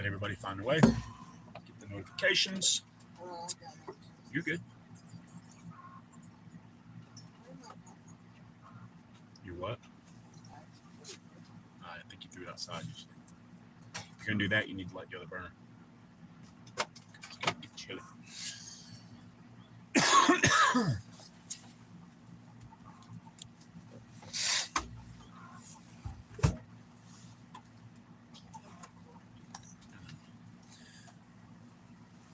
Let everybody find their way. Get the notifications. You're good. You're what? I think you threw it outside. If you're going to do that, you need to light the other burner. It's going to get chilly.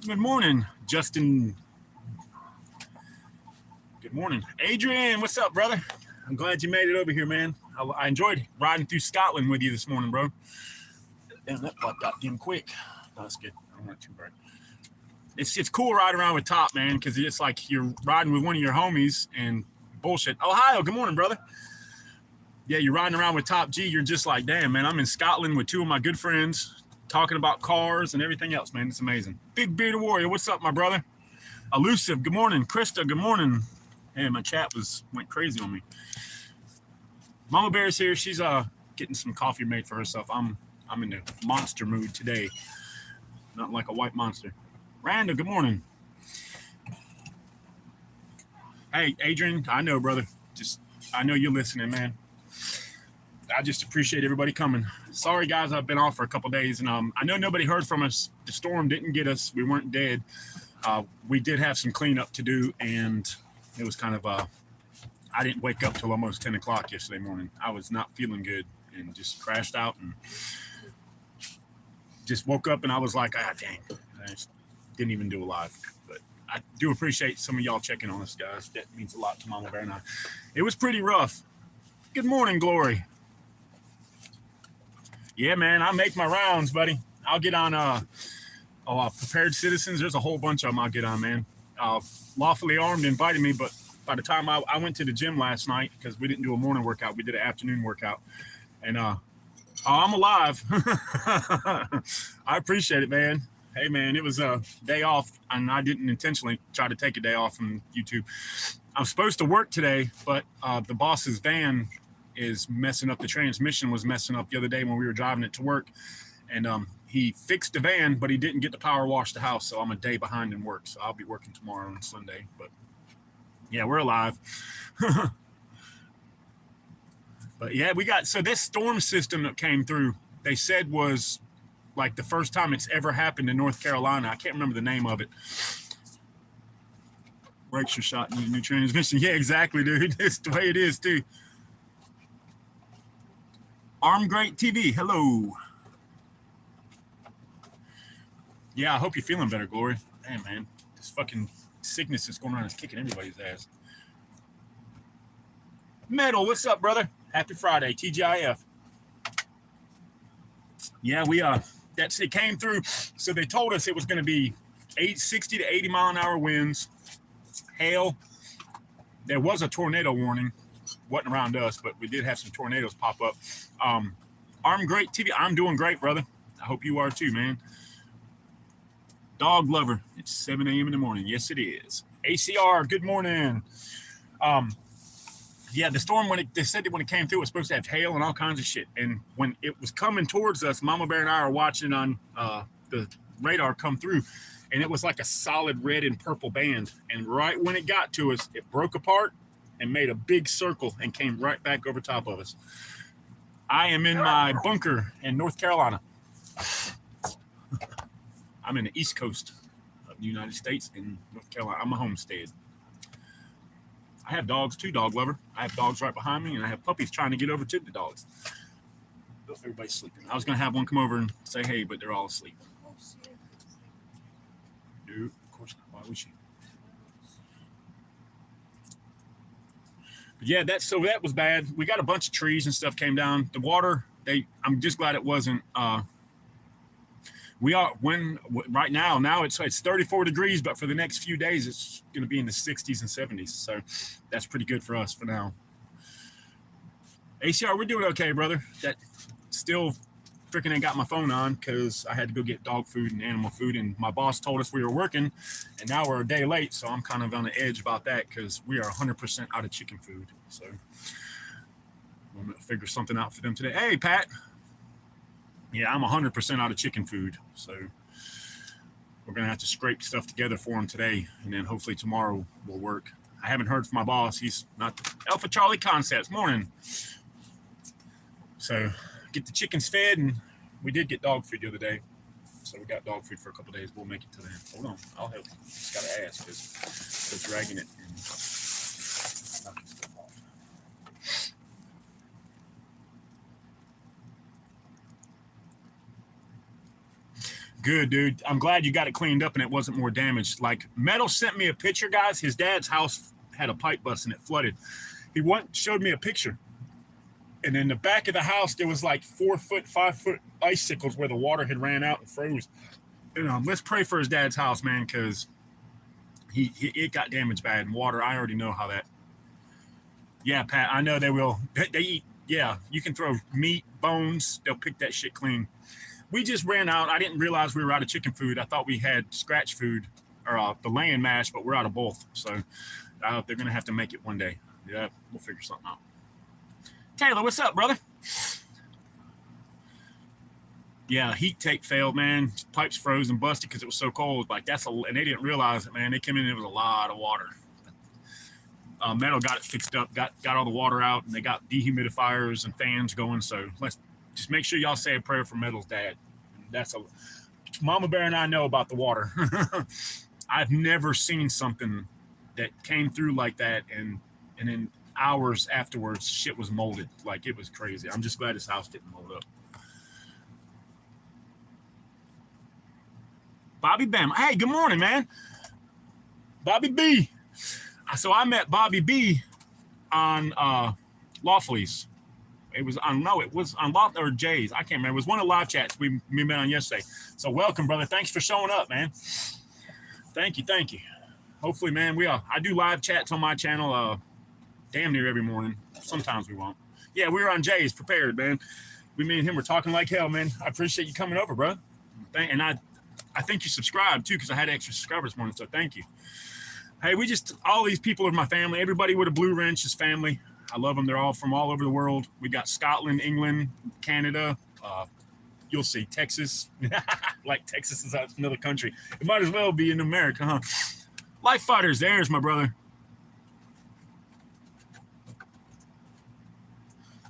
Good morning, Justin. Good morning. Adrian, what's up, brother? I'm glad you made it over here, man. I enjoyed riding through Scotland with you this morning, bro. Damn, that blood got dim quick. No, that's good. I don't want it too bright. It's cool riding around with Top, man, because it's like you're riding with one of your homies and bullshit. Ohio, good morning, brother. Yeah, you're riding around with Top G. You're just like, damn, man, I'm in Scotland with two of my good friends talking about cars and everything else, man. It's amazing. Big Bearded Warrior, what's up, my brother? Elusive, good morning. Krista, good morning. Man, my chat went crazy on me. Mama Bear's here. She's getting some coffee made for herself. I'm in the monster mood today. Not like a white monster. Randall, good morning. Hey, Adrian, I know, brother. I know you're listening, man. I just appreciate everybody coming. Sorry, guys, I've been off for a couple days, and I know nobody heard from us. The storm didn't get us. We weren't dead. We did have some cleanup to do, and it was kind of I didn't wake up till almost 10 o'clock yesterday morning. I was not feeling good and just crashed out and just woke up, and I was like, dang. I just didn't even do a live. But I do appreciate some of y'all checking on us, guys. That means a lot to Mama Bear and I. It was pretty rough. Good morning, Glory. Yeah, man, I make my rounds, buddy. I'll get on Prepared Citizens. There's a whole bunch of them I'll get on, man. Lawfully Armed invited me, but by the time I went to the gym last night, because we didn't do a morning workout, we did an afternoon workout. And I'm alive. I appreciate it, man. Hey, man, it was a day off, and I didn't intentionally try to take a day off from YouTube. I'm supposed to work today, but the boss's van is messing up. The transmission was messing up the other day when we were driving it to work, and he fixed the van, but he didn't get the power wash the house, so I'm a day behind in work, so I'll be working tomorrow and Sunday. But yeah, we're alive. But yeah, so this storm system that came through, they said was like the first time it's ever happened in North Carolina. I can't remember the name of it. Brakes are shot, new transmission. Yeah, exactly, dude. It's the way it is, too. Arm Great TV, hello. Yeah, I hope you're feeling better, Glory. Damn, man. This fucking sickness that's going around is kicking everybody's ass. Metal, what's up, brother? Happy Friday, TGIF. Yeah, it came through. So they told us it was going to be 60 to 80 mile an hour winds, hail. There was a tornado warning. Wasn't around us, but we did have some tornadoes pop up. Arm Great TV, I'm doing great, brother. I hope you are too, man. Dog Lover, it's 7 a.m. in the morning. Yes, it is. ACR, good morning. Yeah, the storm, they said that when it came through, it was supposed to have hail and all kinds of shit. And when it was coming towards us, Mama Bear and I are watching on the radar come through, and it was like a solid red and purple band. And right when it got to us, it broke apart and made a big circle and came right back over top of us. I am in my bunker in North Carolina. I'm in the East Coast of the United States in North Carolina. I'm a homestead. I have dogs too, Dog Lover. I have dogs right behind me, and I have puppies trying to get over to the dogs. Oh, everybody's sleeping. I was going to have one come over and say hey, but they're all asleep. No, of course not. Why would she? But yeah, that was bad. We got a bunch of trees and stuff came down. The water, I'm just glad it wasn't. Right now it's 34 degrees, but for the next few days, it's going to be in the 60s and 70s. So that's pretty good for us for now. ACR, we're doing okay, brother. That still freaking ain't got my phone on because I had to go get dog food and animal food, and my boss told us we were working, and now we're a day late, so I'm kind of on the edge about that because we are 100% out of chicken food. So I'm going to figure something out for them today. Hey, Pat. Yeah, I'm 100% out of chicken food, so we're gonna have to scrape stuff together for him today, and then hopefully tomorrow will work. I haven't heard from my boss. He's not Alpha Charlie Concepts. Morning. So get the chickens fed, and we did get dog food the other day. So we got dog food for a couple days. We'll make it to then. Hold on, I'll help you. Just gotta ask because they're dragging it and knocking stuff off. Good, dude. I'm glad you got it cleaned up and it wasn't more damaged. Like, Metal sent me a picture, guys. His dad's house had a pipe bust and it flooded. He showed me a picture. And in the back of the house, there was like 4 foot, 5 foot icicles where the water had ran out and froze. Let's pray for his dad's house, man, because it got damaged bad. And water, I already know how that. Yeah, Pat, I know they will. They eat, yeah, you can throw meat, bones. They'll pick that shit clean. We just ran out. I didn't realize we were out of chicken food. I thought we had scratch food or the laying mash, but we're out of both. So they're going to have to make it one day. Yeah, we'll figure something out. Taylor, what's up, brother? Yeah, heat tape failed, man. Pipes froze and busted because it was so cold. Like, and they didn't realize it, man. They came in and it was a lot of water. Metal got it fixed up, got all the water out, and they got dehumidifiers and fans going. So let's just make sure y'all say a prayer for Metal's dad. Mama Bear and I know about the water. I've never seen something that came through like that, and then hours afterwards, shit was molded. Like, it was crazy. I'm just glad his house didn't mold up. Bobby Bam. Hey, good morning, man. Bobby B. So I met Bobby B on Lawfully's. It was on Loft or Jay's. I can't remember. It was one of the live chats we met on yesterday. So welcome, brother. Thanks for showing up, man. Thank you. Hopefully, man, I do live chats on my channel damn near every morning. Sometimes we won't. Yeah, we were on Jay's prepared, man. Me and him were talking like hell, man. I appreciate you coming over, bro. And I think you subscribed too, because I had extra subscribers this morning, so thank you. Hey, all these people are my family. Everybody with a blue wrench is family. I love them. They're all from all over the world. We got Scotland, England, Canada. You'll see Texas. Like, Texas is another country. It might as well be in America, huh? Life Fighters, there's my brother.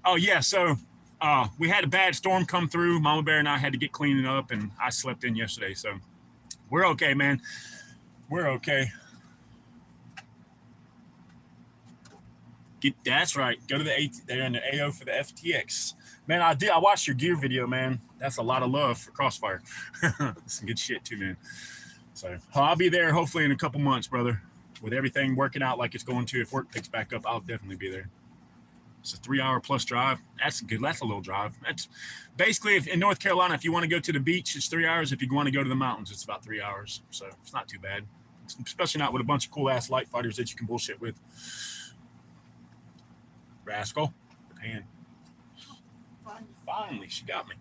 Oh, yeah, so we had a bad storm come through. Mama Bear and I had to get cleaning up, and I slept in yesterday. So we're okay, man. We're okay. That's right. Go to they're in the AO for the FTX. Man, I watched your gear video, man. That's a lot of love for Crossfire. Some good shit too, man. So I'll be there hopefully in a couple months, brother. With everything working out like it's going to. If work picks back up, I'll definitely be there. It's a 3-hour plus drive. That's good. That's a little drive. That's basically, if in North Carolina, if you want to go to the beach, it's 3 hours. If you want to go to the mountains, it's about 3 hours. So it's not too bad. Especially not with a bunch of cool ass light fighters that you can bullshit with. Rascal. And finally, she got me.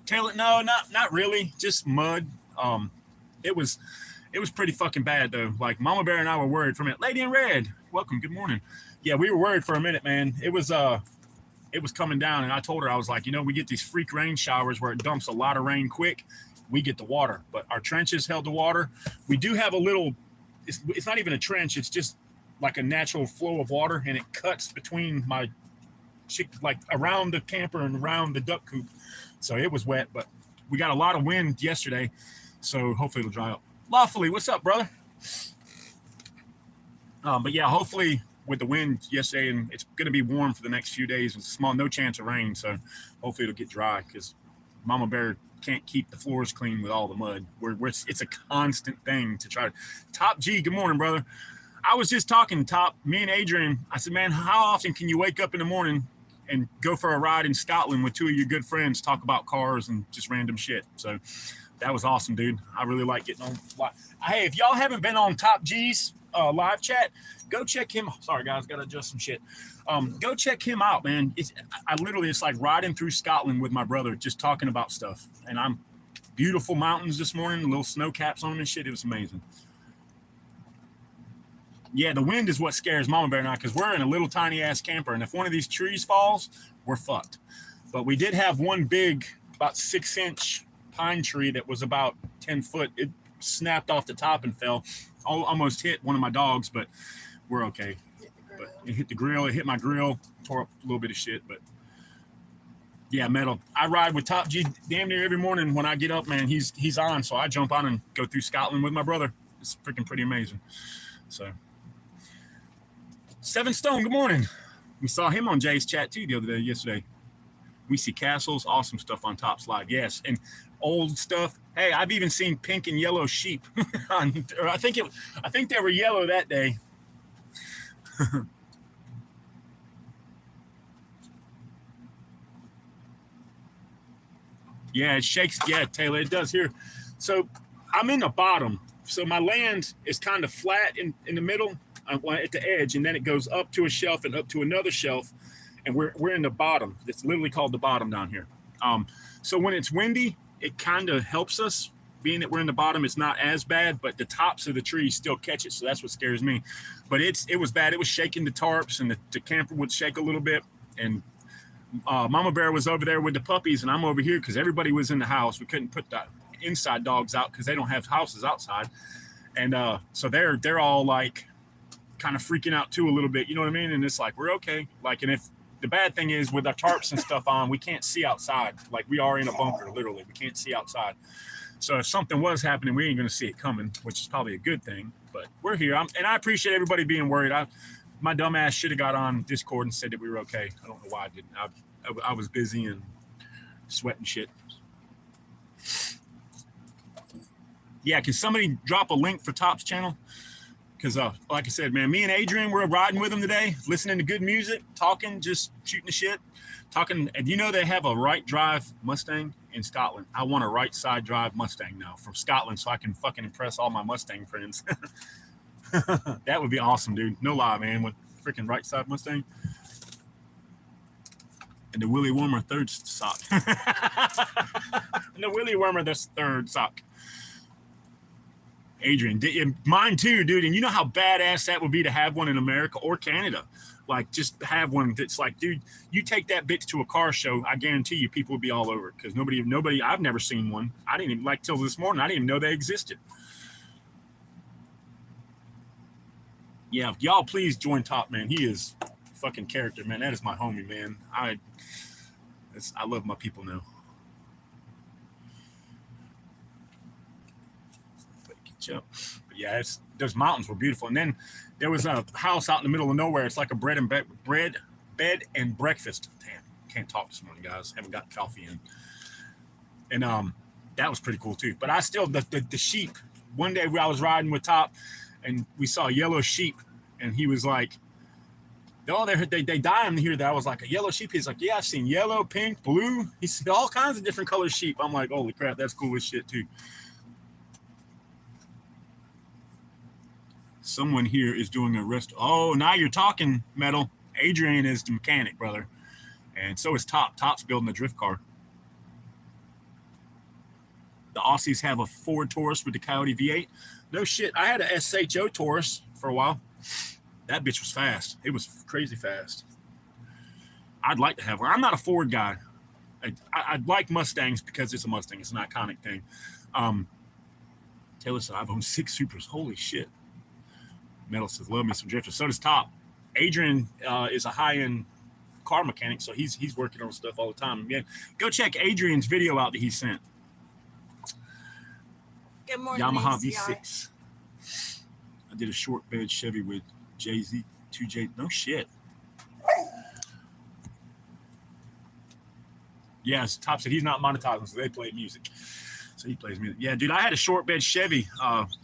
Taylor, no, not really. Just mud. It was pretty fucking bad though. Like, Mama Bear and I were worried for a minute. Lady in red, welcome. Good morning. Yeah, we were worried for a minute, man. It was coming down, and I told her, I was like, we get these freak rain showers where it dumps a lot of rain quick. We get the water, but our trenches held the water. We do have a little. It's not even a trench. It's just like a natural flow of water, and it cuts between like around the camper and around the duck coop. So it was wet, but we got a lot of wind yesterday, so hopefully it'll dry up. Lawfully, what's up, brother? But yeah, hopefully with the wind yesterday, and it's going to be warm for the next few days with no chance of rain, so hopefully it'll get dry, because Mama Bear can't keep the floors clean with all the mud. It's a constant thing to try to. Top G, good morning, brother. I was just talking, me and Adrian, I said, man, how often can you wake up in the morning and go for a ride in Scotland with two of your good friends, talk about cars and just random shit? So that was awesome, dude. I really like getting on. Hey, if y'all haven't been on Top G's live chat, go check him. Sorry, guys, got to adjust some shit. Go check him out, man. It's like riding through Scotland with my brother, just talking about stuff. And beautiful mountains this morning, little snow caps on them and shit. It was amazing. Yeah, the wind is what scares Mama Bear now because we're in a little tiny ass camper, and if one of these trees falls, we're fucked. But we did have one big, about 6-inch pine tree that was about 10 foot. It snapped off the top and fell. Almost hit one of my dogs, but we're okay. But it hit the grill. It hit my grill, tore up a little bit of shit. But yeah, Metal. I ride with Top G damn near every morning when I get up, man. He's on, so I jump on and go through Scotland with my brother. It's freaking pretty amazing. So, 7 Stone, good morning. We saw him on Jay's chat too yesterday. We see castles, awesome stuff on Top Slide. Yes, and old stuff. Hey, I've even seen pink and yellow sheep. I think they were yellow that day. Yeah, it shakes. Yeah, Taylor, it does here. So I'm in the bottom. So my land is kind of flat in the middle at the edge, and then it goes up to a shelf and up to another shelf, and we're in the bottom. It's literally called the bottom down here. So when it's windy, it kind of helps us. Being that we're in the bottom, it's not as bad, but the tops of the trees still catch it, so that's what scares me. But it was bad. It was shaking the tarps, and the camper would shake a little bit, and Mama Bear was over there with the puppies, and I'm over here because everybody was in the house. We couldn't put the inside dogs out because they don't have houses outside, and so they're all like kind of freaking out too a little bit. You know what I mean? And it's like we're okay. Like, and if the bad thing is with our tarps and stuff on, we can't see outside. Like we are in a bunker, literally. We can't see outside. So if something was happening, we ain't going to see it coming, which is probably a good thing. But we're here, and I appreciate everybody being worried. My dumb ass should have got on Discord and said that we were okay. I don't know why I didn't. I was busy and sweating shit. Yeah, can somebody drop a link for Top's channel? Because, like I said, man, me and Adrian, we're riding with him today, listening to good music, talking, just shooting the shit. Talking, and you know they have a right drive Mustang in Scotland. I want a right side drive Mustang now from Scotland so I can fucking impress all my Mustang friends. That would be awesome, dude. No lie, man, with freaking right side Mustang. And the Willy Wormer third sock. And the Willy Wormer the third sock. Adrian, mine too, dude. And you know how badass that would be to have one in America or Canada. Like, just have one that's like, dude, you take that bitch to a car show, I guarantee you people would be all over it. Because nobody, I've never seen one. I didn't even, like, till this morning, I didn't even know they existed. Yeah, y'all please join Top, man. He is fucking character, man. That is my homie, man. I love my people now. But yeah, those mountains were beautiful. And then there was a house out in the middle of nowhere. It's like a bed and breakfast. Damn, can't talk this morning, guys. Haven't got coffee in. And that was pretty cool too. But I still the sheep. One day I was riding with Top, and we saw a yellow sheep, and he was like, "Oh, they die in here." That I was like, "A yellow sheep." He's like, "Yeah, I've seen yellow, pink, blue." He said all kinds of different color sheep. I'm like, "Holy crap, that's cool as shit too." Someone here is doing a rest. Oh, now you're talking, Metal. Adrian is the mechanic, brother. And so is Top. Top's building a drift car. The Aussies have a Ford Taurus with the Coyote V8. No shit. I had a SHO Taurus for a while. That bitch was fast. It was crazy fast. I'd like to have one. I'm not a Ford guy. I like Mustangs because it's a Mustang. It's an iconic thing. Taylor said, I've owned 6 Supras. Holy shit. Metal says, love me some drifters. So does Top. Adrian is a high-end car mechanic, so he's working on stuff all the time. Yeah, go check Adrian's video out that he sent. Good morning, Yamaha ACR. V6. I did a short bed Chevy with Jay-Z, 2J. No shit. Yes, Top said he's not monetizing, so they play music. So he plays music. Yeah, dude, I had a short bed Chevy.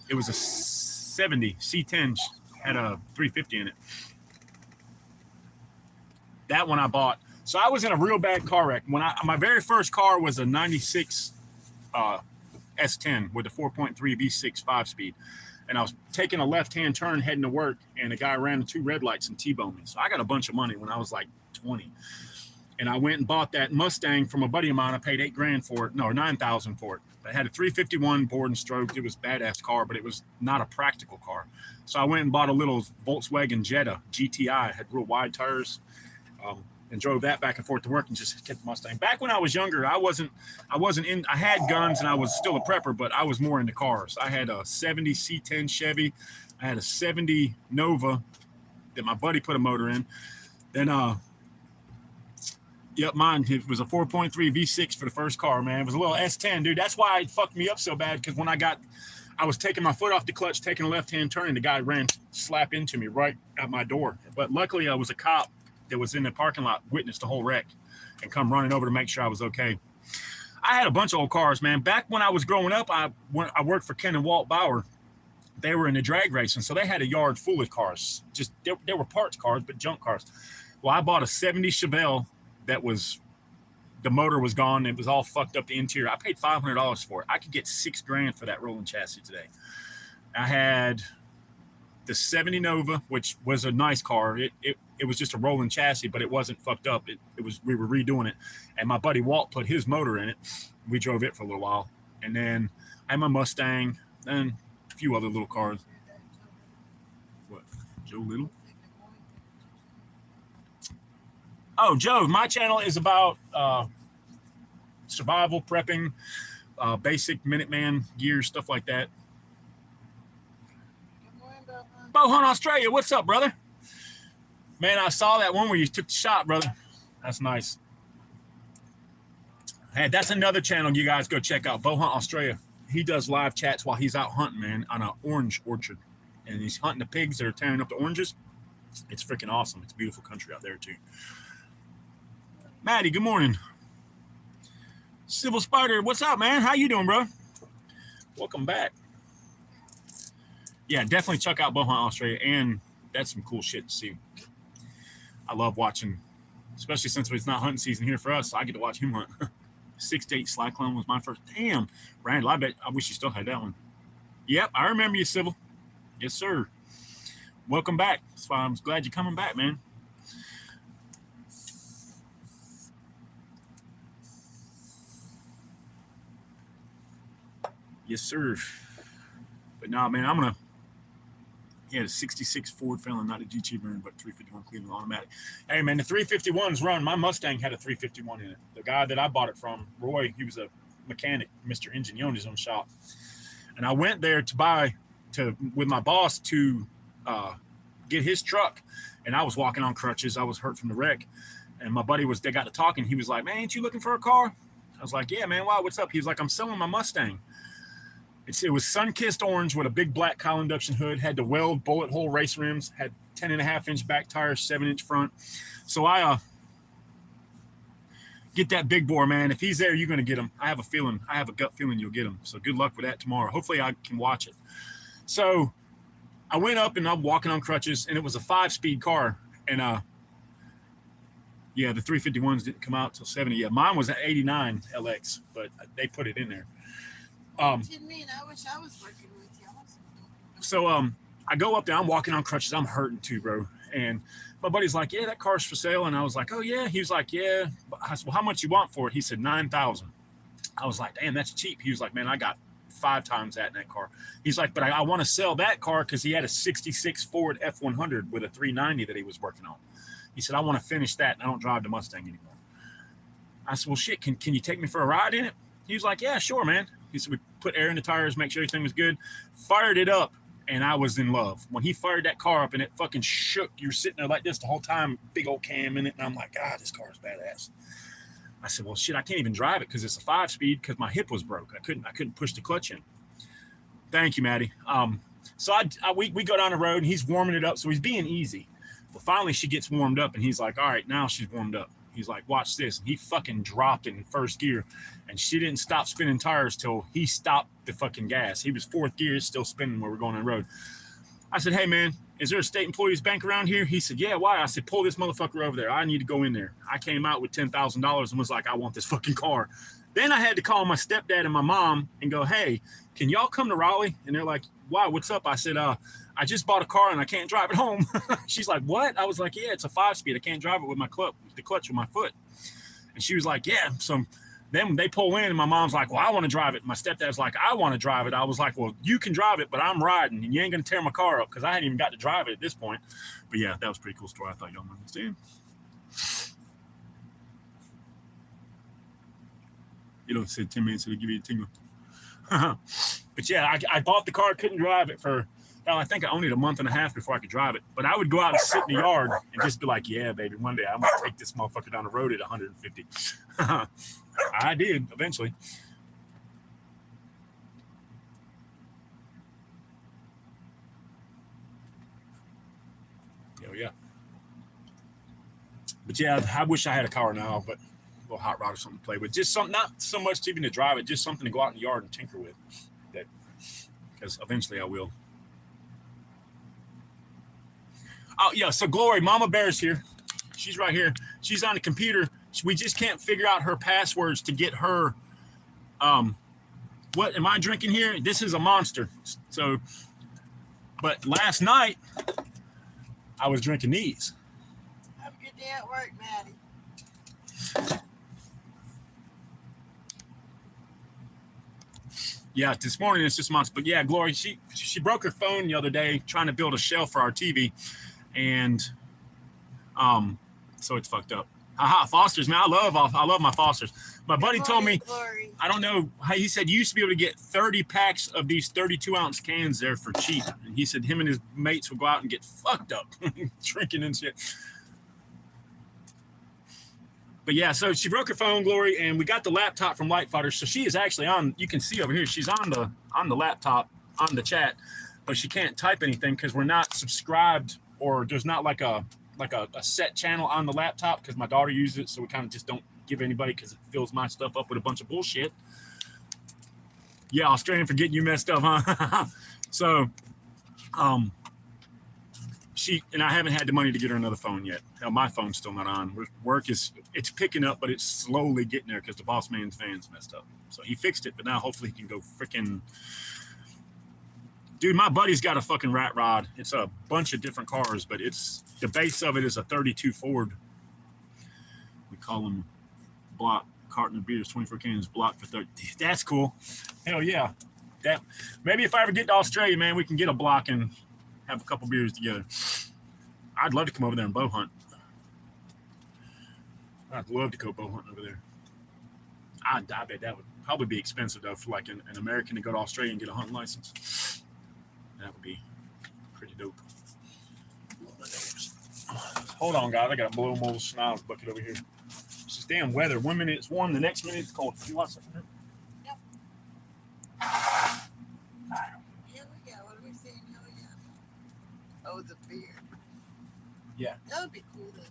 It was a 70 C10, had a 350 in it. That one I bought. So I was in a real bad car wreck. My very first car was a 96 S10 with a 4.3 V6 5-speed. And I was taking a left-hand turn heading to work, and a guy ran the 2 red lights and T-boned me. So I got a bunch of money when I was like 20. And I went and bought that Mustang from a buddy of mine. I paid $8,000 for it. No, $9,000 for it. I had a 351 bored and stroked. It was a badass car, but it was not a practical car. So I went and bought a little Volkswagen Jetta GTI. Had real wide tires, and drove that back and forth to work and just kept the Mustang. Back when I was younger, I wasn't in. I had guns and I was still a prepper, but I was more into cars. I had a 70 C10 Chevy. I had a 70 Nova that my buddy put a motor in. Then yep, mine. It was a 4.3 V6 for the first car, man. It was a little S10, dude. That's why it fucked me up so bad, because when I was taking my foot off the clutch, taking a left-hand turn, and the guy ran slap into me right at my door. But luckily, I was a cop that was in the parking lot, witnessed the whole wreck, and come running over to make sure I was okay. I had a bunch of old cars, man. Back when I was growing up, I worked for Ken and Walt Bauer. They were in the drag racing, so they had a yard full of cars. Just they were parts cars, but junk cars. Well, I bought a 70 Chevelle that was, the motor was gone. It was all fucked up, the interior. I paid $500 for it. I could get $6,000 for that rolling chassis today. I had the 70 Nova, which was a nice car. It was just a rolling chassis, but it wasn't fucked up. It was, we were redoing it. And my buddy Walt put his motor in it. We drove it for a little while. And then I had my Mustang and a few other little cars. What? Joe Little? Oh, Joe, my channel is about survival, prepping, basic Minuteman gear, stuff like that. Bow Hunt Australia, what's up, brother? Man, I saw that one where you took the shot, brother. That's nice. Hey, that's another channel you guys go check out, Bow Hunt Australia. He does live chats while he's out hunting, man, on an orange orchard. And he's hunting the pigs that are tearing up the oranges. It's freaking awesome. It's a beautiful country out there, too. Maddie, good morning. Civil Spider, what's up, man? How you doing, bro? Welcome back. Yeah, definitely check out Bow Hunt Australia, and that's some cool shit to see. I love watching, especially since it's not hunting season here for us. So I get to watch him hunt. 6'8" Slackline was my first. Damn, Randall, I wish you still had that one. Yep, I remember you, Civil. Yes, sir. Welcome back. That's why I'm glad you're coming back, man. Yes, sir. But nah, man, I'm gonna. He had a 66 Ford Phelan, not a GT burn, but 351 Cleveland automatic. Hey, man, the 351's run. My Mustang had a 351 in it. The guy that I bought it from, Roy, he was a mechanic, Mr. Engine. He owned his own shop. And I went there with my boss to get his truck. And I was walking on crutches. I was hurt from the wreck. And my buddy they got to talking. He was like, man, ain't you looking for a car? I was like, yeah, man, why? What's up? He was like, I'm selling my Mustang. It was sun-kissed orange with a big black cowl induction hood, had the weld bullet hole race rims, had 10.5-inch back tires, 7-inch front. So I get that big bore, man. If he's there, you're going to get him. I have a gut feeling you'll get him. So good luck with that tomorrow. Hopefully I can watch it. So I went up and I'm walking on crutches, and it was a 5-speed car. And yeah, the 351s didn't come out till 70. Yeah, mine was an 89 LX, but they put it in there. I wish I was working with you. So I go up there. I'm walking on crutches. I'm hurting too, bro. And my buddy's like, yeah, that car's for sale. And I was like, oh, yeah. He was like, yeah. I said, well, how much you want for it? He said, $9,000. I was like, damn, that's cheap. He was like, man, I got 5 times that in that car. He's like, but I want to sell that car because he had a 66 Ford F100 with a 390 that he was working on. He said, I want to finish that, and I don't drive the Mustang anymore. I said, well, shit, can you take me for a ride in it? He was like, yeah, sure, man. He said, we put air in the tires, make sure everything was good. Fired it up, and I was in love. When he fired that car up and it fucking shook, you were sitting there like this the whole time, big old cam in it, and I'm like, God, this car is badass. I said, well, shit, I can't even drive it because it's a 5-speed because my hip was broke. I couldn't push the clutch in. Thank you, Maddie. So we go down the road, and he's warming it up, so he's being easy. Well, finally, she gets warmed up, and he's like, all right, now she's warmed up. He's like, watch this. And he fucking dropped in first gear, and she didn't stop spinning tires till he stopped the fucking gas. He was 4th gear, still spinning where we're going on the road. I said, hey, man, is there a state employees bank around here? He said, yeah, why? I said, pull this motherfucker over there. I need to go in there. I came out with $10,000 and was like, I want this fucking car. Then I had to call my stepdad and my mom and go, hey, can y'all come to Raleigh? And they're like, why? What's up? I said, I just bought a car and I can't drive it home. She's like, what? I was like, yeah, it's a 5-speed. I can't drive it with the clutch with my foot. And she was like, yeah. So Then they pull in and my mom's like, well, I want to drive it. My stepdad's like, I want to drive it. I was like, well, you can drive it, but I'm riding and you ain't going to tear my car up because I hadn't even got to drive it at this point. But yeah, that was a pretty cool story. I thought y'all might understand. You know, it said 10 minutes, it'll give you a tingle. But yeah, I bought the car, couldn't drive it for, I think I owned it a month and a half before I could drive it. But I would go out and sit in the yard and just be like, yeah, baby, one day I'm going to take this motherfucker down the road at 150. I did eventually. Yeah. But yeah, I wish I had a car now, but a little hot rod or something to play with. Just something, not so much even to drive it, just something to go out in the yard and tinker with. Because eventually I will. Oh, yeah, so Glory, Mama Bear's here. She's right here. She's on the computer. We just can't figure out her passwords to get her. What am I drinking here? This is a Monster. So, but last night, I was drinking these. Have a good day at work, Maddie. Yeah, this morning it's just Monster. But yeah, Glory, she broke her phone the other day trying to build a shelf for our TV. And so it's fucked up. Haha, Fosters, man. I love my Fosters. My buddy told me, Glory. I don't know, he said you used to be able to get 30 packs of these 32-ounce cans there for cheap. And he said him and his mates would go out and get fucked up drinking and shit. But yeah, so she broke her phone, Glory, and we got the laptop from Lightfighter. So she is actually on, you can see over here, she's on the laptop, on the chat, but she can't type anything because we're not subscribed, or there's not like a set channel on the laptop because my daughter uses it, so we kind of just don't give anybody because it fills my stuff up with a bunch of bullshit. Yeah, Australian for getting you messed up, huh? So, she and I haven't had the money to get her another phone yet. Hell, my phone's still not on. Work it's picking up, but it's slowly getting there because the boss man's van's messed up. So he fixed it, but now hopefully he can go freaking. Dude, my buddy's got a fucking rat rod. It's a bunch of different cars, but it's the base of it is a 32 Ford. We call them block carton of beers, 24 cans, block for 30. That's cool. Hell yeah. That maybe if I ever get to Australia, man, we can get a block and have a couple beers together. I'd love to come over there and bow hunt. I'd love to go bow hunting over there. I bet that would probably be expensive though for like an American to go to Australia and get a hunting license. That would be pretty dope. Hold on, guys. I got a blow mold Schnauz bucket over here. It's just damn weather. 1 minute it's warm, the next minute it's cold. You want something? Yep. Here we go. What are we saying? Here we go. Oh, the beer. Yeah. That would be cool though.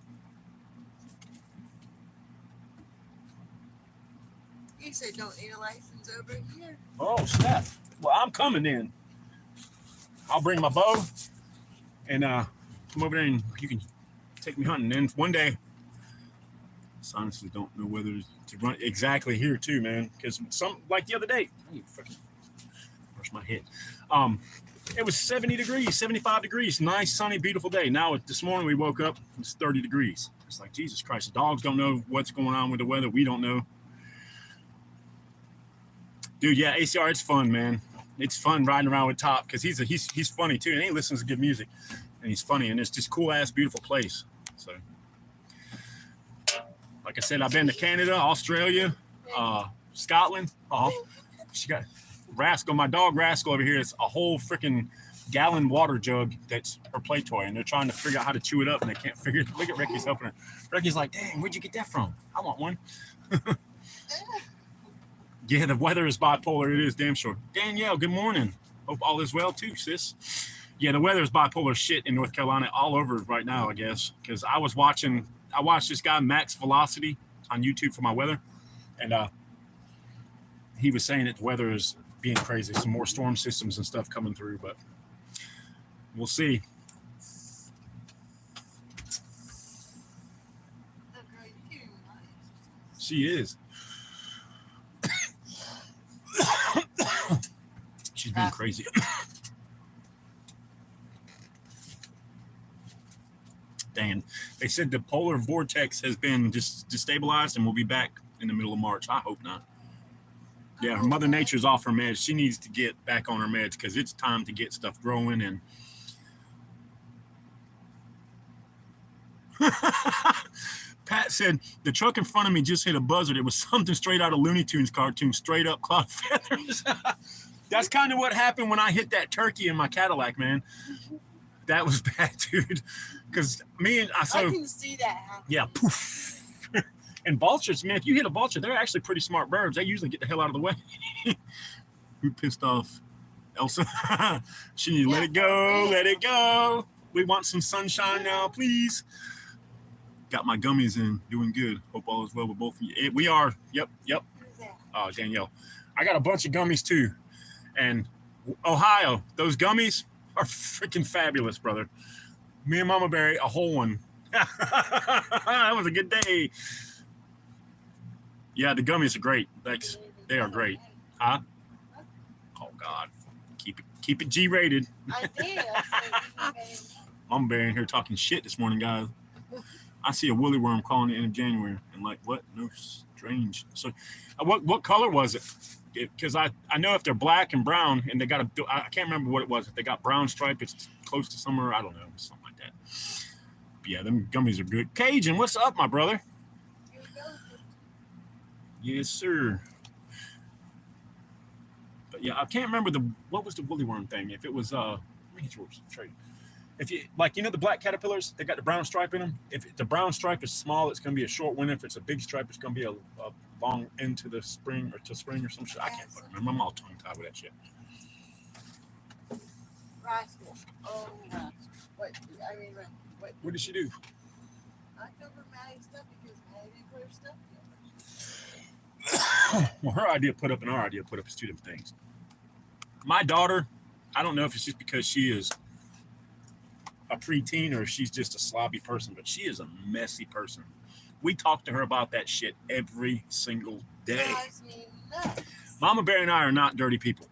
You said don't need a license over here. Oh, snap. Well, I'm coming in. I'll bring my bow and come over there and you can take me hunting. And one day, I honestly don't know whether to run exactly here too, man. Because some, like the other day, I need to fucking brush my head. It was 70 degrees, 75 degrees, nice, sunny, beautiful day. Now, this morning we woke up, it's 30 degrees. It's like, Jesus Christ, the dogs don't know what's going on with the weather. We don't know. Dude, yeah, ACR, it's fun, man. It's fun riding around with Top because he's funny too, and he listens to good music, and he's funny, and it's just cool ass, beautiful place. So, like I said, I've been to Canada, Australia, Scotland. Oh, she got Rascal, my dog Rascal over here. It's a whole freaking gallon water jug that's her play toy, and they're trying to figure out how to chew it up, and they can't figure it. Look at Ricky's helping her. Ricky's like, "Dang, where'd you get that from? I want one." Yeah, the weather is bipolar. It is damn sure. Danielle, good morning. Hope all is well too, sis. Yeah, the weather is bipolar shit in North Carolina all over right now, I guess. Because I watched this guy, Max Velocity, on YouTube for my weather. And he was saying that the weather is being crazy. Some more storm systems and stuff coming through, but we'll see. She is. She's being crazy. Dang. They said the polar vortex has been destabilized and we'll be back in the middle of March. I hope not. Yeah, her Mother Nature's off her meds. She needs to get back on her meds because it's time to get stuff growing. And Pat said, the truck in front of me just hit a buzzard. It was something straight out of Looney Tunes cartoon, straight up cloud feathers. That's kind of what happened when I hit that turkey in my Cadillac, man. That was bad, dude. Because I can see that happen. Yeah, poof. And vultures, man, if you hit a vulture, they're actually pretty smart birds. They usually get the hell out of the way. Who pissed off Elsa? She need to let it go, let it go. We want some sunshine now, please. Got my gummies in, doing good. Hope all is well with both of you. We are, yep. Who's that? Oh, Danielle. I got a bunch of gummies too. And Ohio, those gummies are freaking fabulous, brother. Me and Mama Berry, a whole one. That was a good day. Yeah, the gummies are great. They are great. Huh? Oh God. Keep it G-rated. I did. Mama Berry in here talking shit this morning, guys. I see a woolly worm calling the end of January. And like, what? No, strange. So what color was it? Because I know if they're black and brown and they got I can't remember what it was. If they got brown stripe, it's close to summer. I don't know. Something like that. But yeah, them gummies are good. Cajun, what's up, my brother? Yes, sir. But yeah, I can't remember what was the woolly worm thing. If it was if you the black caterpillars, they got the brown stripe in them. If the brown stripe is small, it's gonna be a short winter. If it's a big stripe, it's gonna be a long into the spring or some shit. I can't remember. I'm all tongue tied with that shit. Rascal. Oh my. What did she do? I covered Maddie's stuff because Maddie didn't put her stuff together. Well, her idea put up and our idea put up is two different things. My daughter, I don't know if it's just because she is a preteen or if she's just a sloppy person, but she is a messy person. We talk to her about that shit every single day. Mama Bear and I are not dirty people.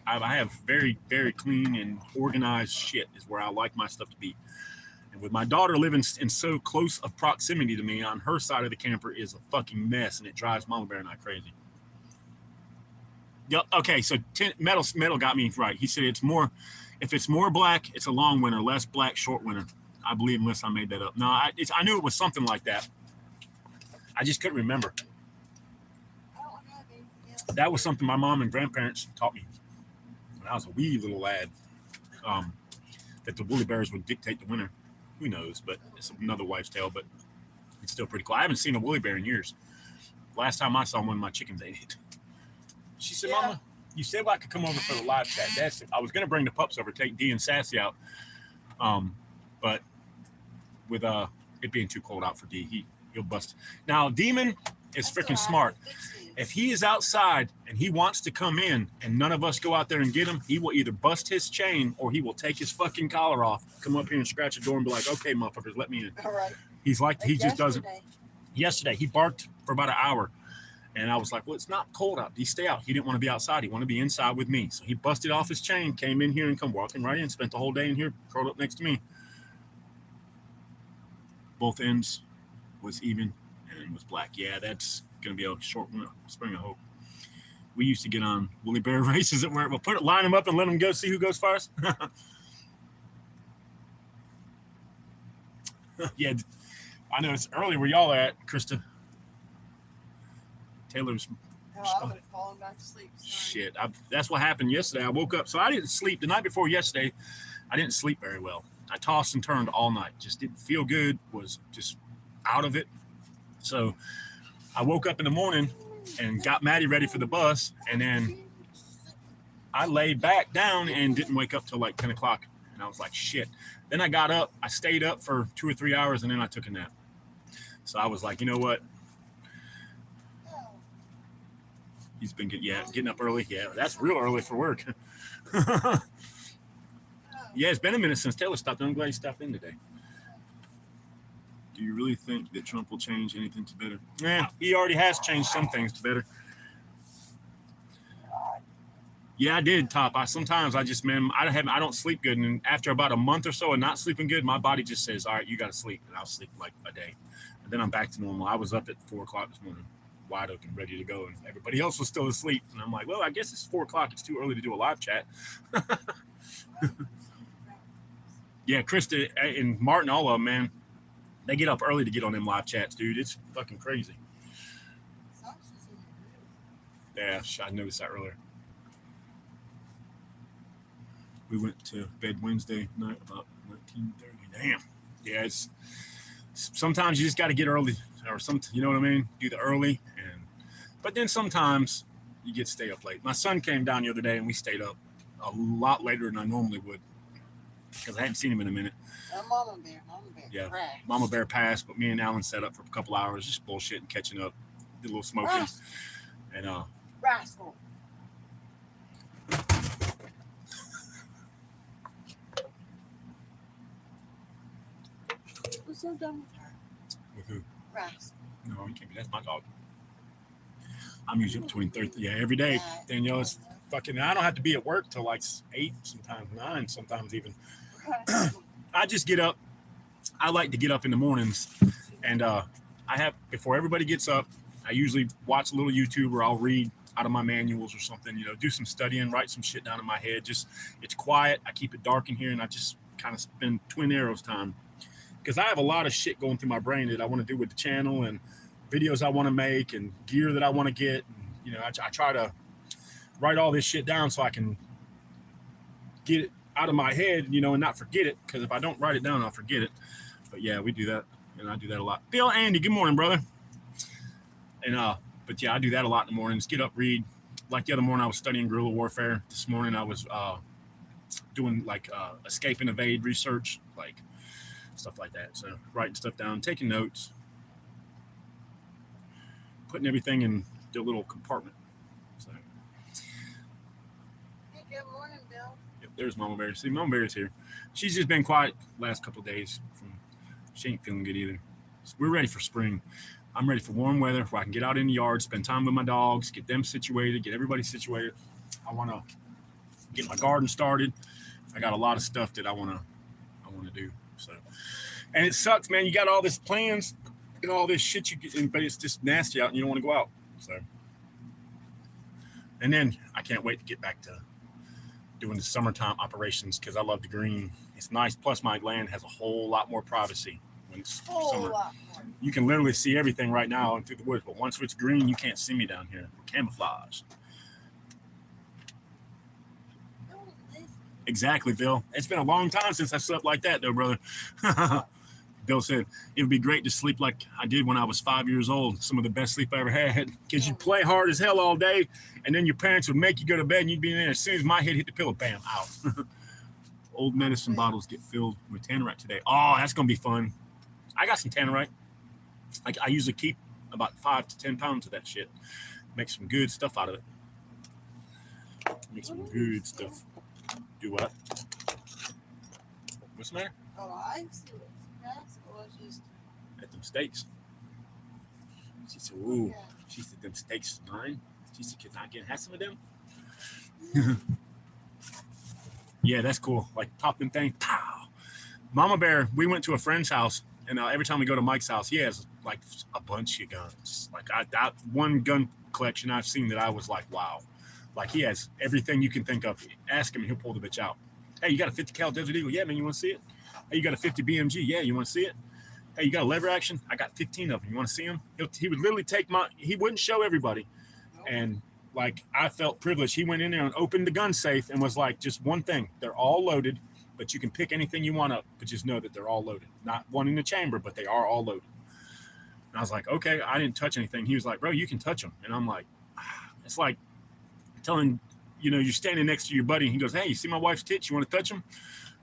I have very, very clean and organized shit is where I like my stuff to be. And with my daughter living in so close of proximity to me, on her side of the camper is a fucking mess, and it drives Mama Bear and I crazy. Yep. Okay, so metal got me right. He said if it's more black, it's a long winter, less black, short winter. I believe, unless I made that up. No, I knew it was something like that. I just couldn't remember. That was something my mom and grandparents taught me when I was a wee little lad, that the woolly bears would dictate the winter. Who knows, but it's another wife's tale, but it's still pretty cool. I haven't seen a woolly bear in years. Last time I saw one, my chickens ate it. She said, yeah. Mama, you said I could come over for the live chat. That's it. I was going to bring the pups over, take Dee and Sassy out. But with it being too cold out for Dee, he'll bust. Now, Demon is freaking smart. If he is outside and he wants to come in and none of us go out there and get him, he will either bust his chain or he will take his fucking collar off, come up here and scratch the door and be like, okay, motherfuckers, let me in. All right. He's like he just doesn't. Yesterday, he barked for about an hour. And I was like, well, it's not cold out. He stay out. He didn't want to be outside. He wanted to be inside with me. So he busted off his chain, came in here and come walking right in, spent the whole day in here, curled up next to me. Both ends was even and was black. Yeah, that's going to be a short spring, I hope. We used to get on woolly bear races at where we'll line them up and let them go see who goes first. Yeah, I know it's early where y'all are at, Krista. Taylor's. I would have fallen back to sleep. Shit, that's what happened yesterday. I woke up, so I didn't sleep the night before yesterday. I didn't sleep very well. I tossed and turned all night. Just didn't feel good. Was just out of it. So I woke up in the morning and got Maddie ready for the bus, and then I laid back down and didn't wake up till like 10 o'clock. And I was like, shit. Then I got up. I stayed up for 2 or 3 hours, and then I took a nap. So I was like, you know what? He's been getting up early. Yeah, that's real early for work. Yeah, it's been a minute since Taylor stopped. I'm glad he stopped in today. Do you really think that Trump will change anything to better? Yeah, he already has changed some things to better. Yeah, I did, Top. I don't sleep good, and after about a month or so of not sleeping good, my body just says, all right, you got to sleep, and I'll sleep like a day. And then I'm back to normal. I was up at 4 o'clock this morning. wide open, ready to go, and everybody else was still asleep. And I'm like, well, I guess it's 4 o'clock. It's too early to do a live chat. Yeah, Krista and Martin, all of them, man, they get up early to get on them live chats, dude. It's fucking crazy. Yeah, I noticed that earlier. We went to bed Wednesday night about 19:30. Damn. Yeah, it's sometimes you just got to get early, or you know what I mean? Do the early, but then sometimes you get to stay up late. My son came down the other day and we stayed up a lot later than I normally would because I hadn't seen him in a minute. Mama Bear. Yeah, crashed. Mama Bear passed, but me and Alan sat up for a couple hours, just bullshitting, catching up, did a little smoking, and Rascal. I'm so done with her. with who? Rascal. No, you can't be. That's my dog. I'm usually between 30. Yeah, every day. Danielle is fucking. I don't have to be at work till like 8, sometimes 9, sometimes even. I just get up. I like to get up in the mornings, and I have before everybody gets up. I usually watch a little YouTube or I'll read out of my manuals or something. You know, do some studying, write some shit down in my head. Just it's quiet. I keep it dark in here, and I just kind of spend Twin Arrows time because I have a lot of shit going through my brain that I want to do with the channel and videos I want to make and gear that I want to get. And, you know, I try to write all this shit down so I can get it out of my head, you know, and not forget it. Because if I don't write it down, I'll forget it. But yeah, we do that, and I do that a lot. Bill, Andy, good morning, brother. And but yeah, I do that a lot in the mornings. Get up, read. Like the other morning, I was studying guerrilla warfare. This morning, I was doing like escape and evade research, like stuff like that. So writing stuff down, taking notes, putting everything in the little compartment. So. Hey, good morning, Bill. Yep, there's Mama Bear. See, Mama Bear's here. She's just been quiet last couple of days. She ain't feeling good either. So we're ready for spring. I'm ready for warm weather where I can get out in the yard, spend time with my dogs, get them situated, get everybody situated. I want to get my garden started. I got a lot of stuff that I want to do. So, and it sucks, man. You got all this plans and all this shit you get, but it's just nasty out and you don't want to go out. So, and then I can't wait to get back to doing the summertime operations because I love the green. It's nice. Plus, my land has a whole lot more privacy when it's summer. You can literally see everything right now through the woods, but once it's green, you can't see me down here. Camouflage. Exactly, Bill. It's been a long time since I slept like that, though, brother. Bill said, it would be great to sleep like I did when I was 5 years old. Some of the best sleep I ever had. Because you play hard as hell all day, and then your parents would make you go to bed, and you'd be in there. As soon as my head hit the pillow, bam, out. Old medicine bottles get filled with tannerite today. Oh, that's going to be fun. I got some tannerite. I usually keep about 5 to 10 pounds of that shit. Make some good stuff out of it. Make some good stuff. Do what? What's the matter? Oh, I see what was just at them steaks. She said, ooh. Yeah. She said, them steaks is mine. She said, can I have some of them? Yeah, that's cool. Like, pop them things. Pow! Mama Bear, we went to a friend's house, and every time we go to Mike's house, he has, like, a bunch of guns. Like, that one gun collection I've seen that I was like, wow. Like, he has everything you can think of. Ask him, and he'll pull the bitch out. Hey, you got a 50 cal Desert Eagle? Yeah, man, you want to see it? Hey, you got a 50 BMG? Yeah, you want to see it? Hey, you got a lever action? I got 15 of them. You want to see them? He would literally take he wouldn't show everybody. And, like, I felt privileged. He went in there and opened the gun safe and was like, just one thing. They're all loaded, but you can pick anything you want up, but just know that they're all loaded. Not one in the chamber, but they are all loaded. And I was like, okay, I didn't touch anything. He was like, bro, you can touch them. And I'm like, it's like telling, you're standing next to your buddy and he goes, hey, you see my wife's tits? You want to touch them?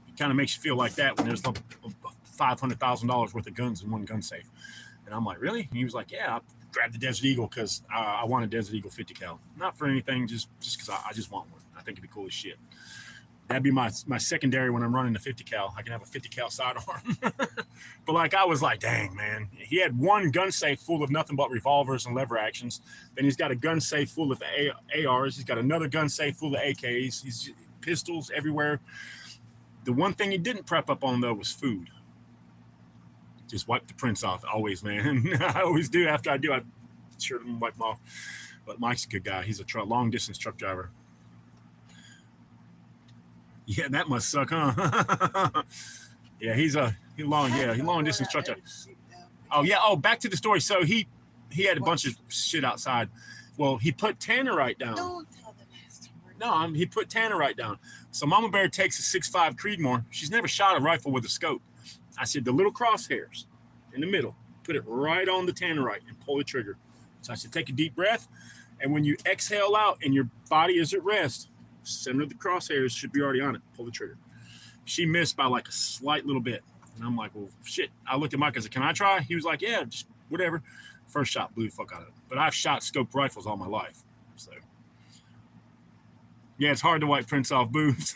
It kind of makes you feel like that when there's $500,000 worth of guns in one gun safe. And I'm like, really? And he was like, yeah, I grabbed the Desert Eagle because I want a Desert Eagle 50 cal. Not for anything, just because I just want one. I think it'd be cool as shit. That'd be my secondary when I'm running the 50 cal. I can have a 50 cal sidearm. But like, I was like, dang, man. He had one gun safe full of nothing but revolvers and lever actions. Then he's got a gun safe full of ARs. He's got another gun safe full of AKs. He's pistols everywhere. The one thing he didn't prep up on, though, was food. Just wipe the prints off always, man. I always do. After I do, I sure to wipe them off. But Mike's a good guy. He's a long distance truck driver. Yeah, that must suck, huh? Yeah, he's long distance truck driver. Oh yeah. Oh, back to the story. So he had a bunch of shit outside. Well, he put tannerite down. Don't tell them his story. No, he put tannerite down. So Mama Bear takes a 6.5 Creedmoor. She's never shot a rifle with a scope. I said, the little crosshairs in the middle, put it right on the tannerite and pull the trigger. So I said, take a deep breath. And when you exhale out and your body is at rest, center of the crosshairs should be already on it. Pull the trigger. She missed by like a slight little bit. And I'm like, well, shit. I looked at Mike. I said, can I try? He was like, yeah, just whatever. First shot blew the fuck out of it. But I've shot scoped rifles all my life. So, yeah, it's hard to wipe prints off boobs.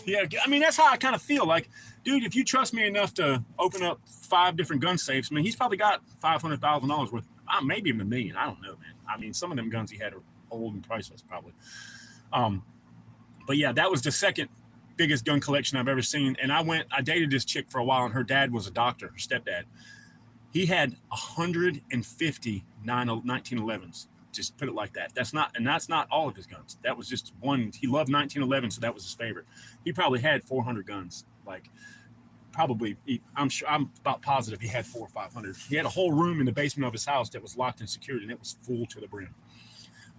Yeah, I mean, that's how I kind of feel. Like, dude, if you trust me enough to open up 5 different gun safes, I mean, he's probably got $500,000 worth. Maybe even $1 million. I don't know, man. I mean, some of them guns he had are old and priceless, probably. But yeah, that was the second biggest gun collection I've ever seen. And I dated this chick for a while, and her dad was a doctor, her stepdad. He had 150 1911s. Just put it like that. That's not all of his guns. That was just one. He loved 1911, so that was his favorite. He probably had 400 guns. Like, probably, I'm about positive he had 400 or 500. He had a whole room in the basement of his house that was locked and secured, and it was full to the brim.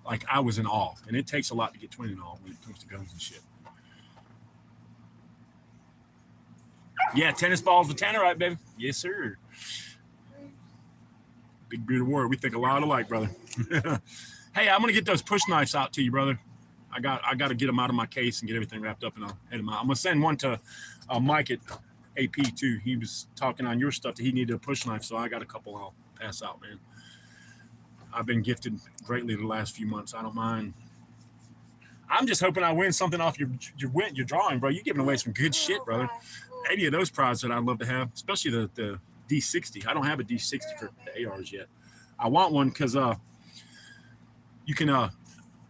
Like, I was in awe, and it takes a lot to get twin in awe when it comes to guns and shit. Yeah, tennis balls with tannerite, baby. Yes, sir. Big beautiful warrior. We think a lot alike, brother. Hey, I'm gonna get those push knives out to you, brother. I got to get them out of my case and get everything wrapped up, and I'll head them out. I'm gonna send one to Mike at AP too. He was talking on your stuff that he needed a push knife, so I got a couple I'll pass out, man. I've been gifted greatly the last few months. I don't mind. I'm just hoping I win something off your drawing, bro. You're giving away some good shit, brother. Any of those prizes that I'd love to have, especially the D60. I don't have a D60 for the ARs yet. I want one because you can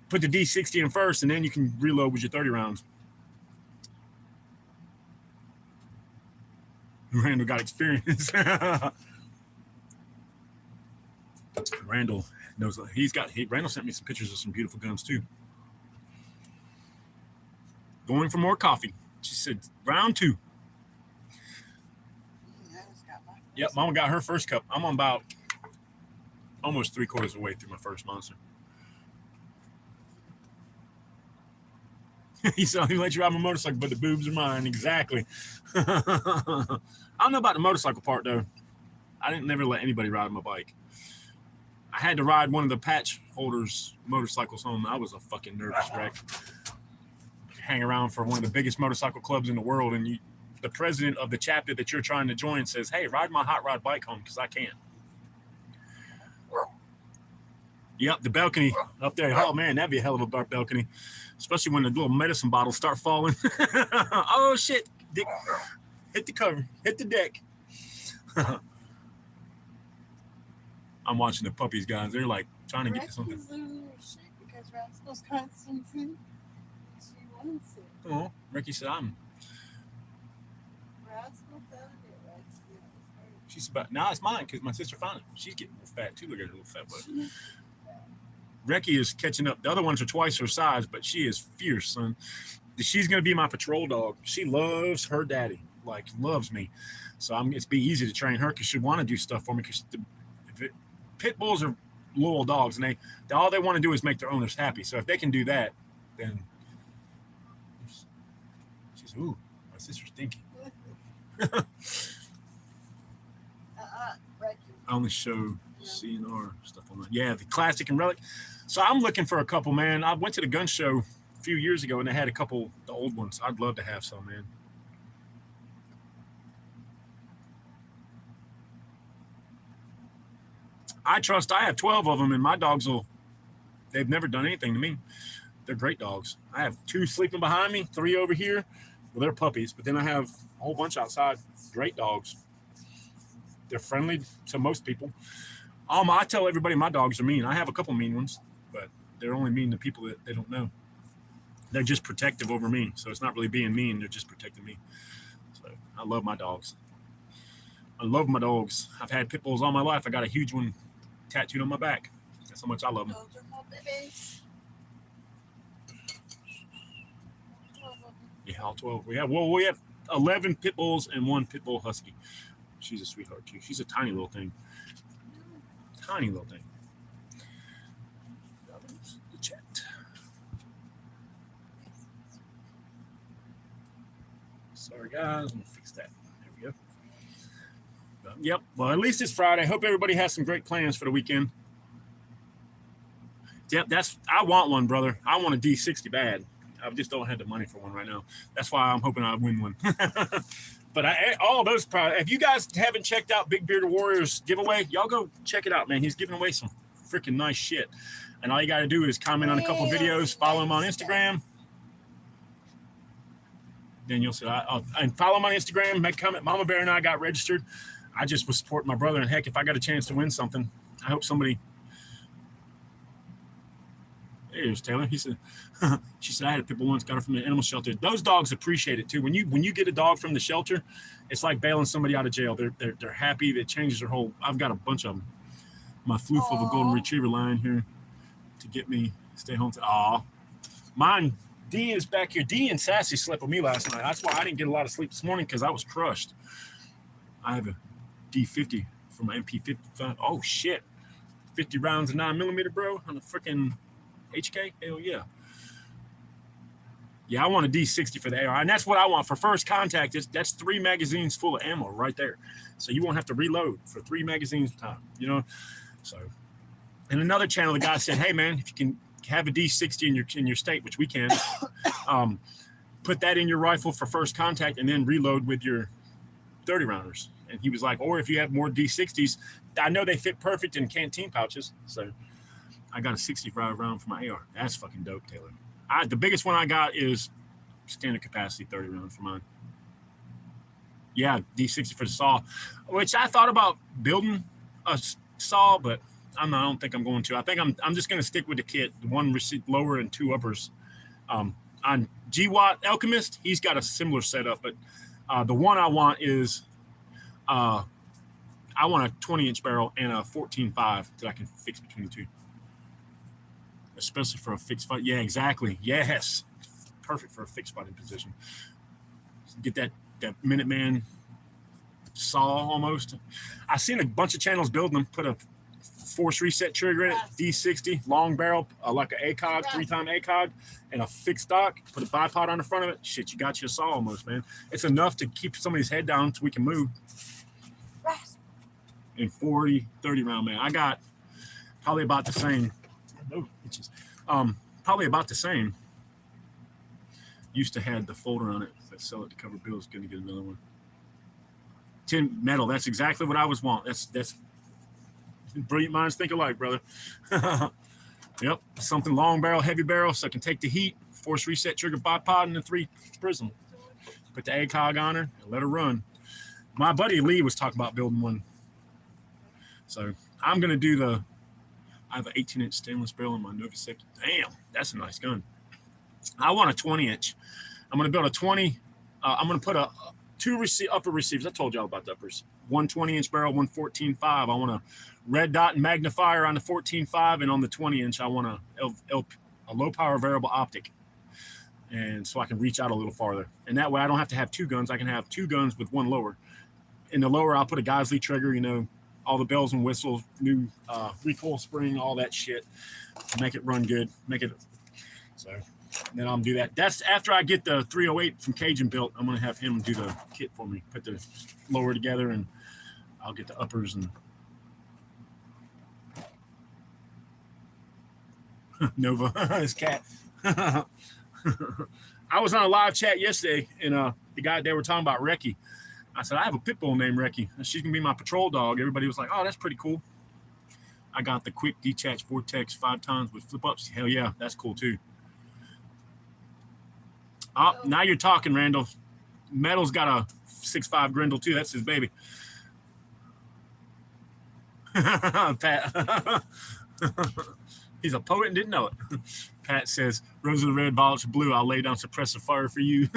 put the D60 in first, and then you can reload with your 30 rounds. Randall got experience. Randall knows Randall sent me some pictures of some beautiful guns too. Going for more coffee. She said round 2. Yep, Mama got her first cup. I'm on about almost 3/4 of the way through my first monster. He said, he let you ride my motorcycle, but the boobs are mine. Exactly. I don't know about the motorcycle part, though. I didn't never let anybody ride my bike. I had to ride one of the patch holders' motorcycles home. I was a fucking nervous wreck. Hang around for one of the biggest motorcycle clubs in the world, and the president of the chapter that you're trying to join says, hey, ride my hot rod bike home because I can't. Yep, the balcony up there. Oh, man, that'd be a hell of a balcony, especially when the little medicine bottles start falling. Oh, shit. Dick. Hit the cover. Hit the deck. I'm watching the puppies, guys. They're like trying to get to something. Because Rascal's Constantine. She wants it. Oh, Ricky said Rascal found it, right? She's about, now it's mine because my sister found it. She's getting a little fat too. Look at her little fat butt. Reki is catching up. The other ones are twice her size, but she is fierce, son. She's going to be my patrol dog. She loves her daddy, like loves me. So it's be easy to train her because she'll want to do stuff for me. Because pit bulls are loyal dogs, and all they want to do is make their owners happy. So if they can do that, then she's, ooh, my sister's thinking. I only show CNR stuff on that. Yeah, the classic and relic. So I'm looking for a couple, man. I went to the gun show a few years ago, and they had a couple, the old ones. I'd love to have some, man. I have 12 of them, and my dogs they've never done anything to me. They're great dogs. I have 2 sleeping behind me, 3 over here. Well, they're puppies, but then I have a whole bunch outside. Great dogs. They're friendly to most people. I tell everybody my dogs are mean. I have a couple mean ones, but they're only mean to people that they don't know. They're just protective over me. So it's not really being mean. They're just protecting me. So I love my dogs. I love my dogs. I've had pit bulls all my life. I got a huge one tattooed on my back. That's how much I love them. Soldier Home, baby. Yeah, all 12. We have 11 pit bulls and 1 pit bull husky. She's a sweetheart too. She's a tiny little thing. Tiny little thing. The chat. Sorry guys, I'm gonna fix that. There we go. Yep. Well, at least it's Friday. Hope everybody has some great plans for the weekend. Yep, I want one, brother. I want a D60 bad. I just don't have the money for one right now. That's why I'm hoping I win one. But all those products, if you guys haven't checked out Big Bearded Warriors giveaway, y'all go check it out, man. He's giving away some freaking nice shit. And all you got to do is comment on a couple videos, follow him on Instagram. Then you'll see, and follow him on Instagram, make a comment. Mama Bear and I got registered. I just was supporting my brother. And heck, if I got a chance to win something, I hope somebody. There's Taylor. He said, she said, I had a pit bull once, got her from the animal shelter. Those dogs appreciate it too. When you get a dog from the shelter, it's like bailing somebody out of jail. They're happy. It changes their whole. I've got a bunch of them. My floof of a golden retriever lying here to get me stay home. Mine. D is back here. D and Sassy slept with me last night. That's why I didn't get a lot of sleep this morning because I was crushed. I have a D50 for my MP55. Oh shit, 50 rounds of 9mm, bro, on the freaking HK. Hell yeah. Yeah, I want a D60 for the AR, and that's what I want for first contact. That's 3 magazines full of ammo right there, so you won't have to reload for 3 magazines at a time. You know, so. And another channel, the guy said, "Hey man, if you can have a D60 in your state, which we can, put that in your rifle for first contact, and then reload with your 30 rounders." And he was like, "Or if you have more D60s, I know they fit perfect in canteen pouches." So I got a 65 round for my AR. That's fucking dope, Taylor. The biggest one I got is standard capacity 30 round for mine. Yeah, D60 for the saw, which I thought about building a saw, but I don't think I'm going to. I think I'm just going to stick with the kit, the 1 lower and 2 uppers. On GWatt Alchemist, he's got a similar setup, but the one I want is I want a 20-inch barrel and a 14.5 that I can fix between the two. Especially for a fixed fight. Yeah, exactly. Yes. Perfect for a fixed fighting position. Get that Minuteman saw almost. I've seen a bunch of channels building them, put a force reset trigger in it, D60, long barrel, like an ACOG, 3-time ACOG, and a fixed stock, put a bipod on the front of it. Shit, you got your saw almost, man. It's enough to keep somebody's head down so we can move. And 40, 30 round, man. I got probably about the same. No itches. Probably about the same. Used to have the folder on it. If I sell it to cover bills, going to get another one. Tin metal. That's exactly what I was wanting. That's brilliant minds think alike, brother. Yep. Something long barrel, heavy barrel, so I can take the heat. Force reset trigger bipod and the 3 prism. Put the ACOG on her and let her run. My buddy Lee was talking about building one. So I'm going to do I have an 18-inch stainless barrel in my Novisec. Damn, that's a nice gun. I want a 20-inch. I'm going to build a 20. I'm going to put 2 upper receivers. I told y'all about the uppers. 1 20-inch barrel, 1 14.5. I want a red dot and magnifier on the 14.5, and on the 20-inch, I want a low-power variable optic. And so I can reach out a little farther. And that way I don't have to have 2 guns. I can have 2 guns with 1 lower. In the lower, I'll put a Geisley trigger, all the bells and whistles, new recoil spring, all that shit. Make it run good. So then I'll do that. That's after I get the 308 from Cajun built. I'm going to have him do the kit for me. Put the lower together, and I'll get the uppers. And Nova, his cat. I was on a live chat yesterday, and the guy they were talking about Reki. I said, I have a pit bull named Reki. She's going to be my patrol dog. Everybody was like, oh, that's pretty cool. I got the quick detached vortex 5 times with flip ups. Hell yeah, that's cool too. Oh, now you're talking, Randall. Metal's got a 6.5 Grendel too. That's his baby. Pat. He's a poet and didn't know it. Pat says, rose of the red, violets of blue. I'll lay down suppressive fire for you.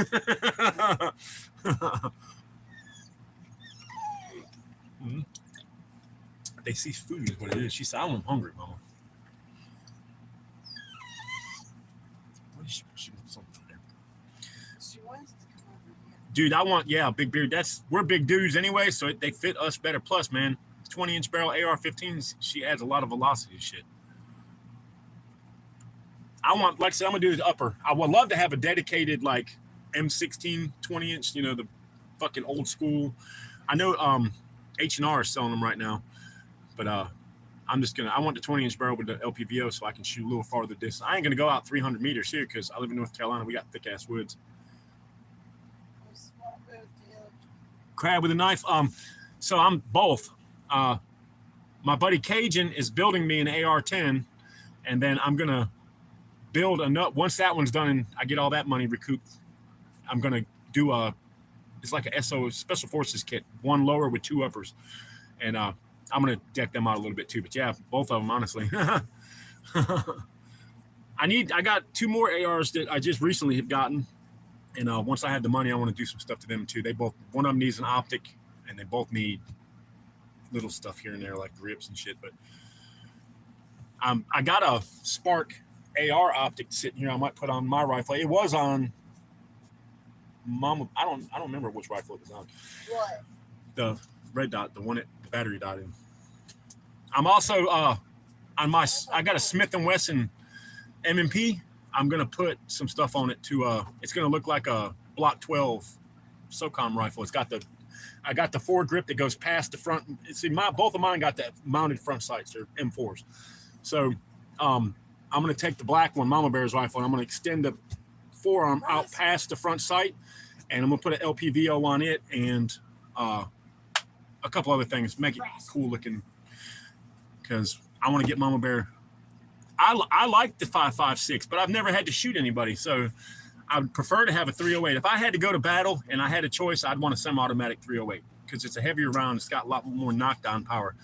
They see food is what it is. She said, I'm hungry, Mama. What is she wants something there. She wants to come over here. Dude, I want, big beard. We're big dudes anyway, so they fit us better. Plus, man, 20-inch barrel AR-15s, she adds a lot of velocity to shit. I want, like I said, I'm going to do the upper. I would love to have a dedicated, like, M16 20-inch, the fucking old school. I know H&R is selling them right now, but I want the 20-inch barrel with the LPVO so I can shoot a little farther distance. I ain't going to go out 300 meters here because I live in North Carolina. We got thick-ass woods. Crab with a knife. So I'm both. My buddy Cajun is building me an AR-10, and then I'm going to build a once that one's done and I get all that money recouped, I'm going to do it's like a SO Special Forces kit, one lower with two uppers. And I'm going to deck them out a little bit too. But yeah, both of them, honestly. I got two more ARs that I just recently have gotten. And once I have the money, I want to do some stuff to them too. One of them needs an optic, and they both need little stuff here and there like grips and shit. But I got a Spark AR optic sitting here. I might put on my rifle. It was on Mama. I don't remember which rifle it was on. What? The red dot, the one that the battery died in. I'm also on my. I got a Smith & Wesson M&P. I'm gonna put some stuff on it to. It's gonna look like a Block 12 SOCOM rifle. I got the forward grip that goes past the front. See, both of mine got that mounted front sights. They're M4s. So, I'm gonna take the black one, Mama Bear's rifle, and I'm gonna extend the forearm out past the front sight, and I'm gonna put an LPVO on it and a couple other things, make it cool looking. Because I want to get Mama Bear. I like the 5.56, but I've never had to shoot anybody, so I would prefer to have a 308. If I had to go to battle and I had a choice, I'd want a semi-automatic 308 because it's a heavier round. It's got a lot more knockdown power.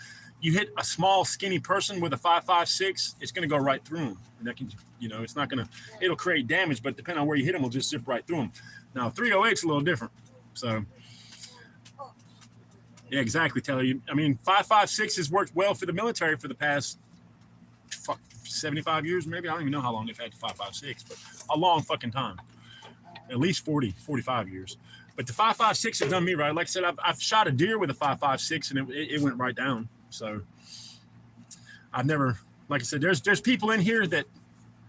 You hit a small, skinny person with a 5.56, it's going to go right through them. And that can, it's not going to. It'll create damage, but depending on where you hit them, it'll just zip right through them. Now 308's a little different. So. Yeah, exactly, Taylor. 5.56 has worked well for the military for the past 75 years, maybe. I don't even know how long they've had the 5.56, but a long fucking time. At least 40, 45 years. But the 5.56 has done me right. Like I said, I've shot a deer with a 5.56 and it went right down. So I've never, like I said, there's people in here that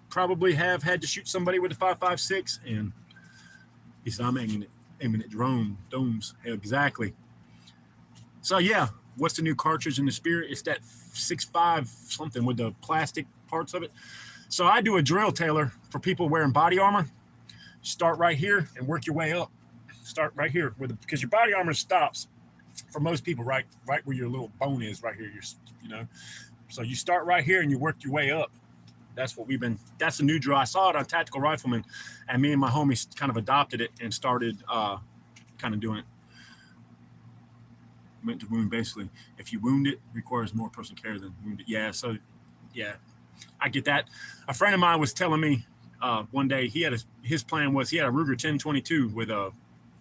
probably have had to shoot somebody with a 5.56, and he said, I'm aiming at domes. Exactly. So yeah, what's the new cartridge in the Spirit? It's that 6.5 something with the plastic parts of it. So I do a drill, Taylor, for people wearing body armor. Start right here and work your way up. Start right here because your body armor stops for most people right where your little bone is right here. So you start right here and you work your way up. That's a new drill. I saw it on Tactical Rifleman, and me and my homies kind of adopted it and started kind of doing it. Meant to wound, basically. If you wound it requires more personal care than wound it. Yeah, so yeah, I get that. A friend of mine was telling me one day his plan was he had a Ruger 1022 with a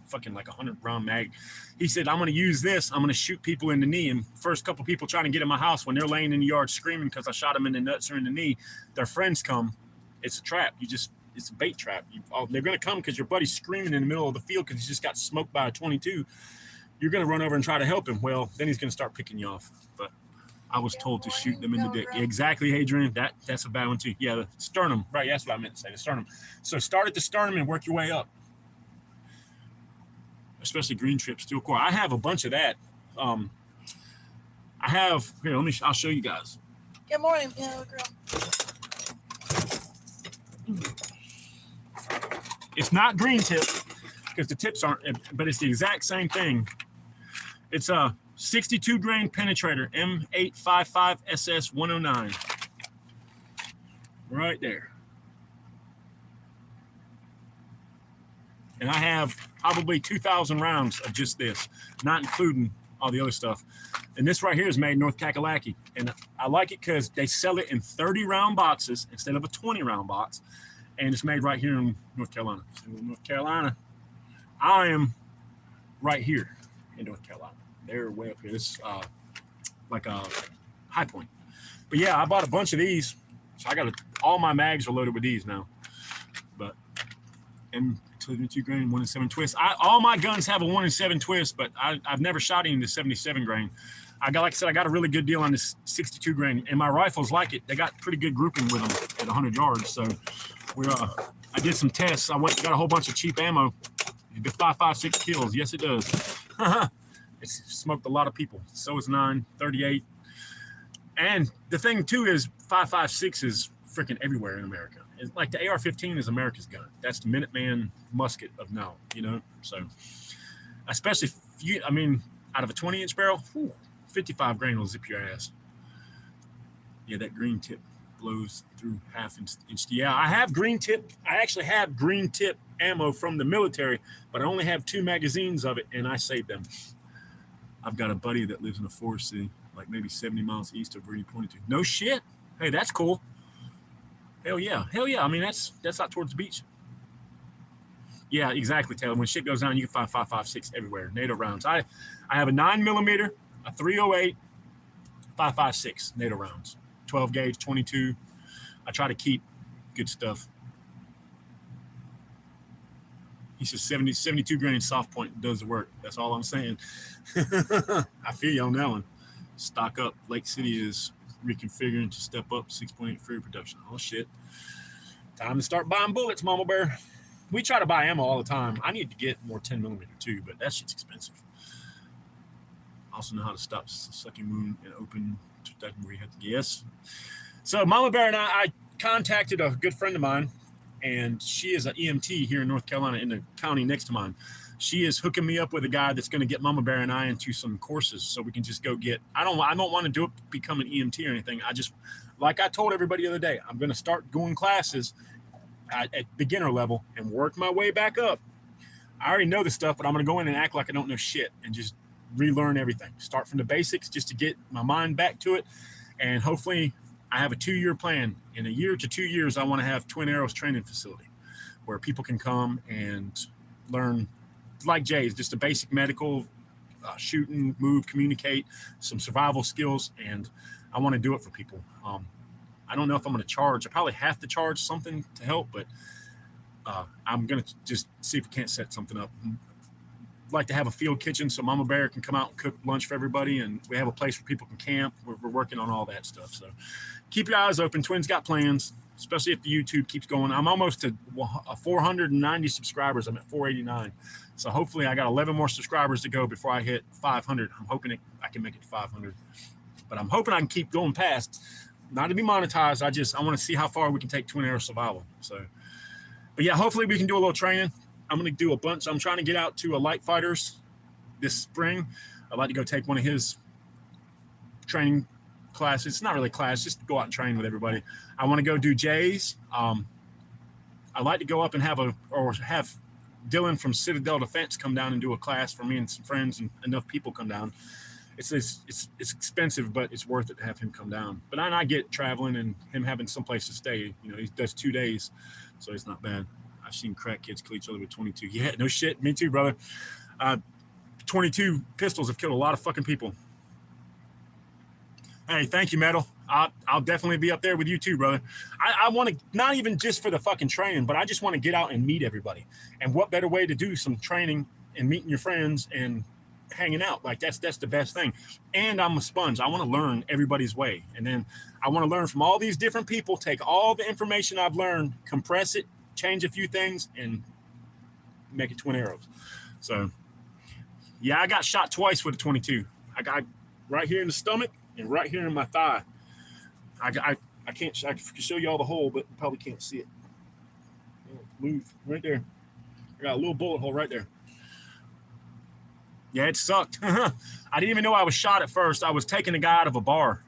fucking like 100 round mag. He said, I'm going to use this. I'm going to shoot people in the knee. And first couple people trying to get in my house, when they're laying in the yard screaming because I shot them in the nuts or in the knee, their friends come. It's a trap. It's a bait trap. They're going to come because your buddy's screaming in the middle of the field because he just got smoked by a 22. You're going to run over and try to help him. Well, then he's going to start picking you off. But I was told to shoot them in the dick. Exactly, Adrian. That's a bad one, too. Yeah, the sternum. Right, that's what I meant to say, the sternum. So start at the sternum and work your way up. Especially green trip steel core. I have a bunch of that. I'll show you guys. Good morning, Pilgrim. It's not green tip because the tips aren't, but it's the exact same thing. It's a 62 grain penetrator, M855 SS 109. Right there. And I have probably 2,000 rounds of just this, not including all the other stuff. And this right here is made in North Kakalaki. And I like it because they sell it in 30 round boxes instead of a 20 round box. And it's made right here in North Carolina. So in North Carolina, I am right here in North Carolina. They're way up here. It's like a High Point. But yeah, I bought a bunch of these. So I got all my mags are loaded with these now. But M22 grain, 1 in 7 twist. All my guns have a 1 in 7 twist, but I've never shot any to 77 grain. Like I said, I got a really good deal on this 62 grain, and my rifles like it. They got pretty good grouping with them at 100 yards. So I did some tests. I got a whole bunch of cheap ammo. The 5.56 kills. Yes, it does. It's smoked a lot of people. So is 9.38. And the thing too is 5.56 is freaking everywhere in America. It's like the AR-15 is America's gun. That's the Minuteman musket of now, you know. So, especially out of a 20-inch barrel, 55 grain will zip your ass. Yeah, that green tip blows through half inch. Yeah, I have green tip. I actually have green tip ammo from the military, but I only have 2 magazines of it, and I saved them. I've got a buddy that lives in a forest city, like maybe 70 miles east of where you pointed to. No shit. Hey, that's cool. Hell yeah. I mean, that's out towards the beach. Yeah, exactly, Taylor. When shit goes down, you can find 5.56 everywhere. NATO rounds. I have a 9mm, a 308, 5.56 NATO rounds. 12 gauge, 22. I try to keep good stuff. He says 72 grain soft point does the work. That's all I'm saying. I feel you on that one. Stock up. Lake City is reconfiguring to step up 6.8 free production. Oh shit. Time to start buying bullets, Mama Bear. We try to buy ammo all the time. I need to get more 10mm too, but that shit's expensive. Also know how to stop sucking wound and open where you have to guess. So Mama Bear and I contacted a good friend of mine, and she is an EMT here in North Carolina in the county next to mine. She is hooking me up with a guy that's going to get Mama Bear and I into some courses so we can just go get. I don't want to become an EMT or anything. I just, like I told everybody the other day, I'm going to start going classes at beginner level and work my way back up. I already know the stuff, but I'm going to go in and act like I don't know shit and just relearn everything. Start from the basics just to get my mind back to it, and hopefully I have a 2-year plan. In a year to 2 years, I want to have Twin Arrows training facility where people can come and learn, like Jay's, just a basic medical, shooting, move, communicate, some survival skills, and I want to do it for people. I don't know if I'm going to charge. I probably have to charge something to help, but I'm going to just see if we can't set something up. I'd like to have a field kitchen so Mama Bear can come out and cook lunch for everybody, and we have a place where people can camp. We're working on all that stuff. So keep your eyes open. Twin's got plans, especially if the YouTube keeps going. I'm almost to 490 subscribers. I'm at 489. So hopefully I got 11 more subscribers to go before I hit 500. I'm hoping I can make it to 500. But I'm hoping I can keep going past. Not to be monetized. I want to see how far we can take Twin Arrows Survival. So, but yeah, hopefully we can do a little training. I'm going to do a bunch. I'm trying to get out to a Light Fighters this spring. I'd like to go take one of his training classes. It's not really a class, just go out and train with everybody. I want to go do Jay's. I'd like to go up and have Dylan from Citadel Defense come down and do a class for me and some friends, and enough people come down. It's expensive, but it's worth it to have him come down. But I get traveling and him having someplace to stay. You know, he does 2 days, so it's not bad. I've seen crack kids kill each other with 22. Yeah, no shit. Me too, brother. 22 pistols have killed a lot of fucking people. Hey, thank you, Metal. I'll definitely be up there with you too, brother. I want to, not even just for the fucking training, but I just want to get out and meet everybody. And what better way to do some training and meeting your friends and hanging out? Like that's the best thing. And I'm a sponge. I want to learn everybody's way. And then I want to learn from all these different people, take all the information I've learned, compress it, change a few things, and make it Twin Arrows. So yeah, I got shot twice with a 22. I got right here in the stomach and right here in my thigh. I can show you all the hole, but you probably can't see it. Move right there. I got a little bullet hole right there. Yeah, it sucked. I didn't even know I was shot at first. I was taking a guy out of a bar.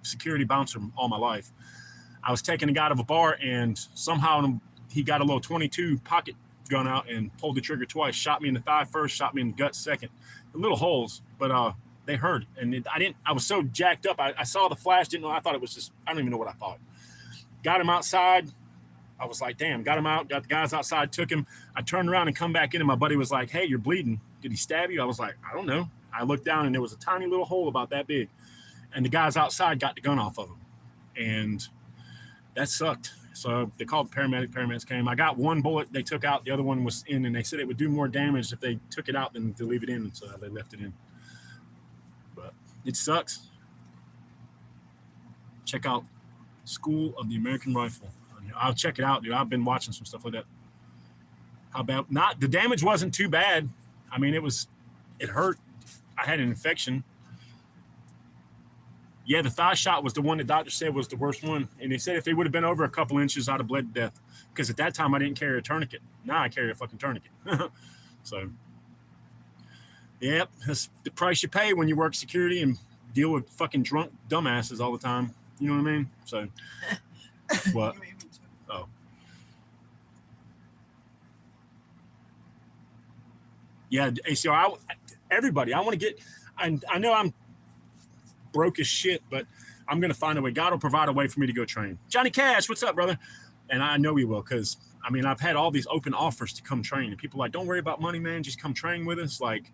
Security bouncer all my life. I was taking a guy out of a bar, and somehow he got a little 22 pocket gun out and pulled the trigger twice. Shot me in the thigh first, shot me in the gut second. The little holes, but they hurt. And I was so jacked up. I saw the flash, didn't know. I thought it was just, I don't even know what I thought. Got him outside. I was like, damn, got him out, got the guys outside, took him. I turned around and come back in, and my buddy was like, hey, you're bleeding. Did he stab you? I was like, I don't know. I looked down, and there was a tiny little hole about that big. and the guys outside got the gun off of him, and that sucked. So they called the paramedic. Paramedics came. I got one bullet they took out. The other one was in, and they said it would do more damage if they took it out than to leave it in. So they left it in. But it sucks. Check out School of the American Rifle. I'll check it out, dude. I've been watching some stuff like that. How about not? The damage wasn't too bad. I mean, it hurt. I had an infection. Yeah, the thigh shot was the one the doctor said was the worst one. And they said if it would have been over a couple inches, I'd have bled to death. Because at that time, I didn't carry a tourniquet. Now I carry a fucking tourniquet. So, yep, that's the price you pay when you work security and deal with fucking drunk dumbasses all the time. You know what I mean? So, what? Oh. Yeah, ACR, everybody, I want to get, I know I'm broke as shit, but I'm going to find a way. God will provide a way for me to go train. Johnny Cash, what's up, brother? And I know he will, because, I mean, I've had all these open offers to come train, and people are like, don't worry about money, man, just come train with us. Like,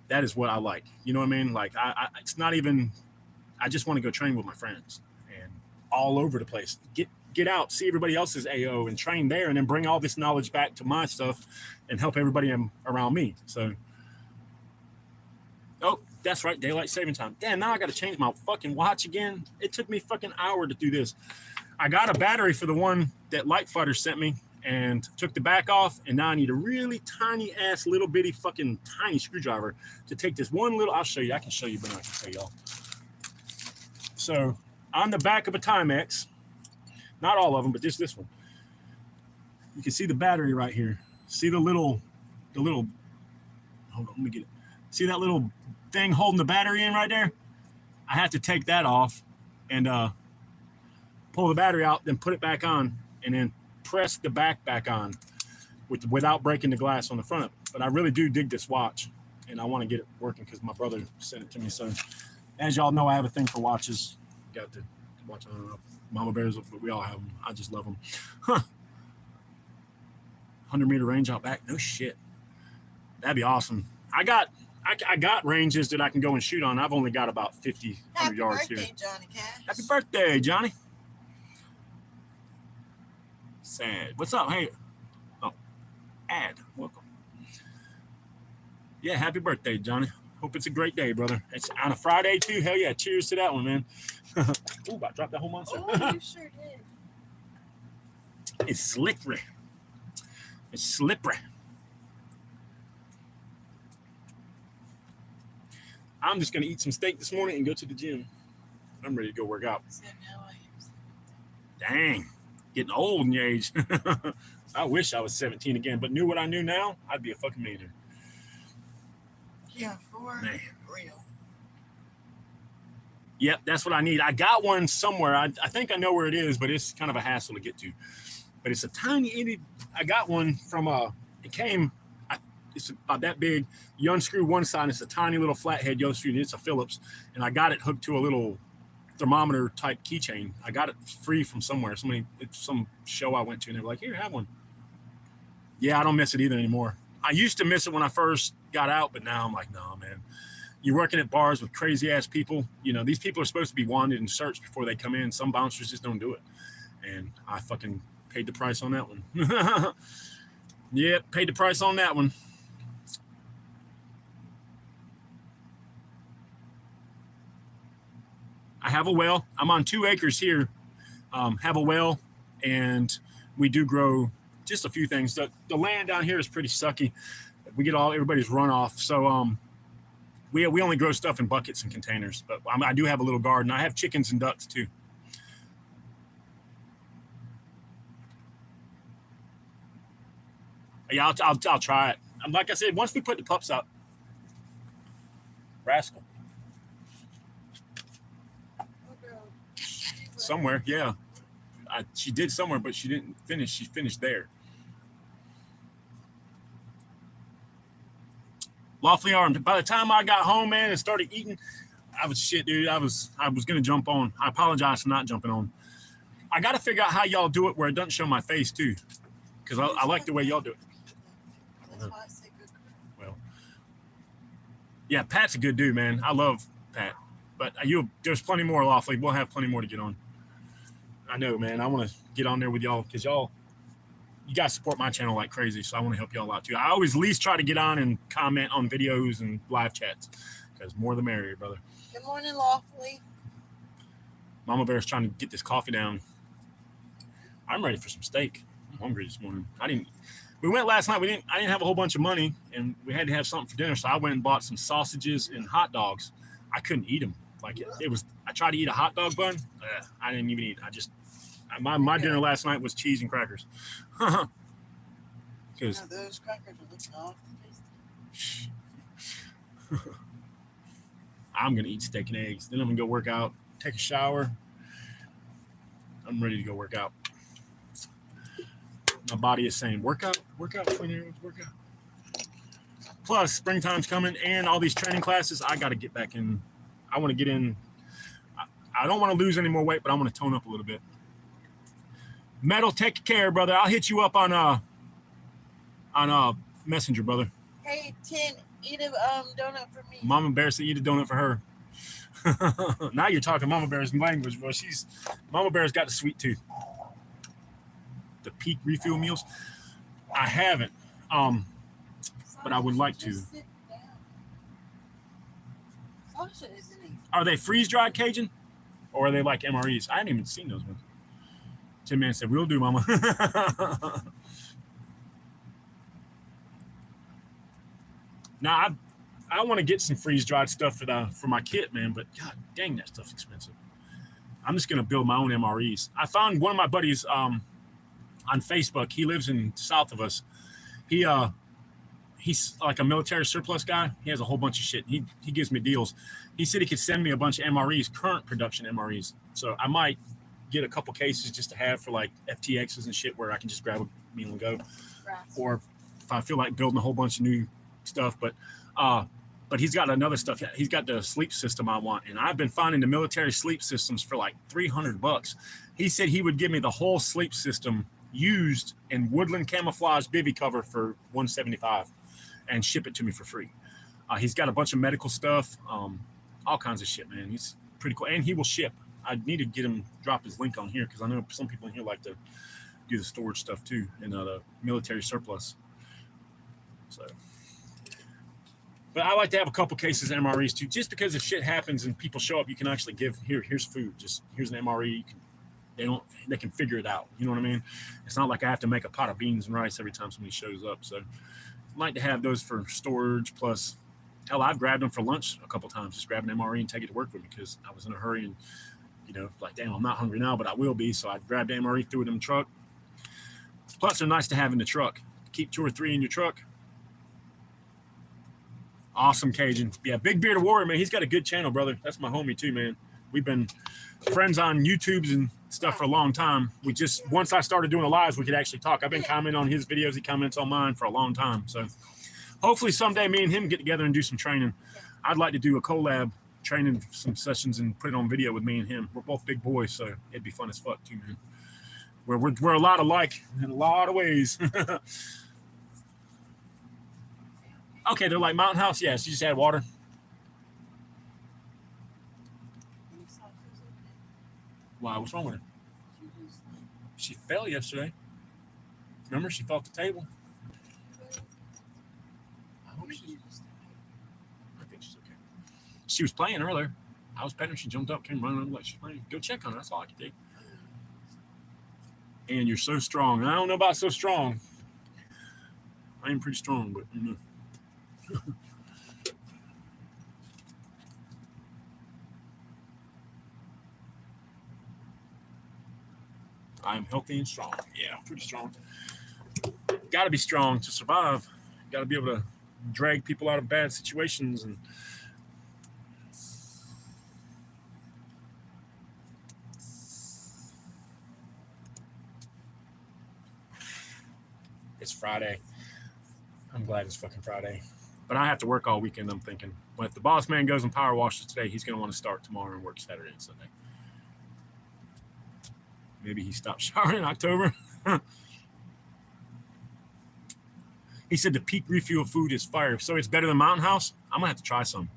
that is what I like. You know what I mean? Like, it's not even, I just want to go train with my friends and all over the place. Get out, see everybody else's AO and train there, and then bring all this knowledge back to my stuff and help everybody around me. So, oh, that's right, daylight saving time. Damn, now I got to change my fucking watch again. It took me fucking hour to do this. I got a battery for the one that Light Fighter sent me and took the back off, and now I need a really tiny ass little bitty fucking tiny screwdriver to take this one little, I'll show you, I can show you, but I can tell y'all. So, on the back of a Timex, not all of them, but just this one. You can see the battery right here. See the little, hold on, let me get it. See that little thing holding the battery in right there? I have to take that off and pull the battery out, then put it back on, and then press the back on without breaking the glass on the front of it. But I really do dig this watch, and I want to get it working because my brother sent it to me. So, as y'all know, I have a thing for watches. Got the watch, I don't know, Mama Bears, but we all have them. I just love them. 100-meter range out back. No shit. That'd be awesome. I got ranges that I can go and shoot on. I've only got about 50, 100 yards here. Happy birthday, Johnny Cash. Happy birthday, Johnny. Sad. What's up? Hey. Oh, Ad. Welcome. Yeah, happy birthday, Johnny. Hope it's a great day, brother. It's on a Friday, too. Hell yeah. Cheers to that one, man. Ooh, I dropped that whole monster. Oh, you sure did. It's slippery. It's slippery. I'm just going to eat some steak this morning and go to the gym. I'm ready to go work out. So now I am 17. Dang. Getting old in your age. I wish I was 17 again, but knew what I knew now, I'd be a fucking millionaire. Yeah, for Man. real. Yep, that's what I need. I got one somewhere. I think I know where it is, but it's kind of a hassle to get to. But it's a tiny itty. I got one from it came. It's about that big. You unscrew one side, it's a tiny little flathead. You unscrew it, it's a Phillips, and I got it hooked to a little thermometer type keychain. I got it free from somewhere. Some show I went to, and they were like, "Here, have one." Yeah, I don't miss it either anymore. I used to miss it when I first got out, but now I'm like, no, man. You're working at bars with crazy ass people. You know, these people are supposed to be wanted and searched before they come in. Some bouncers just don't do it. And I fucking paid the price on that one. Yep, paid the price on that one. I have a well. I'm on 2 acres here. Have a well, and we do grow just a few things. The land down here is pretty sucky. We get everybody's runoff. So we only grow stuff in buckets and containers. But I do have a little garden. I have chickens and ducks too. Yeah, I'll try it. Like I said, once we put the pups up, rascal. Somewhere, yeah. She did somewhere, but she didn't finish. She finished there. Lawfully armed. By the time I got home, man, and started eating, I was shit, dude. I was gonna jump on. I apologize for not jumping on. I got to figure out how y'all do it where it doesn't show my face too, because I like the way y'all do it. That's why I say good. Well, yeah, Pat's a good dude, man. I love Pat. But there's plenty more, Lawfully. We'll have plenty more to get on. I know, man. I want to get on there with y'all because you guys support my channel like crazy, so I want to help y'all out too. I always at least try to get on and comment on videos and live chats because more the merrier, brother. Good morning, Lawfully. Mama Bear's trying to get this coffee down. I'm ready for some steak. I'm hungry this morning. We went last night. I didn't have a whole bunch of money, and we had to have something for dinner, so I went and bought some sausages and hot dogs. I couldn't eat them. Like it was. I tried to eat a hot dog bun. I didn't even eat. My dinner last night was cheese and crackers. Because those crackers are looking awful tasty. I'm gonna eat steak and eggs. Then I'm gonna go work out, take a shower. I'm ready to go work out. My body is saying, work out, Twin Arrows, work out. Plus, springtime's coming and all these training classes. I got to get back in. I want to get in. I don't want to lose any more weight, but I want to tone up a little bit. Metal, take care, brother. I'll hit you up on Messenger, brother. Hey, Tin, eat a donut for me. Mama Bear said eat a donut for her. Now you're talking Mama Bear's language, bro. Mama Bear's got the sweet tooth. The peak refuel meals. I haven't, but I would like to. Are they freeze-dried Cajun, or are they like MREs? I haven't even seen those ones. Tin Man said, "We'll do, Mama." Now I want to get some freeze-dried stuff for my kit, man. But god dang, that stuff's expensive. I'm just gonna build my own MREs. I found one of my buddies on Facebook. He lives in south of us. He's like a military surplus guy. He has a whole bunch of shit. He gives me deals. He said he could send me a bunch of MREs, current production MREs. So I might get a couple cases just to have for like FTXs and shit where I can just grab a meal and go. Right. Or if I feel like building a whole bunch of new stuff, but he's got another stuff. He's got the sleep system I want, and I've been finding the military sleep systems for like $300. He said he would give me the whole sleep system used in woodland camouflage bivy cover for $175 and ship it to me for free. He's got a bunch of medical stuff, all kinds of shit, man. He's pretty cool, and he will ship. I need to get him drop his link on here because I know some people in here like to do the storage stuff too, and the military surplus. So, but I like to have a couple cases of MREs too, just because if shit happens and people show up, you can actually give here's food. Just here's an MRE. You can, they can figure it out. You know what I mean? It's not like I have to make a pot of beans and rice every time somebody shows up. So I like to have those for storage. Plus, hell, I've grabbed them for lunch a couple times. Just grab an MRE and take it to work with me because I was in a hurry and, like, damn, I'm not hungry now, but I will be. So I grabbed the MRE, threw it in the truck. Plus, they're nice to have in the truck. Keep 2 or 3 in your truck. Awesome Cajun. Yeah, Big Bearded Warrior, man. He's got a good channel, brother. That's my homie too, man. We've been friends on YouTubes and stuff for a long time. Once I started doing the lives, we could actually talk. I've been commenting on his videos. He comments on mine for a long time. So hopefully someday me and him get together and do some training. I'd like to do a collab training some sessions and put it on video with me and him. We're both big boys, so it'd be fun as fuck too, man. We're a lot alike in a lot of ways. Okay, they're like Mountain House. Yeah, she just had water. Why? What's wrong with her? She fell yesterday. Remember, she fell off the table. I think she's okay. She was playing earlier. I was petting her. She jumped up, came running over like she's playing. Go check on her. That's all I can do. And you're so strong. I don't know about so strong. I am pretty strong, but you know. I'm healthy and strong. Yeah, pretty strong. Got to be strong to survive. Got to be able to drag people out of bad situations. And it's Friday. I'm glad it's fucking Friday. But I have to work all weekend, I'm thinking. But if the boss man goes and power washes today, he's going to want to start tomorrow and work Saturday and Sunday. Maybe he stopped showering in October. He said the peak refuel food is fire. So it's better than Mountain House? I'm going to have to try some.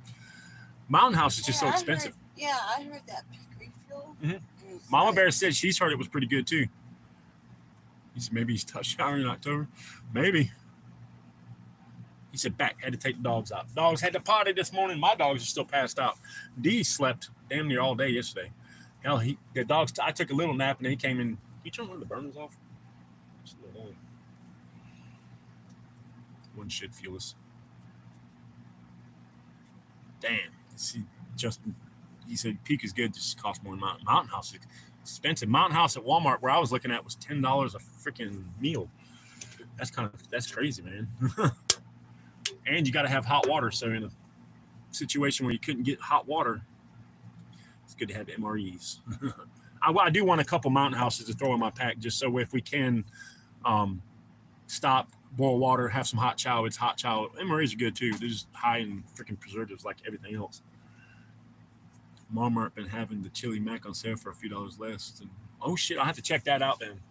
Mountain House is just so expensive. Yeah, I heard that refuel. Mhm. Mama Bear said she's heard it was pretty good too. He said maybe he's tough showering in October. Maybe. He said back, had to take the dogs out. Dogs had to potty this morning. My dogs are still passed out. D slept damn near all day yesterday. Hell, the dogs, I took a little nap and then he came in. You turn one of the burners off? Just a little on. One should fuel us. Damn. See, Justin, he said Peak is good, just costs more than Mountain House. It's expensive. Mountain House at Walmart, where I was looking at, was $10 a freaking meal. That's crazy, man. And you got to have hot water. So in a situation where you couldn't get hot water, it's good to have MREs. I do want a couple Mountain Houses to throw in my pack, just so if we can stop, boil water, have some hot chow. It's hot chow. MREs are good too. They're just high in freaking preservatives like everything else. Walmart been having the chili mac on sale for a few dollars less. And, oh shit, I'll have to check that out then.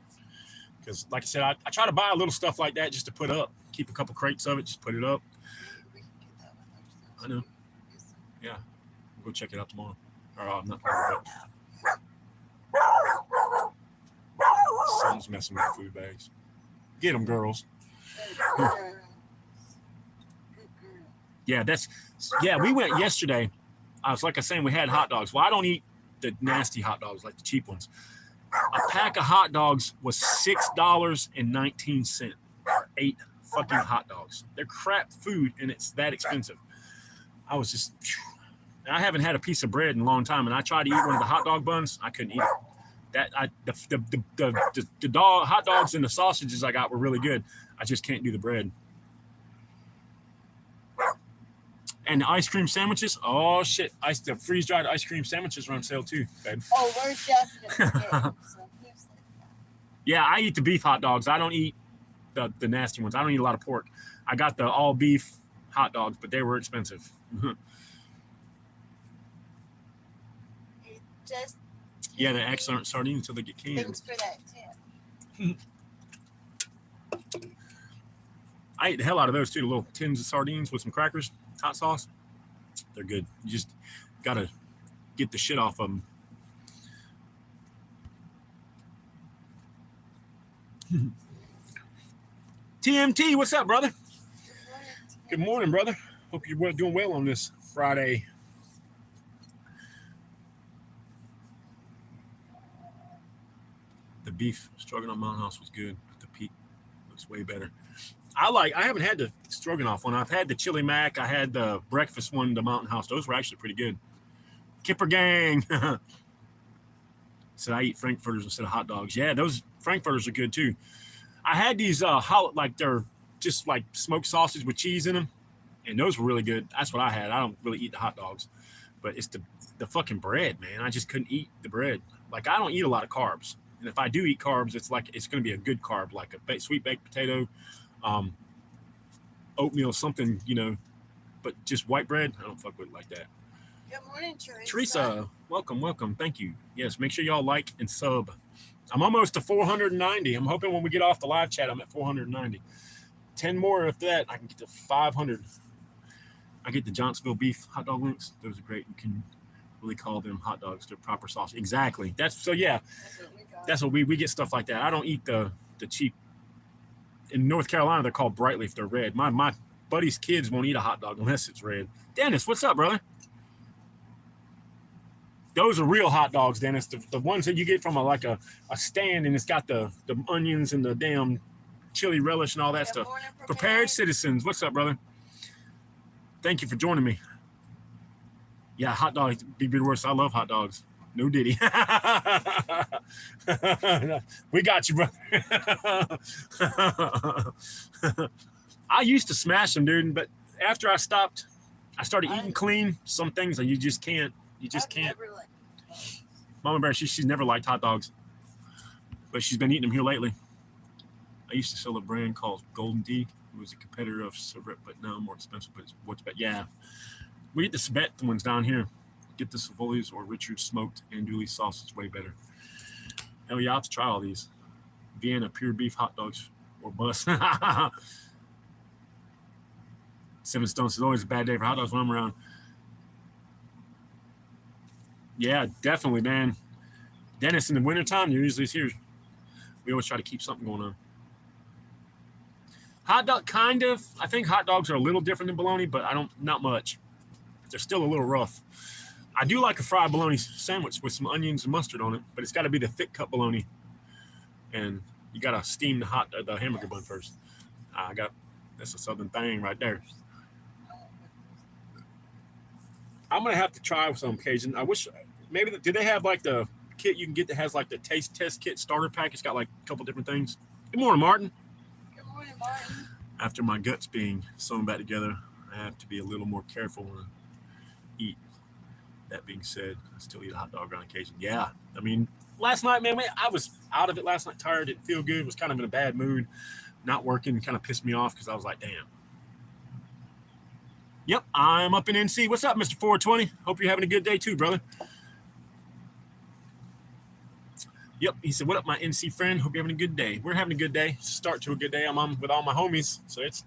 Because like I said, I try to buy a little stuff like that just to put up. Keep a couple crates of it, just put it up. I know. Yeah. We'll go check it out tomorrow. Or I'm not tomorrow, but someone's messing with food bags. Get them, girls. Yeah, we went yesterday. I was like I was saying, we had hot dogs. Well, I don't eat the nasty hot dogs, like the cheap ones. A pack of hot dogs was $6.19 for 8 fucking hot dogs. They're crap food, and it's that expensive. I was just, I haven't had a piece of bread in a long time, and I tried to eat one of the hot dog buns. I couldn't eat it. The hot dogs and the sausages I got were really good. I just can't do the bread. And the ice cream sandwiches, oh shit! The freeze-dried ice cream sandwiches are on sale too, babe. Oh, we're definitely getting some. Yeah, I eat the beef hot dogs. I don't eat the nasty ones. I don't eat a lot of pork. I got the all beef hot dogs, but they were expensive. Yeah, they're excellent sardines until they get canned. Thanks for that tip. I ate the hell out of those too. The little tins of sardines with some crackers, hot sauce. They're good. You just gotta get the shit off of them. TMT, what's up, brother? Good morning, brother. Hope you're doing well on this Friday. The beef stroganoff Mountain House was good. The Peak looks way better. I haven't had the stroganoff one. I've had the chili mac. I had the breakfast one, the Mountain House. Those were actually pretty good. Kipper gang. Said I eat frankfurters instead of hot dogs. Yeah, those frankfurters are good too. I had these they're just like smoked sausage with cheese in them, and those were really good. That's what I had. I don't really eat the hot dogs, but it's the fucking bread, man. I just couldn't eat the bread. Like, I don't eat a lot of carbs, and if I do eat carbs, it's going to be a good carb, like a sweet baked potato, oatmeal, something, but just white bread, I don't fuck with it like that. Good morning, Teresa. Teresa, welcome. Thank you. Yes, make sure y'all like and sub. I'm almost to 490. I'm hoping when we get off the live chat, I'm at 490. 10 more after that, I can get to 500. I get the Johnsonville beef hot dog links. Those are great. You can really call them hot dogs. They're proper sausage. Exactly. That's what we get stuff like that. I don't eat the cheap. In North Carolina, they're called Brightleaf. They're red. My buddy's kids won't eat a hot dog unless it's red. Dennis, what's up, brother? Those are real hot dogs, Dennis. The ones that you get from a stand, and it's got the onions and the damn chili relish and all that stuff. Prepared Citizens. What's up, brother? Thank you for joining me. Yeah, hot dogs. Be worse. I love hot dogs. No Diddy. We got you, brother. I used to smash them, dude, but after I started eating clean. Some things that you just can't. Mama Bear, she's never liked hot dogs, but she's been eating them here lately. I used to sell a brand called Golden D. It was a competitor of Cigarette, but now more expensive. But what's better? Yeah, we get the Sabet ones down here. Get the Savoli's or Richard's smoked andouille sausage, way better. Hell yeah, I'll have to try all these. Vienna pure beef hot dogs or bust. 7 Stones is always a bad day for hot dogs when I'm around. Yeah, definitely, man. Dennis, in the wintertime, you're usually here. We always try to keep something going on. Hot dog, kind of. I think hot dogs are a little different than bologna, but not much. They're still a little rough. I do like a fried bologna sandwich with some onions and mustard on it, but it's got to be the thick cut bologna. And you got to steam the hamburger bun first. That's a southern thing right there. I'm going to have to try some Cajun. I wish, maybe, do they have like the kit you can get that has like the taste test kit starter pack? It's got like a couple different things. Good morning, Martin. Good morning, Martin. After my guts being sewn back together, I have to be a little more careful when I eat. That being said, I still eat a hot dog on occasion. Yeah, I mean, last night, man, I was out of it last night, tired, didn't feel good, was kind of in a bad mood, not working, kind of pissed me off because I was like, damn. Yep, I'm up in NC. What's up, Mr. 420? Hope you're having a good day too, brother. Yep, he said, what up, my NC friend? Hope you're having a good day. We're having a good day. Start to a good day. I'm on with all my homies. So it's,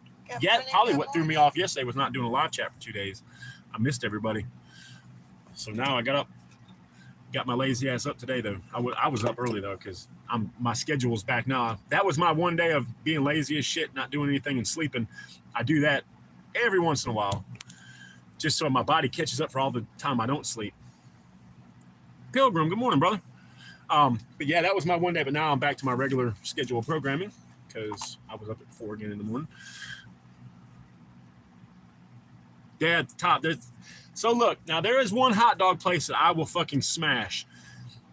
probably what threw me off yesterday was not doing a live chat for 2 days. I missed everybody. So now I got my lazy ass up today, though. I was up early, though, because my schedule's back now. That was my one day of being lazy as shit, not doing anything and sleeping. I do that every once in a while, just so my body catches up for all the time I don't sleep. Pilgrim, good morning, brother. But yeah, that was my one day, but now I'm back to my regular schedule of programming because I was up at 4 again in the morning. Yeah, at the top. So look, now there is one hot dog place that I will fucking smash.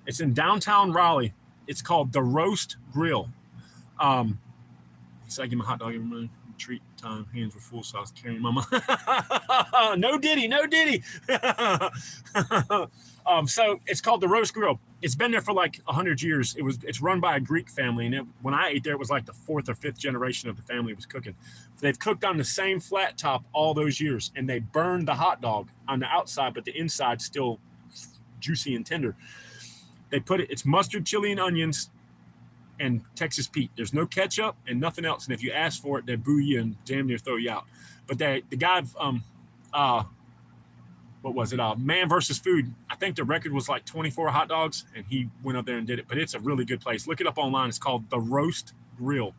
It's in downtown Raleigh. It's called The Roast Grill. So I give him a hot dog every morning. Treat time. Hands were full, so I was carrying my mom. No diddy. So it's called The Roast Grill. It's been there for like 100 years. It's run by a Greek family, and when I ate there, it was like the 4th or 5th generation of the family was cooking. They've cooked on the same flat top all those years, and they burned the hot dog on the outside, but the inside's still juicy and tender. They put it's mustard, chili, and onions, and Texas Pete. There's no ketchup and nothing else. And if you ask for it, they boo you and damn near throw you out. But the guy, what was it? Man versus Food. I think the record was like 24 hot dogs, and he went up there and did it. But it's a really good place. Look it up online. It's called The Roast Grill.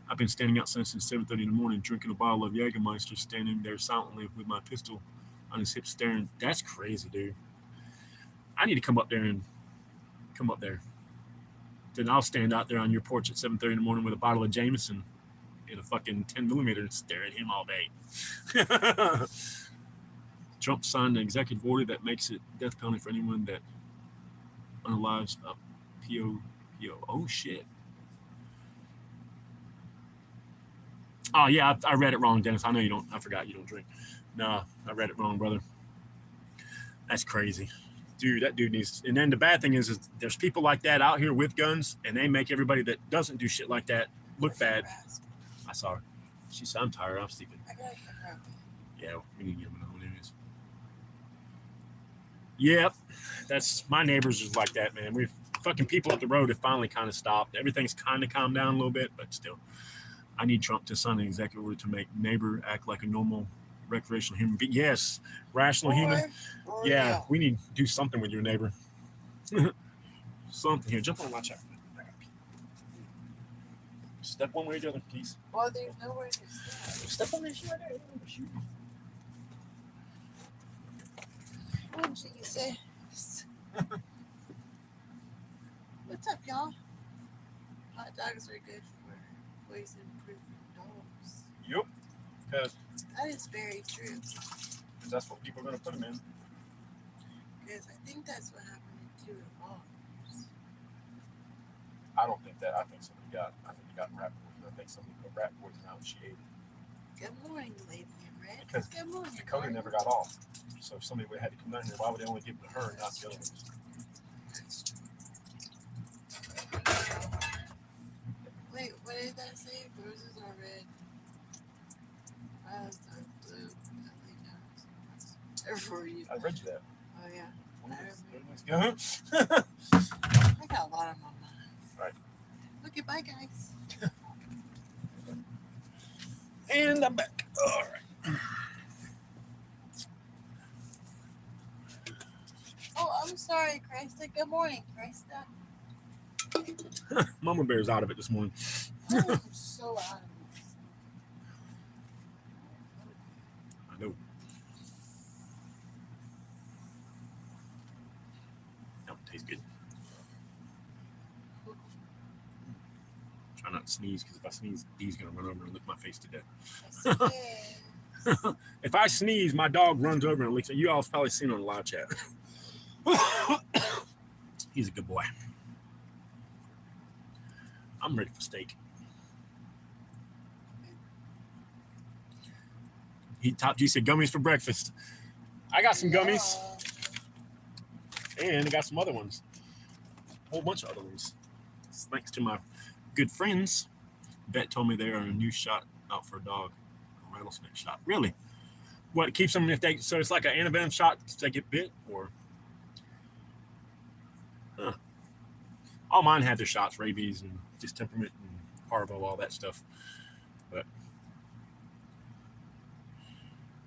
I've been standing outside since 7:30 in the morning, drinking a bottle of Jägermeister, standing there silently with my pistol on his hip, staring. That's crazy, dude. I need to come up there. Then I'll stand out there on your porch at 7:30 in the morning with a bottle of Jameson and a fucking 10mm and stare at him all day. Trump signed an executive order that makes it death penalty for anyone that unalives a PO. Oh, shit. Oh, yeah, I read it wrong, Dennis. I know you don't. I forgot you don't drink. No, I read it wrong, brother. That's crazy. Dude, that dude needs. And then the bad thing is there's people like that out here with guns, and they make everybody that doesn't do shit like that look bad. I saw her. She said, I'm tired. I'm sleeping. I gotta come around. Yeah, we need to get them on anyways. Yep. That's my neighbors is like that, man. We've fucking people up the road have finally kind of stopped. Everything's kind of calmed down a little bit, but still. I need Trump to sign an executive order to make neighbor act like a normal recreational human being. Yes, rational human. Yeah, we need to do something with your neighbor. Something here. Jump on my chair. Step one way or the other, please. Well, there's nowhere to step. Step on this right there. What did you say? What's up, y'all? Hot dogs are good for poison-proof dogs. Yep. Because That is very true. that's what people are going to put them in. Because I think that's what happened to 2 of ours. I don't think that. I think somebody got rat poison. I think somebody put rat poison out and she ate it. Good morning, lady in red. Because Good morning. Dakota Martin. never got off. So if somebody would have had to come down here, why would they only give it to her and not the other ones? Wait, what did that say? Roses are red. Violets are blue. They're for you. I read you that. Oh, yeah. Uh-huh. I got a lot on my mind. Right. Okay, bye, guys. And I'm back. All right. Oh, I'm Krista. Good morning, Krista. Mama Bear's out of it this morning. I am so out of this. I know. No, it tastes good. Try not to sneeze, because if I sneeze, Dee's going to run over and lick my face to death. Yes, yes. If I sneeze, my dog runs over and licks it. You all have probably seen it on the live chat. He's a good boy. I'm ready for steak. Top G said gummies for breakfast. I got some gummies, and I got some other ones. A whole bunch of other ones. Thanks to my good friends. Bet told me they are a new shot out for a dog. A rattlesnake shot. Really? What keeps them if they? So it's like an antivenom shot if they get bit, or? Huh. All mine had their shots, rabies and distemperament and parvo, all that stuff. But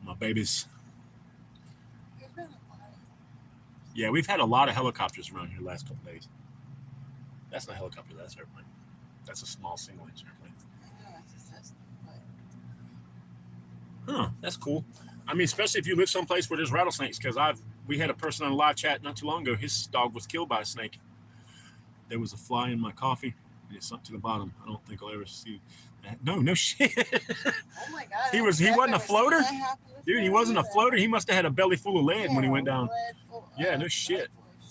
my babies. Yeah, we've had a lot of helicopters around here the last couple days. That's not a helicopter, that's an airplane. That's a small single-engine airplane. Huh, that's cool. I mean, especially if you live someplace where there's rattlesnakes, because we had a person on a live chat not too long ago. His dog was killed by a snake. There was a fly in my coffee, and it sunk to the bottom. I don't think I'll ever see that. No shit. Oh my God. He wasn't a floater? Dude, he wasn't a floater. He must have had a belly full of lead when he went down. Yeah, no shit.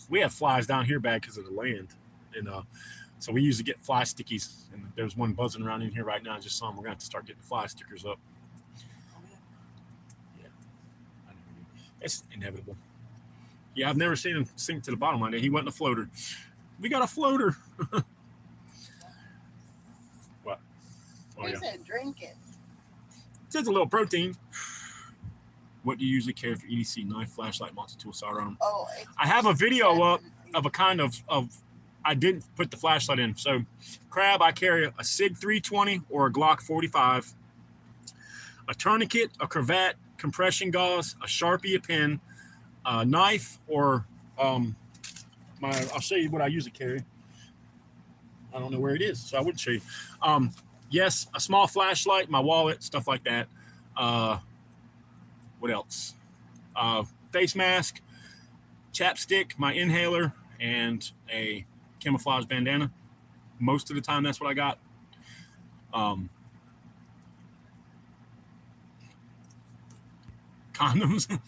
We have flies down here bad because of the land. And so we usually get fly stickies. And there's one buzzing around in here right now. I just saw him. We're going to have to start getting fly stickers up. Yeah. It's inevitable. Yeah, I've never seen him sink to the bottom like that. He wasn't a floater. We got a floater. What? Oh, He yeah. said drink it. It's a little protein. What do you usually carry for EDC? Knife, flashlight, multi-tool, sidearm? Oh, I have a video up of a kind of I didn't put the flashlight in. So, Crab, I carry a SIG 320 or a Glock 45, a tourniquet, a cravat, compression gauze, a Sharpie, a pen, a knife, or I'll show you what I usually carry. I don't know where it is, so I wouldn't show you. Yes, a small flashlight, my wallet, stuff like that. What else? Face mask, chapstick, my inhaler, and a camouflage bandana. Most of the time, that's what I got. Condoms.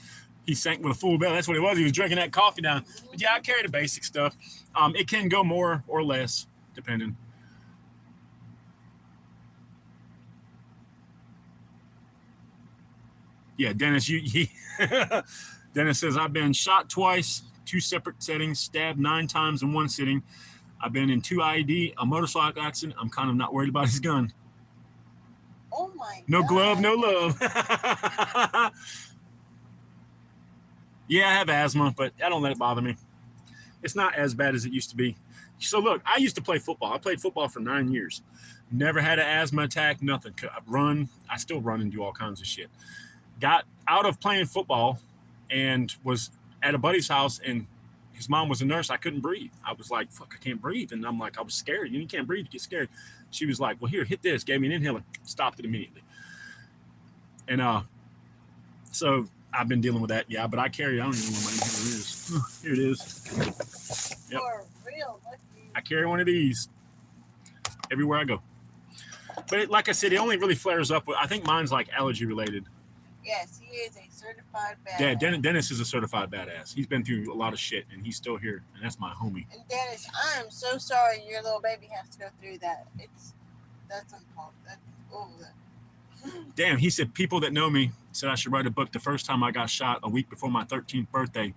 He sank with a full belly. That's what it was. He was drinking that coffee down. But yeah, I carry the basic stuff. It can go more or less, depending. Yeah, Dennis, Dennis says, I've been shot twice, 2 separate settings, stabbed 9 times in one sitting. I've been in 2 IED, a motorcycle accident. I'm kind of not worried about his gun. Oh my No God. glove, no love. Yeah, I have asthma, but I don't let it bother me. It's not as bad as it used to be. So look, I used to play football. I played football for 9 years. Never had an asthma attack, nothing. I still run and do all kinds of shit. Got out of playing football and was at a buddy's house, and his mom was a nurse. I couldn't breathe. I was like, fuck, I can't breathe. And I'm like, I was scared. You can't breathe, you get scared. She was like, well, here, hit this. Gave me an inhaler. Stopped it immediately. And so I've been dealing with that. Yeah, but I don't even know where my inhaler is. Here it is. Yep. For real, lucky. I carry one of these everywhere I go. But like I said, it only really flares up. I think mine's like allergy related. Yes, he is a certified badass. Yeah, Dennis is a certified badass. He's been through a lot of shit, and he's still here, and that's my homie. And Dennis, I am so sorry your little baby has to go through that. That's uncalled. Damn, he said people that know me said I should write a book. The first time I got shot a week before my 13th birthday,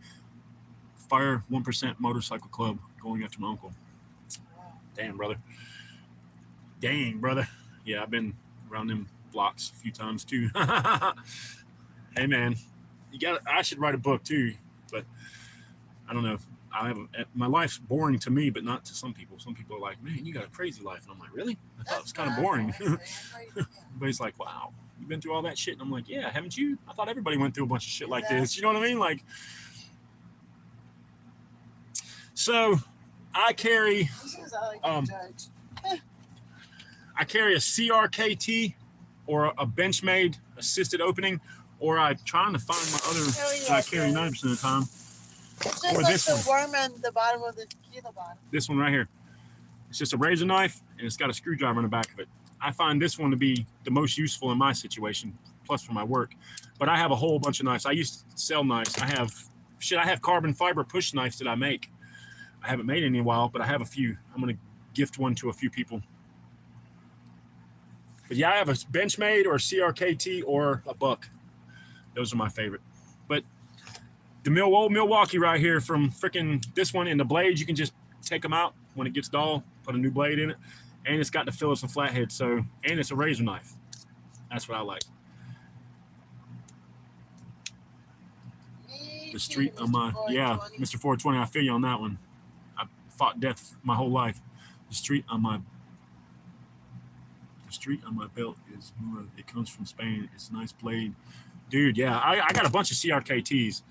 Fire 1% Motorcycle Club, going after my uncle. Damn, brother. Dang, brother. Yeah, I've been around them blocks a few times too. Hey man, I should write a book too, but I don't know. My life's boring to me, but not to some people. Some people are like, man, you got a crazy life. And I'm like, really? I thought it was kind of boring. Everybody's like, wow, you've been through all that shit. And I'm like, yeah, haven't you? I thought everybody went through a bunch of shit like this. You know what I mean? Like, So I carry This is I like to judge. I carry a CRKT or a Benchmade assisted opening, or I'm trying to find my other that I carry 90% of the time. It's just Or like this the one. worm at the bottom of the kilo bottom. This one right here. It's just a razor knife, and it's got a screwdriver in the back of it. I find this one to be the most useful in my situation, plus for my work. But I have a whole bunch of knives. I used to sell knives. I have carbon fiber push knives that I make. I haven't made any in a while, but I have a few. I'm going to gift one to a few people. But yeah, I have a Benchmade or a CRKT or a Buck. Those are my favorite. But the old Milwaukee right here from freaking this one, and the blades, you can just take them out when it gets dull, put a new blade in it, and it's got the Phillips and flathead. So, and it's a razor knife. That's what I like. The street on my, yeah, Mr. 420, I feel you on that one. I fought death my whole life. The street on my belt is Mura. It comes from Spain. It's a nice blade. Dude, yeah, I got a bunch of CRKTs.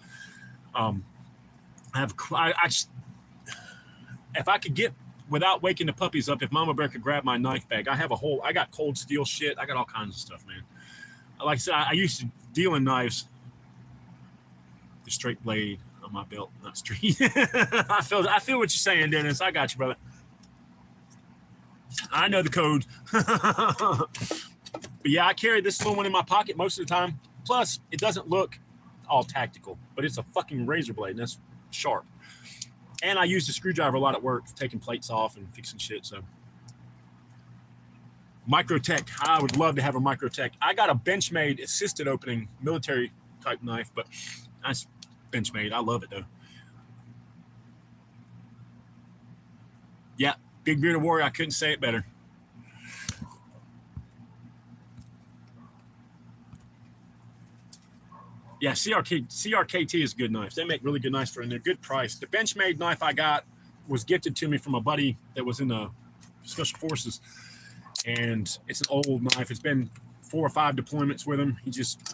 If I could get, without waking the puppies up, if Mama Bear could grab my knife bag, I got cold steel shit. I got all kinds of stuff, man. Like I said, I used to deal in knives. The straight blade on my belt, not street. I feel what you're saying, Dennis. I got you, brother. I know the code. But yeah, I carry this little one in my pocket most of the time. Plus, it doesn't look all tactical, but it's a fucking razor blade, and that's sharp. And I use the screwdriver a lot at work, taking plates off and fixing shit. So, Microtech. I would love to have a Microtech. I got a Benchmade assisted opening military type knife, but that's Benchmade. I love it though. Yeah, Big Bearded Warrior. I couldn't say it better. Yeah, CRKT is a good knife. They make really good knives and they're good price. The Benchmade knife I got was gifted to me from a buddy that was in the Special Forces, and it's an old knife. It's been 4 or 5 deployments with him.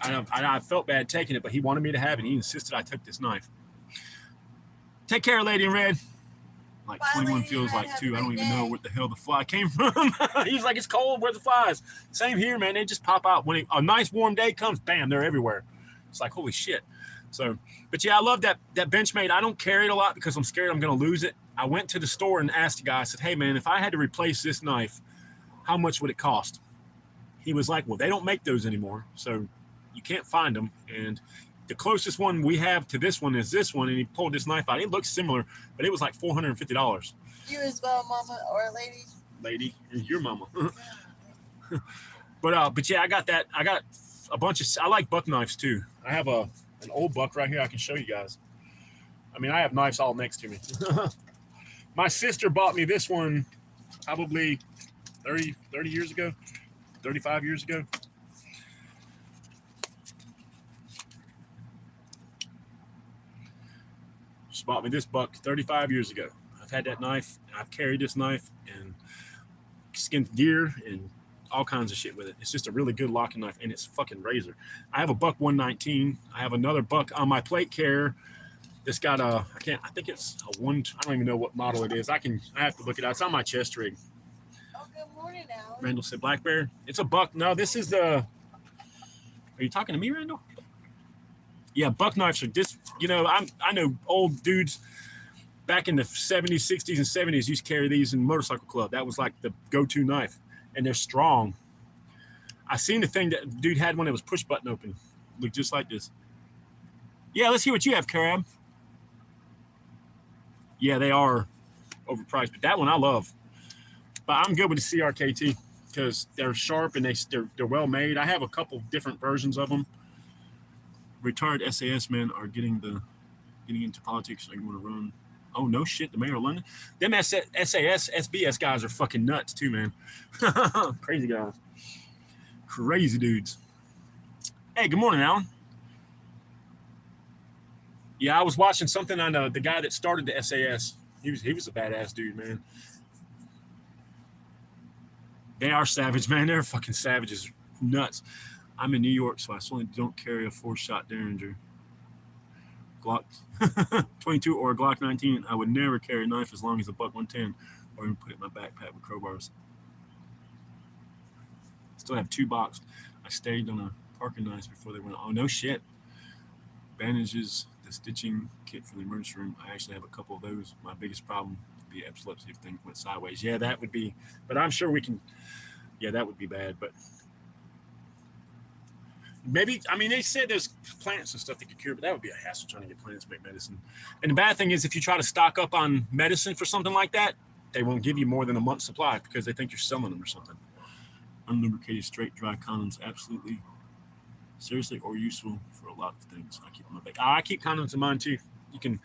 I felt bad taking it, but he wanted me to have it. He insisted I took this knife. Take care, Lady in Red. Like 21 feels like 2. I don't even know what the hell the fly came from. He's like, it's cold. Where's the flies? Same here, man. They just pop out. When a nice warm day comes, bam, they're everywhere. It's like, holy shit. So, but yeah, I love that Benchmade. I don't carry it a lot because I'm scared I'm going to lose it. I went to the store and asked the guy, I said, hey, man, if I had to replace this knife, how much would it cost? He was like, well, they don't make those anymore, so you can't find them. And the closest one we have to this one is this one, and he pulled this knife out. It looks similar, but it was like $450. You as well, mama or lady? Lady, your mama. But yeah, I got that. I got a bunch of, I like buck knives too. I have an old buck right here I can show you guys. I mean, I have knives all next to me. My sister bought me this one probably 30 years ago, 35 years ago. She bought me this buck 35 years ago. I've had that knife. I've carried this knife and skinned deer and all kinds of shit with it. It's just a really good locking knife, and it's fucking razor. I have a buck 119. I have another buck on my plate carrier. It's got I think it's a one. I don't even know what model it is. I have to look it up. It's on my chest rig. Oh, good morning, Alan. Randall said Black Bear. It's a buck. No, this is the. Are you talking to me, Randall? Yeah, buck knives are just. I know old dudes back in the 70s, 60s, and 70s used to carry these in motorcycle club. That was like the go-to knife. And they're strong. I seen the thing that dude had one that was push button open. Looked just like this. Yeah, let's hear what you have, Carab. Yeah, they are overpriced, but that one I love. But I'm good with the CRKT because they're sharp and they're well made. I have a couple different versions of them. Retired SAS men are getting into politics. So you want to run? Oh, no shit, the mayor of London. Them SAS, SBS guys are fucking nuts too, man. Crazy guys. Crazy dudes. Hey, good morning, Alan. Yeah, I was watching something on the guy that started the SAS. He was a badass dude, man. They are savage, man. They're fucking savages. Nuts. I'm in New York, so I certainly don't carry a 4-shot Derringer. Glock 22 or a Glock 19. I would never carry a knife as long as a buck 110 or even put it in my backpack with crowbars. Still have 2 boxed. I stayed on a parking knives before they went. Oh, no shit. Bandages, the stitching kit for the emergency room. I actually have a couple of those. My biggest problem would be epilepsy if things went sideways. Yeah, that would be, but I'm sure we can, yeah, that would be bad, but maybe, I mean, they said there's plants and stuff that could cure, but that would be a hassle trying to get plants to make medicine. And the bad thing is if you try to stock up on medicine for something like that, they won't give you more than a month's supply because they think you're selling them or something. Unlubricated straight dry condoms, absolutely, seriously, or useful for a lot of things. I keep them in my bag. I keep condoms in mine too. You can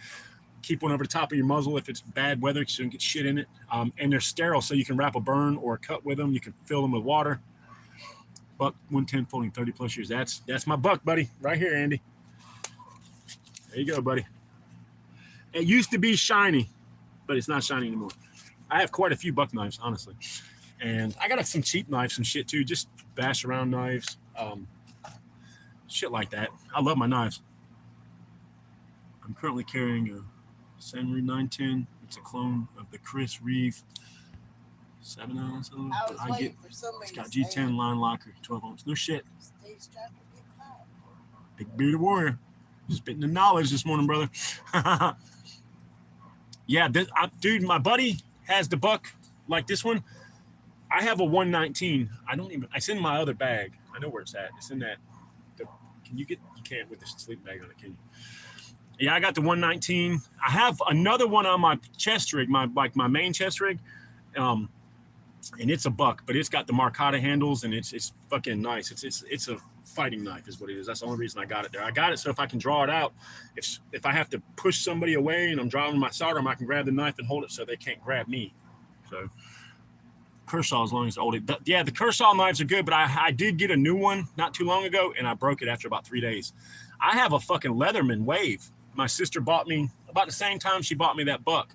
keep one over the top of your muzzle if it's bad weather because you don't get shit in it. And they're sterile, so you can wrap a burn or a cut with them. You can fill them with water. Buck 110 folding 30 plus years. That's my buck, buddy. Right here, Andy. There you go, buddy. It used to be shiny, but it's not shiny anymore. I have quite a few buck knives, honestly. And I got some cheap knives and shit too, just bash around knives, shit like that. I love my knives. I'm currently carrying a Samurai 910. It's a clone of the Chris Reeve 7 ounce. It's got G10 line locker, 12 ounce. No shit. Big bearded warrior. Spitting the knowledge this morning, brother. Yeah, dude, my buddy has the buck like this one. I have a 119. It's in my other bag. I know where it's at. It's in that. You can't with this sleep bag on it, can you? Yeah, I got the 119. I have another one on my chest rig, my main chest rig. And it's a buck, but it's got the Marcata handles and it's fucking nice. It's a fighting knife is what it is. That's the only reason I got it there. I got it so if I can draw it out, if I have to push somebody away and I'm drawing my sidearm, I can grab the knife and hold it so they can't grab me. So Kershaw, as long as old. Yeah, the Kershaw knives are good, but I did get a new one not too long ago, and I broke it after about 3 days. I have a fucking Leatherman Wave. My sister bought me about the same time she bought me that buck.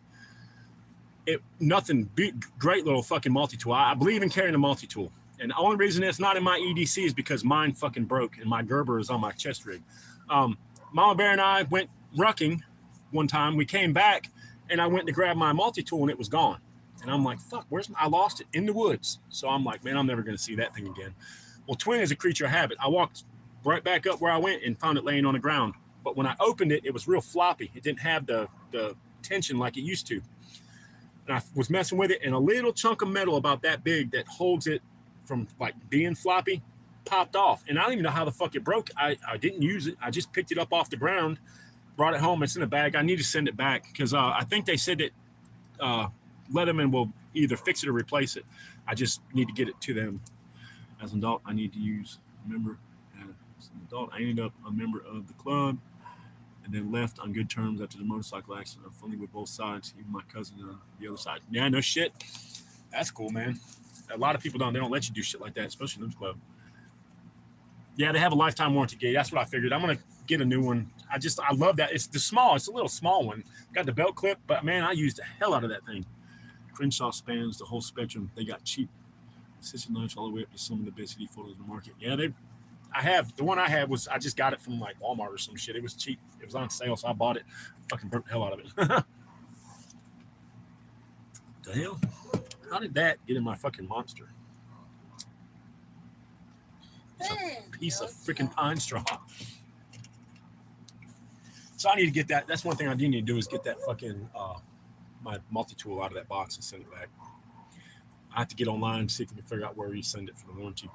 Great little fucking multi-tool. I believe in carrying a multi-tool. And the only reason it's not in my EDC is because mine fucking broke, and my Gerber is on my chest rig. Mama Bear and I went rucking one time. We came back, and I went to grab my multi-tool, and it was gone. And I'm like, fuck, I lost it in the woods. So I'm like, man, I'm never going to see that thing again. Well, Twin is a creature of habit. I walked right back up where I went and found it laying on the ground. But when I opened it, it was real floppy. It didn't have the tension like it used to. And I was messing with it, and a little chunk of metal about that big that holds it from like being floppy popped off. And I don't even know how the fuck it broke. I didn't use it. I just picked it up off the ground, brought it home. It's in a bag. I need to send it back because I think they said that Leatherman will either fix it or replace it. I just need to get it to them. As an adult, I need to use a member. As an adult, I ended up a member of the club and then left on good terms after the motorcycle accident. I'm friendly with both sides, even my cousin on the other side. Yeah, no shit. That's cool, man. A lot of people don't let you do shit like that, especially in them club. Yeah, they have a lifetime warranty gate. That's what I figured. I'm going to get a new one. I love that. It's a little small one. Got the belt clip, but man, I used the hell out of that thing. Crenshaw spans the whole spectrum. They got cheap assisted knives all the way up to some of the best photos in the market. Yeah, the one I had I just got it from like Walmart or some shit. It was cheap. It was on sale, so I bought it. Fucking burnt the hell out of it. The hell? How did that get in my fucking monster? It's a piece of freaking pine straw. So I need to get that. That's one thing I do need to do is get that fucking my multi-tool out of that box and send it back. I have to get online and see if we can figure out where you send it for the warranty.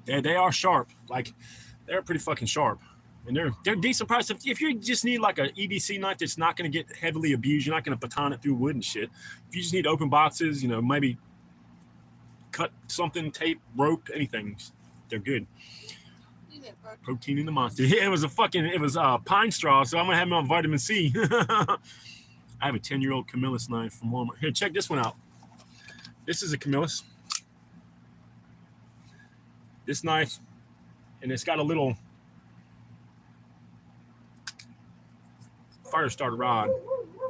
They are sharp. Like, they're pretty fucking sharp. And they're decent price. If you just need like an EDC knife that's not going to get heavily abused, you're not going to baton it through wood and shit. If you just need open boxes, maybe cut something, tape, rope, anything, they're good. Protein in the monster. Yeah, it was pine straw, so I'm gonna have them on vitamin C. I have a 10-year-old Camillus knife from Walmart. Here, check this one out. This is a Camillus. This knife, and it's got a little fire starter rod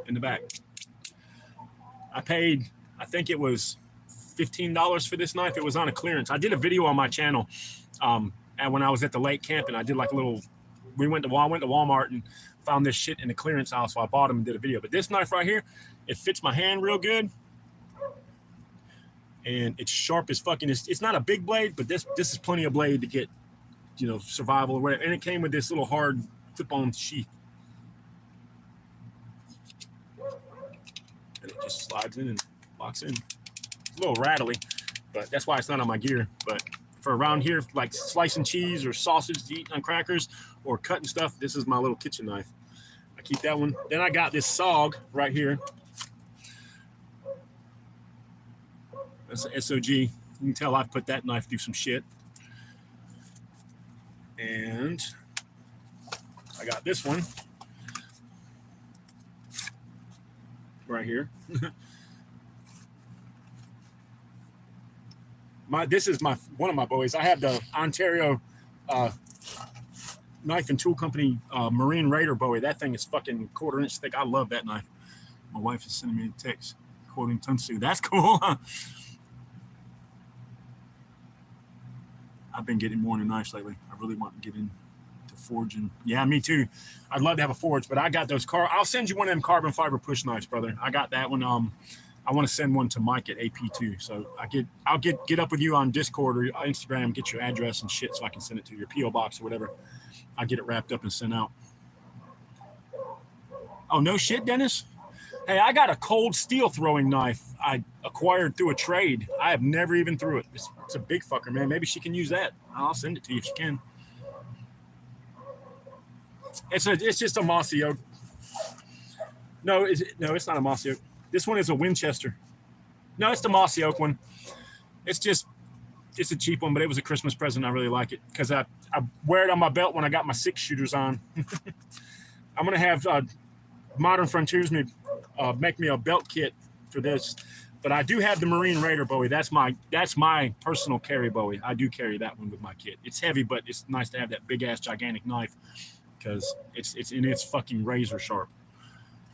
in the back. I paid, I think it was $15 for this knife. It was on a clearance. I did a video on my channel And when I was at the lake camping, I did like a little. I went to Walmart and found this shit in the clearance aisle, so I bought them and did a video. But this knife right here, it fits my hand real good, and it's sharp as fucking. It's not a big blade, but this is plenty of blade to get, you know, survival or whatever. And it came with this little hard clip-on sheath, and it just slides in and locks in. It's a little rattly, but that's why it's not on my gear. But for around here, like slicing cheese or sausage to eat on crackers or cutting stuff, this is my little kitchen knife. I keep that one. Then I got this SOG right here. That's an SOG. You can tell I've put that knife through some shit. And I got this one right here. This is one of my bowies. I have the Ontario Knife and Tool Company Marine Raider bowie. That thing is fucking 1/4 inch thick. I love that knife. My wife is sending me a text quoting Tunsu. That's cool. I've been getting more into knives lately. I really want to get into forging. Yeah, me too. I'd love to have a forge, but I got those I'll send you one of them carbon fiber push knives, brother. I got that one. I want to send one to Mike at AP2. So I'll get up with you on Discord or Instagram, get your address and shit so I can send it to your PO box or whatever. I'll get it wrapped up and sent out. Oh, no shit, Dennis? Hey, I got a cold steel throwing knife I acquired through a trade. I have never even threw it. It's a big fucker, man. Maybe she can use that. I'll send it to you if she can. It's just a mossy oak. No, it's not a mossy oak. This one is a Winchester. No, it's the mossy oak one. It's a cheap one, but it was a Christmas present. I really like it because I wear it on my belt when I got my 6-shooters on. I'm gonna have Modern Frontiersman make me a belt kit for this, but I do have the Marine Raider bowie. That's my personal carry bowie. I do carry that one with my kit. It's heavy, but it's nice to have that big ass gigantic knife because it's fucking razor sharp.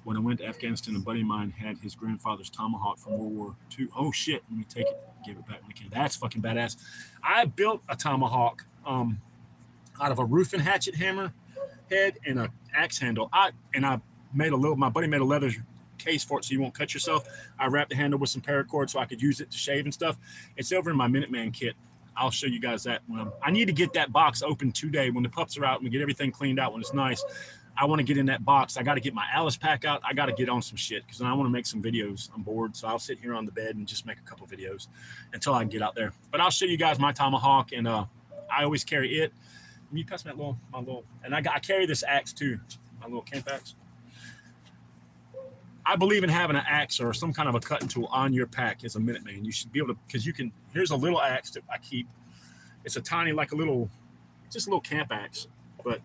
When I went to Afghanistan, a buddy of mine had his grandfather's tomahawk from World War II. Oh shit! Let me take it. Give it back when I can. That's fucking badass. I built a tomahawk out of a roofing hatchet hammer head and an axe handle. My buddy made a leather case for it so you won't cut yourself. I wrapped the handle with some paracord so I could use it to shave and stuff. It's over in my Minuteman kit. I'll show you guys that. I need to get that box open today when the pups are out and we get everything cleaned out when it's nice. I want to get in that box. I got to get my Alice pack out. I got to get on some shit because I want to make some videos. I'm bored, so I'll sit here on the bed and just make a couple videos until I can get out there. But I'll show you guys my tomahawk, and I always carry it. Can you pass me my little? And I carry this axe too, my little camp axe. I believe in having an axe or some kind of a cutting tool on your pack as a Minuteman. You should be able to, because you can. Here's a little axe that I keep. It's a tiny, just a little camp axe, but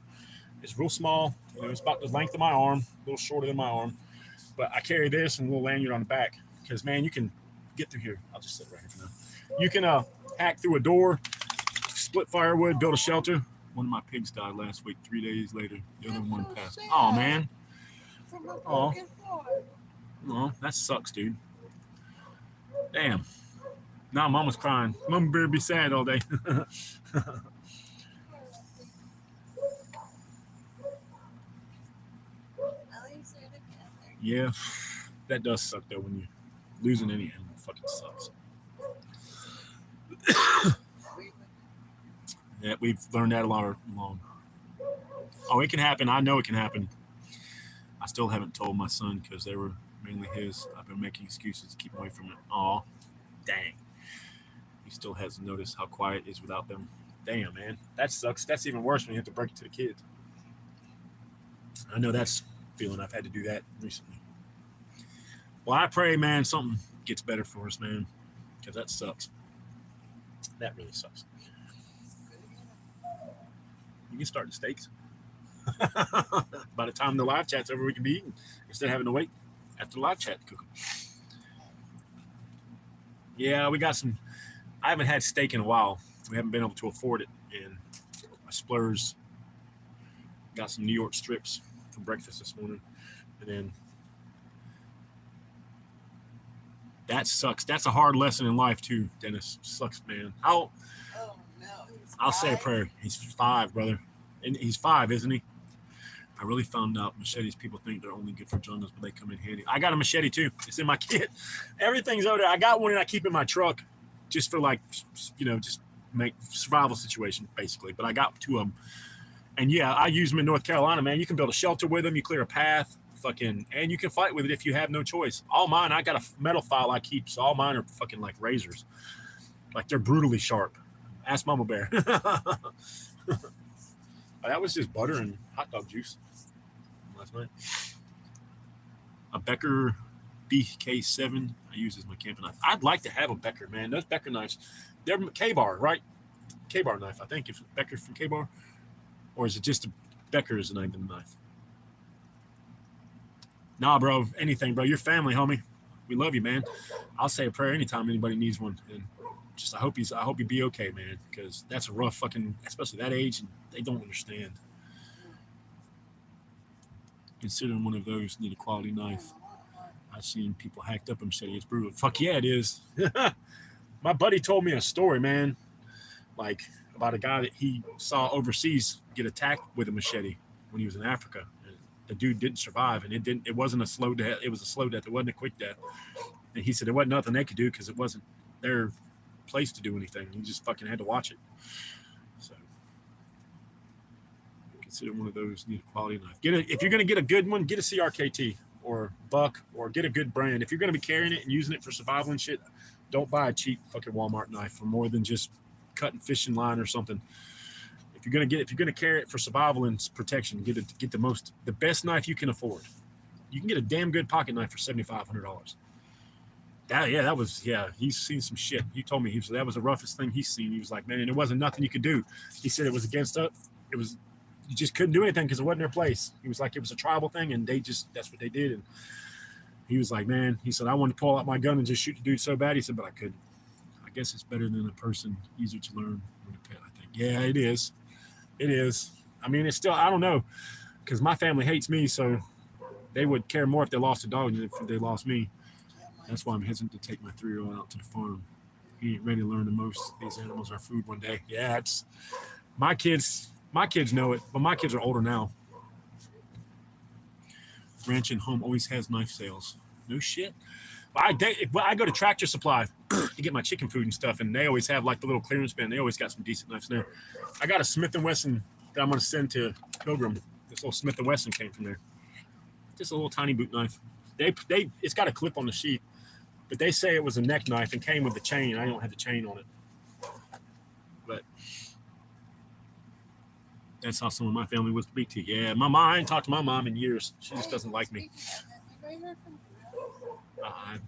it's real small. It's about the length of my arm, a little shorter than my arm. But I carry this and a little lanyard on the back because, man, you can get through here. I'll just sit right here for now. You can hack through a door, split firewood, build a shelter. One of my pigs died last week. 3 days later, the other one passed. Oh, man. Oh, that sucks, dude. Damn. Now Mama's crying. Mama better be sad all day. Yeah, that does suck though when you're losing any animal. Fucking sucks. Yeah, we've learned that a lot long. Oh, it can happen. I know it can happen. I still haven't told my son because they were mainly his. I've been making excuses to keep away from it. Oh, dang. He still hasn't noticed how quiet it is without them. Damn, man. That sucks. That's even worse when you have to break it to the kids. I know that's feeling. I've had to do that recently. Well, I pray, man, something gets better for us, man, because that sucks. That really sucks. You can start the steaks. By the time the live chat's over, we can be eating instead of having to wait after the live chat to cook them. Yeah, we got some. I haven't had steak in a while. We haven't been able to afford it, and I splurged. Got some New York strips for breakfast this morning, and then that sucks. That's a hard lesson in life too, Dennis. Sucks, man. Oh no. I'll say a prayer. He's 5, brother. And he's 5, isn't he? I really found out machetes, people think they're only good for jungles, but they come in handy. I got a machete too. It's in my kit. Everything's over there. I got one and I keep in my truck just for like, just make survival situation basically. But I got 2 of them. And yeah, I use them in North Carolina, man. You can build a shelter with them. You clear a path, and you can fight with it if you have no choice. All mine, I got a metal file I keep, so all mine are fucking like razors. Like they're brutally sharp. Ask Mama Bear. That was just butter and hot dog juice last night. A Becker BK7 I use as my camping knife. I'd like to have a Becker, man. Those Becker knives, they're K-Bar, right? K-Bar knife, I think. If Becker's from K-Bar. Or is it just a Becker is the name of the knife? Nah, bro. Anything, bro. Your family, homie. We love you, man. I'll say a prayer anytime anybody needs one. And just I hope you be okay, man. Because that's a rough fucking, especially that age, and they don't understand. Considering one of those need a quality knife. I've seen people hacked up a machete. It's brutal. Fuck yeah, it is. My buddy told me a story, man. Like about a guy that he saw overseas get attacked with a machete when he was in Africa. And the dude didn't survive, and it wasn't a slow death. It was a slow death. It wasn't a quick death. And he said there wasn't nothing they could do because it wasn't their place to do anything. You just fucking had to watch it. So consider one of those, need a quality knife. If you're gonna get a good one, get a CRKT or Buck, or get a good brand. If you're gonna be carrying it and using it for survival and shit, don't buy a cheap fucking Walmart knife for more than just cutting fishing line or something. If you're gonna carry it for survival and protection, get the best knife you can afford. You can get a damn good pocket knife for $7,500. He's seen some shit. He told me that was the roughest thing he's seen. He was like, man, there wasn't nothing you could do. He said it was against us. You just couldn't do anything because it wasn't their place. He was like, it was a tribal thing, and that's what they did. And he was like, man, he said, I wanted to pull out my gun and just shoot the dude so bad. He said, but I couldn't. I guess it's better than a person, easier to learn than a pet, I think. Yeah, it is. It is. I mean, it's still, I don't know, because my family hates me, so they would care more if they lost a dog than if they lost me. That's why I'm hesitant to take my 3-year-old out to the farm. He ain't ready to learn the most. These animals are food one day. Yeah, it's my kids know it, but my kids are older now. Ranch and Home always has knife sales. No shit. I go to Tractor Supply to get my chicken food and stuff, and they always have like the little clearance bin. They always got some decent knives there. I got a Smith & Wesson that I'm going to send to Pilgrim. This little Smith & Wesson came from there. Just a little tiny boot knife. It's got a clip on the sheath, but they say it was a neck knife and came with the chain. I don't have the chain on it. But that's how some of my family was speak to. Yeah, I ain't talked to my mom in years. She just doesn't like me.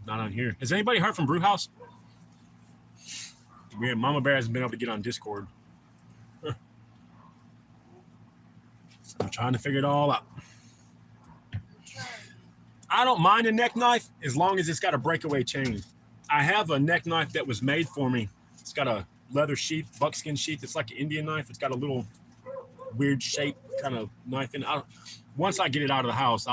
Not on here. Has anybody heard from Brewhouse? Yeah, Mama Bear hasn't been able to get on Discord. I'm trying to figure it all out. I don't mind a neck knife as long as it's got a breakaway chain. I have a neck knife that was made for me. It's got a leather sheath, buckskin sheath. It's like an Indian knife. It's got a little weird shape kind of knife in it. Once I get it out of the house,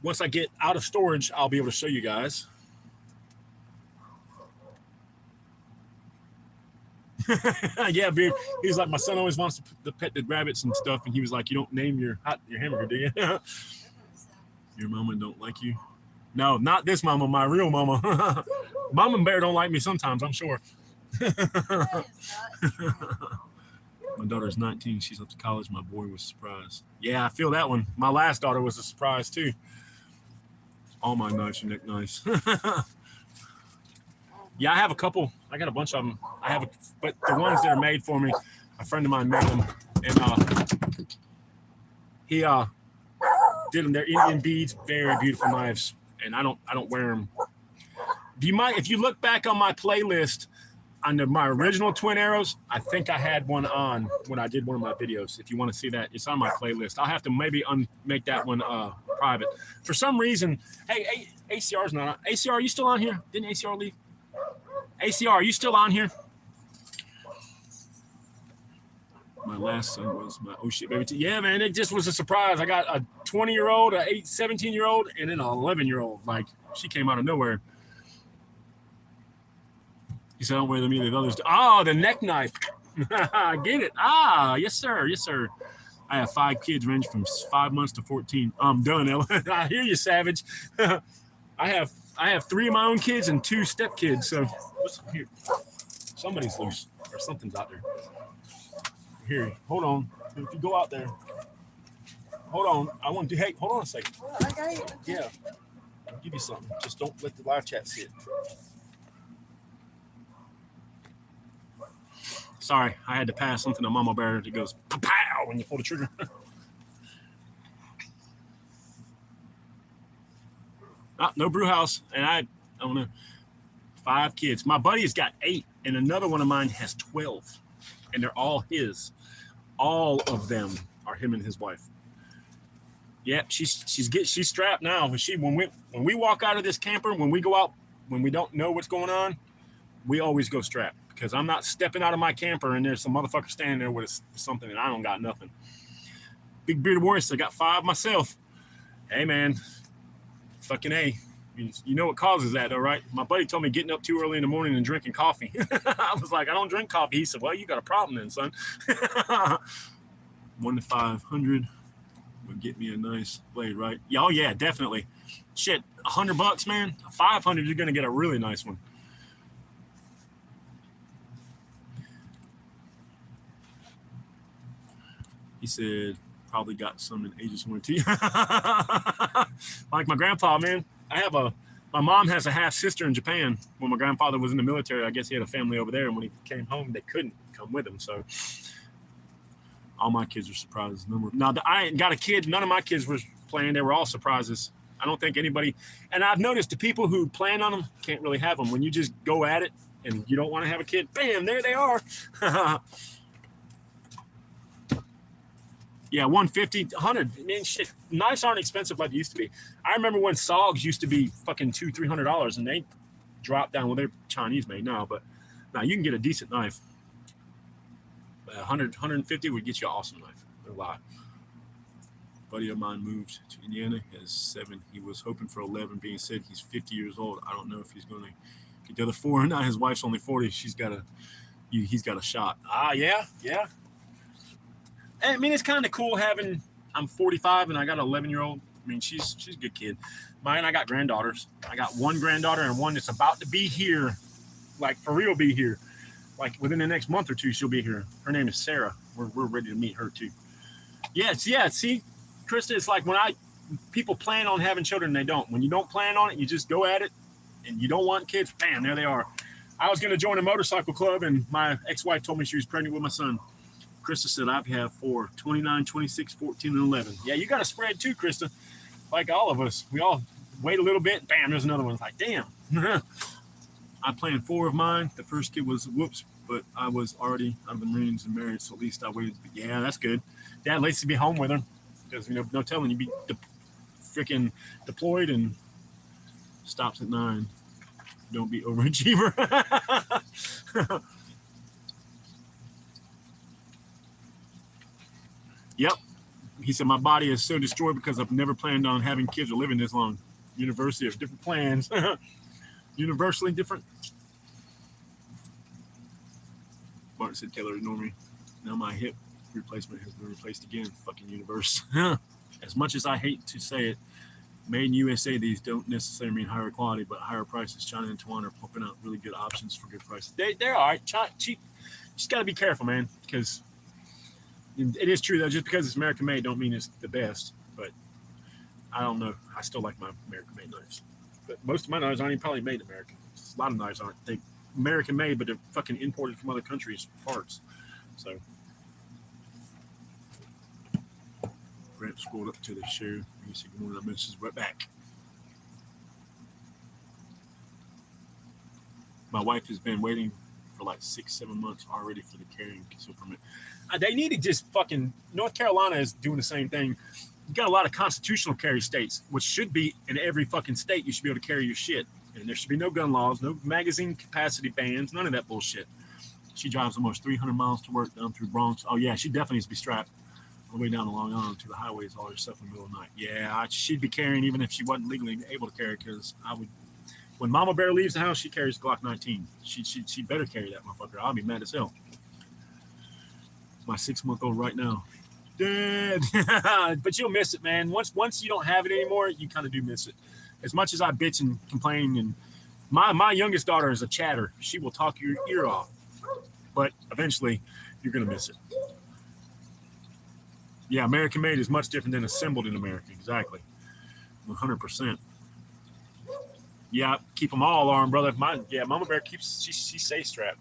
once I get out of storage, I'll be able to show you guys. Yeah, dude. He was like, my son always wants to pet the rabbits and stuff, and he was like, you don't name your hamburger, do you? Your mama don't like you? No, not this mama, my real mama. Mama Bear don't like me sometimes, I'm sure. My daughter's 19. She's up to college. My boy was surprised. Yeah, I feel that one. My last daughter was a surprise, too. All my knives are neck knives. Yeah, I have a couple. I got a bunch of them. But the ones that are made for me, a friend of mine made them, and he did them. They're Indian beads, very beautiful knives, and I don't wear them. Do you mind if you look back on my playlist under my original twin arrows? I think I had one on when I did one of my videos. If you want to see that, it's on my playlist. I'll have to maybe make that one private. For some reason, hey, ACR's not on. ACR, are you still on here? Didn't ACR leave? ACR, are you still on here? My last son was my oh shit baby. Yeah, man, it just was a surprise. I got a 20-year-old, a 17-year-old, and then an 11-year-old. Like, she came out of nowhere. He said, I don't wear them either. The others do. Oh, the neck knife. I get it. Yes, sir. Yes, sir. I have 5 kids, range from 5 months to 14. I'm done, Ellen. I hear you, Savage. I have 3 of my own kids and 2 stepkids. So what's here? Somebody's loose or something's out there. Here, hold on. If you go out there, hold on. I want to. Hey, hold on a second. Well, I got it. Yeah, I'll give you something. Just don't let the live chat see it. Sorry, I had to pass something to Mama Bear that goes pow when you pull the trigger. No brew house, and I don't know. 5 kids. My buddy has got 8, and another one of mine has 12, and they're all his. All of them are him and his wife. Yeah, she's strapped now. When we walk out of this camper, when we go out, when we don't know what's going on, we always go strapped. Because I'm not stepping out of my camper and there's some motherfucker standing there with something and I don't got nothing. Big bearded warrior, I got 5 myself. Hey, man. Fucking A. You know what causes that, though, right? My buddy told me getting up too early in the morning and drinking coffee. I was like, I don't drink coffee. He said, well, you got a problem then, son. 1 to 500 would get me a nice blade, right? Yeah, oh, yeah, definitely. Shit, $100, man. 500, you're going to get a really nice one. He said, probably got some in Aegis warranty. Like my grandpa, man. My mom has a half sister in Japan. When my grandfather was in the military, I guess he had a family over there. And when he came home, they couldn't come with him. So all my kids are surprises. Now, I ain't got a kid. None of my kids were playing. They were all surprises. I don't think anybody. And I've noticed the people who plan on them can't really have them. When you just go at it and you don't want to have a kid, bam, there they are. Yeah, 150, 100. I mean, shit, knives aren't expensive like they used to be. I remember when SOGs used to be fucking $200-$300, and they dropped down. Well, they're Chinese made now, but now you can get a decent knife. 100, 150 would get you an awesome knife. No lie. A buddy of mine moved to Indiana. He has 7. He was hoping for 11. Being said, he's 50 years old. I don't know if he's going to get the other 4. Now his wife's only 40. He's got a shot. Yeah. I mean, it's kind of cool having. I'm 45 and I got an 11-year-old. I mean, she's a good kid. I got granddaughters. I got 1 granddaughter and 1 that's about to be here, like for real, be here. Like within the next month or 2, she'll be here. Her name is Sarah. We're ready to meet her too. Yes, yeah. See, Krista, it's like when people plan on having children, they don't. When you don't plan on it, you just go at it, and you don't want kids. Bam, there they are. I was going to join a motorcycle club, and my ex-wife told me she was pregnant with my son. Krista said, I have 4, 29, 26, 14, and 11. Yeah, you got to spread too, Krista. Like all of us. We all wait a little bit. Bam, there's another one. It's like, damn. I planned 4 of mine. The first kid was, but I was already out of the Marines and married, so at least I waited. Yeah, that's good. Dad likes to be home with her because, no telling you be freaking deployed and stops at 9. Don't be overachiever. Yep. He said, my body is so destroyed because I've never planned on having kids or living this long. University of different plans. Universally different. Martin said, Taylor, ignore me. Now my hip replacement has been replaced again. Fucking universe. As much as I hate to say it, made in USA, these don't necessarily mean higher quality, but higher prices. China and Taiwan are pumping out really good options for good prices. They're all right. Cheap. Just got to be careful, man, because it is true, though. Just because it's American made don't mean it's the best. But I don't know. I still like my American made knives. But most of my knives aren't even probably made American. A lot of knives aren't. They're American made, but they're fucking imported from other countries' parts. So Brent scrolled up to the show. You see, good morning. I mentioned right back. My wife has been waiting for like 6-7 months already for the carrying concealed permit. They need to just fucking. North Carolina is doing the same thing. You got a lot of constitutional carry states, which should be in every fucking state. You should be able to carry your shit, and there should be no gun laws, no magazine capacity bans, none of that bullshit. She drives almost 300 miles to work down through Bronx. Oh yeah, she definitely needs to be strapped all the way down to Long Island to the highways all herself in the middle of the night. Yeah, she'd be carrying even if she wasn't legally able to carry, because I would. When Mama Bear leaves the house, she carries Glock 19. She better carry that motherfucker. I'll be mad as hell. My 6-month-old right now. Dead. But you'll miss it, man. Once you don't have it anymore, you kind of do miss it. As much as I bitch and complain, and my youngest daughter is a chatter. She will talk your ear off. But eventually, you're going to miss it. Yeah, American made is much different than assembled in America. Exactly. 100%. Yeah, keep them all armed, brother. Mama Bear keeps, she stays strapped.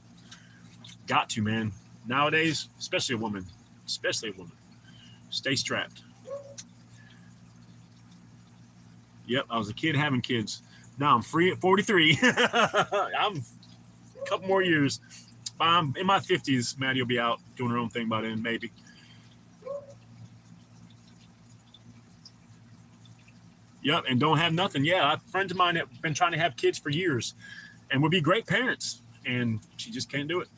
Got to, man. Nowadays, especially a woman, stay strapped. Yep, I was a kid having kids. Now I'm free at 43. I'm a couple more years. I'm in my 50s. Maddie will be out doing her own thing by then, maybe. Yep, and don't have nothing. Yeah, friends of mine have been trying to have kids for years and would be great parents, and she just can't do it.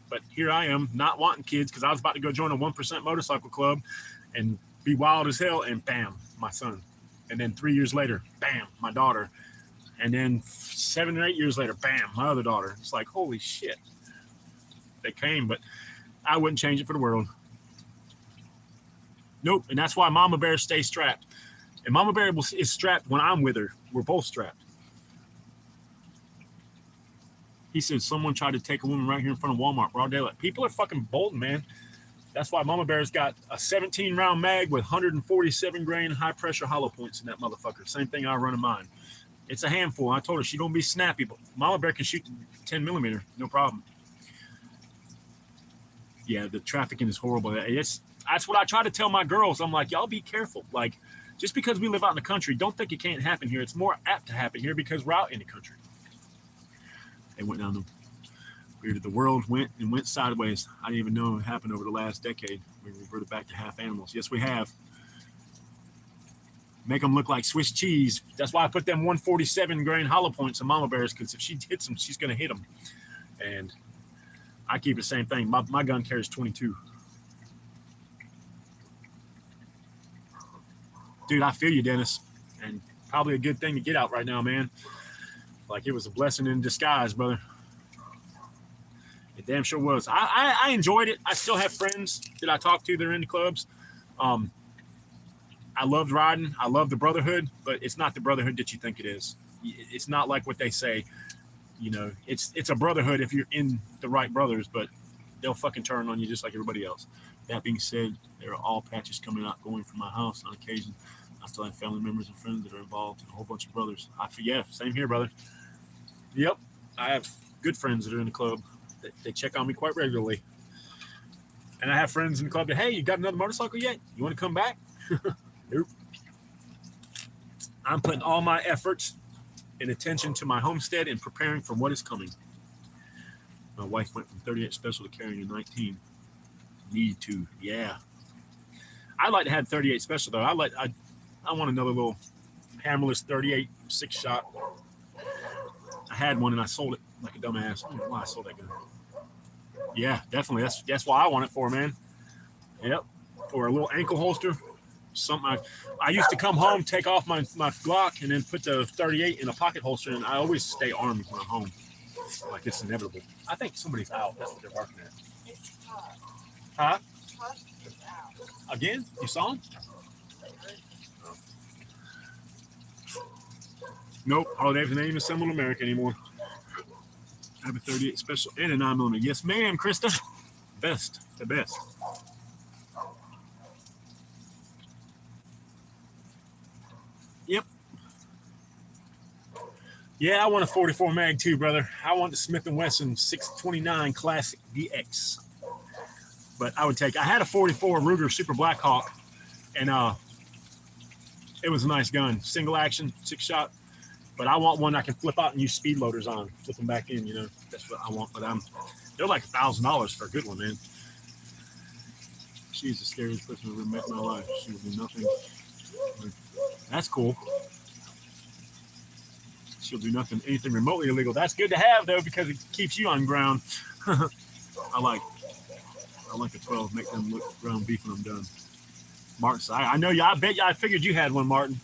But here I am, not wanting kids because I was about to go join a 1% motorcycle club and be wild as hell, and bam, my son. And then 3 years later, bam, my daughter. And then 7 or 8 years later, bam, my other daughter. It's like, holy shit. They came, but I wouldn't change it for the world. Nope, and that's why Mama Bear stays strapped. And Mama Bear is strapped when I'm with her. We're both strapped. He said someone tried to take a woman right here in front of Walmart, broad daylight. People are fucking bolting, man. That's why Mama Bear's got a 17-round mag with 147 grain high-pressure hollow points in that motherfucker. Same thing I run in mine. It's a handful. I told her she don't be snappy, but Mama Bear can shoot 10 millimeter, no problem. Yeah, the trafficking is horrible. That's what I try to tell my girls. I'm like, y'all be careful. Like, just because we live out in the country, don't think it can't happen here. It's more apt to happen here because we're out in the country. They went down the world went sideways. I didn't even know it happened over the last decade. We reverted back to half animals. Yes, we have. Make them look like Swiss cheese. That's why I put them 147 grain hollow points in Mama Bears, because if she hits them, she's going to hit them. And I keep the same thing. My gun carries 22. Dude, I feel you, Dennis. And probably a good thing to get out right now, man. Like it was a blessing in disguise, brother. It damn sure was. I enjoyed it. I still have friends that I talk to that are in the clubs. I loved riding. I love the brotherhood, but it's not the brotherhood that you think it is. It's not like what they say. You know, it's a brotherhood if you're in the right brothers, but they'll fucking turn on you just like everybody else. That being said, there are all patches coming out going from my house on occasion. I still have family members and friends that are involved, and a whole bunch of brothers. Yeah, same here, brother. Yep, I have good friends that are in the club. They check on me quite regularly. And I have friends in the club that, hey, you got another motorcycle yet? You want to come back? Nope. I'm putting all my efforts and attention to my homestead and preparing for what is coming. My wife went from 38 special to carrying a 19. Need to, yeah. I'd like to have 38 special though. I want another little hammerless 38 6-shot. I had one and I sold it like a dumbass. I don't know why I sold that gun. Yeah, definitely. That's why I want it for, man. Yep. Or a little ankle holster. Something I used to come home, take off my Glock, and then put the 38 in a pocket holster, and I always stay armed when I'm home. Like it's inevitable. I think somebody's out. That's what they're barking at. It's Tuck. Huh? Tuck is out. Again? You saw him? Nope. Oh, they ain't even assembled America anymore. I have a 38 special and a 9mm. Yes, ma'am, Krista. Best. The best. Yep. Yeah, I want a 44 mag too, brother. I want the Smith & Wesson 629 Classic DX. But I had a 44 Ruger Super Blackhawk, and it was a nice gun. Single action, 6-shot. But I want one I can flip out and use speed loaders on. Flip them back in, you know. That's what I want. But they're like $1,000 for a good one, man. She's the scariest person I've ever met in my life. She will do nothing. That's cool. She'll do anything remotely illegal. That's good to have, though, because it keeps you on ground. I like a 12. Make them look ground beef when I'm done. Martin, I know you. I figured you had one, Martin.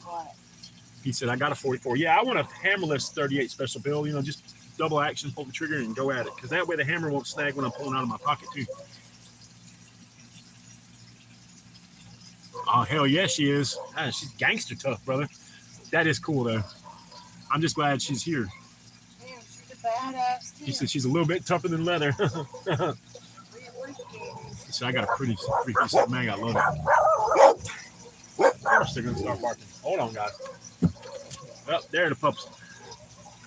What? He said, I got a 44. Yeah, I want a hammerless 38 special bill. You know, just double action, pull the trigger, and go at it. Because that way the hammer won't snag when I'm pulling out of my pocket, too. Oh, hell yeah, she is. Ah, she's gangster tough, brother. That is cool, though. I'm just glad she's here. Damn, she's a badass too. She said she's a little bit tougher than leather. So I got a pretty 357 mag. I love it. Of course they're going to start barking. Hold on, guys. Oh, there are the pups.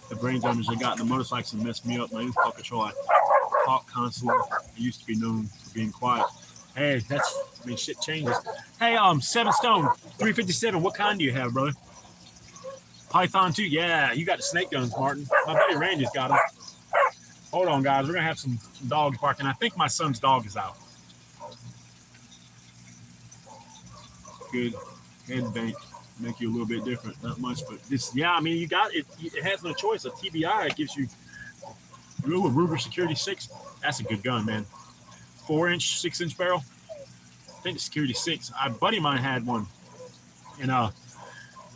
The brain damage they got in the motorcycles and messed me up. My fuck control. I talk constantly. I used to be known for being quiet. Hey, shit changes. Hey, 7 Stone, 357. What kind do you have, brother? Python 2. Yeah, you got the snake guns, Martin. My buddy Randy's got them. Hold on, guys. We're going to have some dogs barking. I think my son's dog is out. Good head bank. Make you a little bit different. Not much, but this, yeah, I mean, you got it. It has no choice. A TBI, it gives you a Ruger Security 6. That's a good gun, man. 4-inch, 6-inch barrel. I think it's Security 6. A buddy of mine had one. And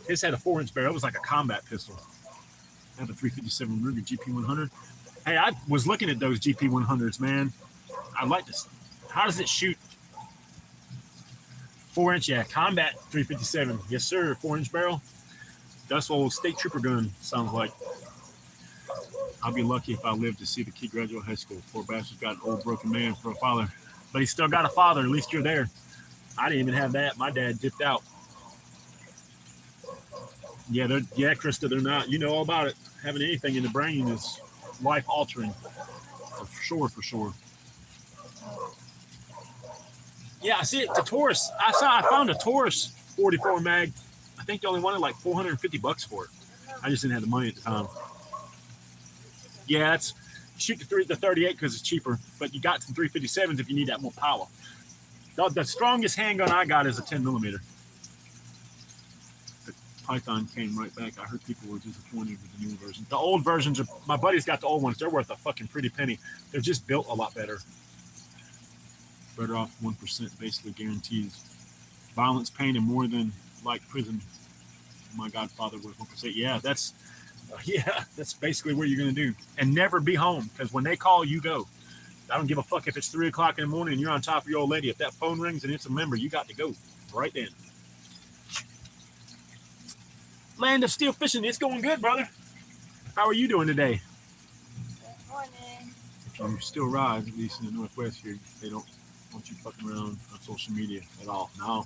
his had a 4-inch barrel. It was like a combat pistol. I have a 357 Ruger GP100. Hey, I was looking at those GP100s, man. I like this. How does it shoot? 4-inch, yeah. Combat 357. Yes, sir. 4-inch barrel. That's what old state trooper gun sounds like. I'll be lucky if I live to see the kid graduate high school. Poor bastard's got an old broken man for a father. But he's still got a father. At least you're there. I didn't even have that. My dad dipped out. Yeah, Krista, they're not. You know all about it. Having anything in the brain is life-altering. For sure. Yeah, I see it. The Taurus. I found a Taurus 44 mag. I think they only wanted like $450 for it. I just didn't have the money at the time. Yeah, shoot the 38 because it's cheaper, but you got some 357s if you need that more power. The strongest handgun I got is a 10 millimeter. The Python came right back. I heard people were disappointed with the new version. The old versions my buddy's got the old ones. They're worth a fucking pretty penny. They're just built a lot better. Better off 1% basically guarantees violence, pain, and more than like prison. My godfather was 1%. Yeah, that's basically what you're gonna do, and never be home because when they call, you go. I don't give a fuck if it's 3 o'clock in the morning and you're on top of your old lady. If that phone rings and it's a member, you got to go right then. Land of Steel Fishing, it's going good, brother. How are you doing today? Good morning. If you still ride, at least in the Northwest here, they don't want you fucking around on social media at all. No.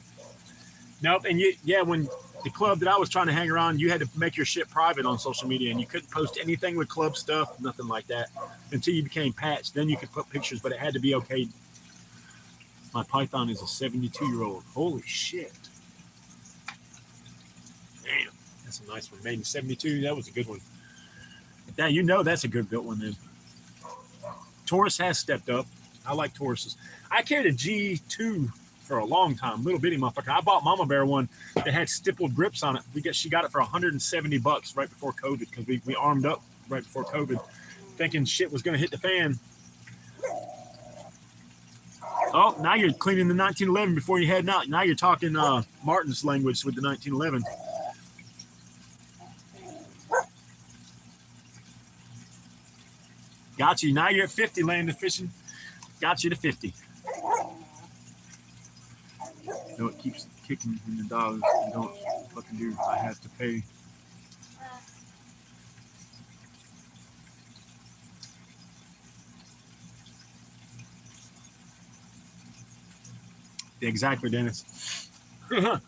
Nope. And when the club that I was trying to hang around, you had to make your shit private on social media, and you couldn't post anything with club stuff, nothing like that, until you became patched. Then you could put pictures, but it had to be okay. My Python is a 72-year-old. Holy shit. Damn. That's a nice one. Made in 72. That was a good one. Now that's a good built one then. Taurus has stepped up. I like Tauruses. I carried a G2 for a long time, little bitty motherfucker. I bought Mama Bear one that had stippled grips on it. She got it for $170 right before COVID because we armed up right before COVID, thinking shit was going to hit the fan. Oh, now you're cleaning the 1911 before you head out. Now you're talking Martin's language with the 1911. Got you. Now you're at 50, land of fishing. Got you to 50. No, it keeps kicking in the dollars. You don't fucking do. I have to pay. Exactly, Dennis. But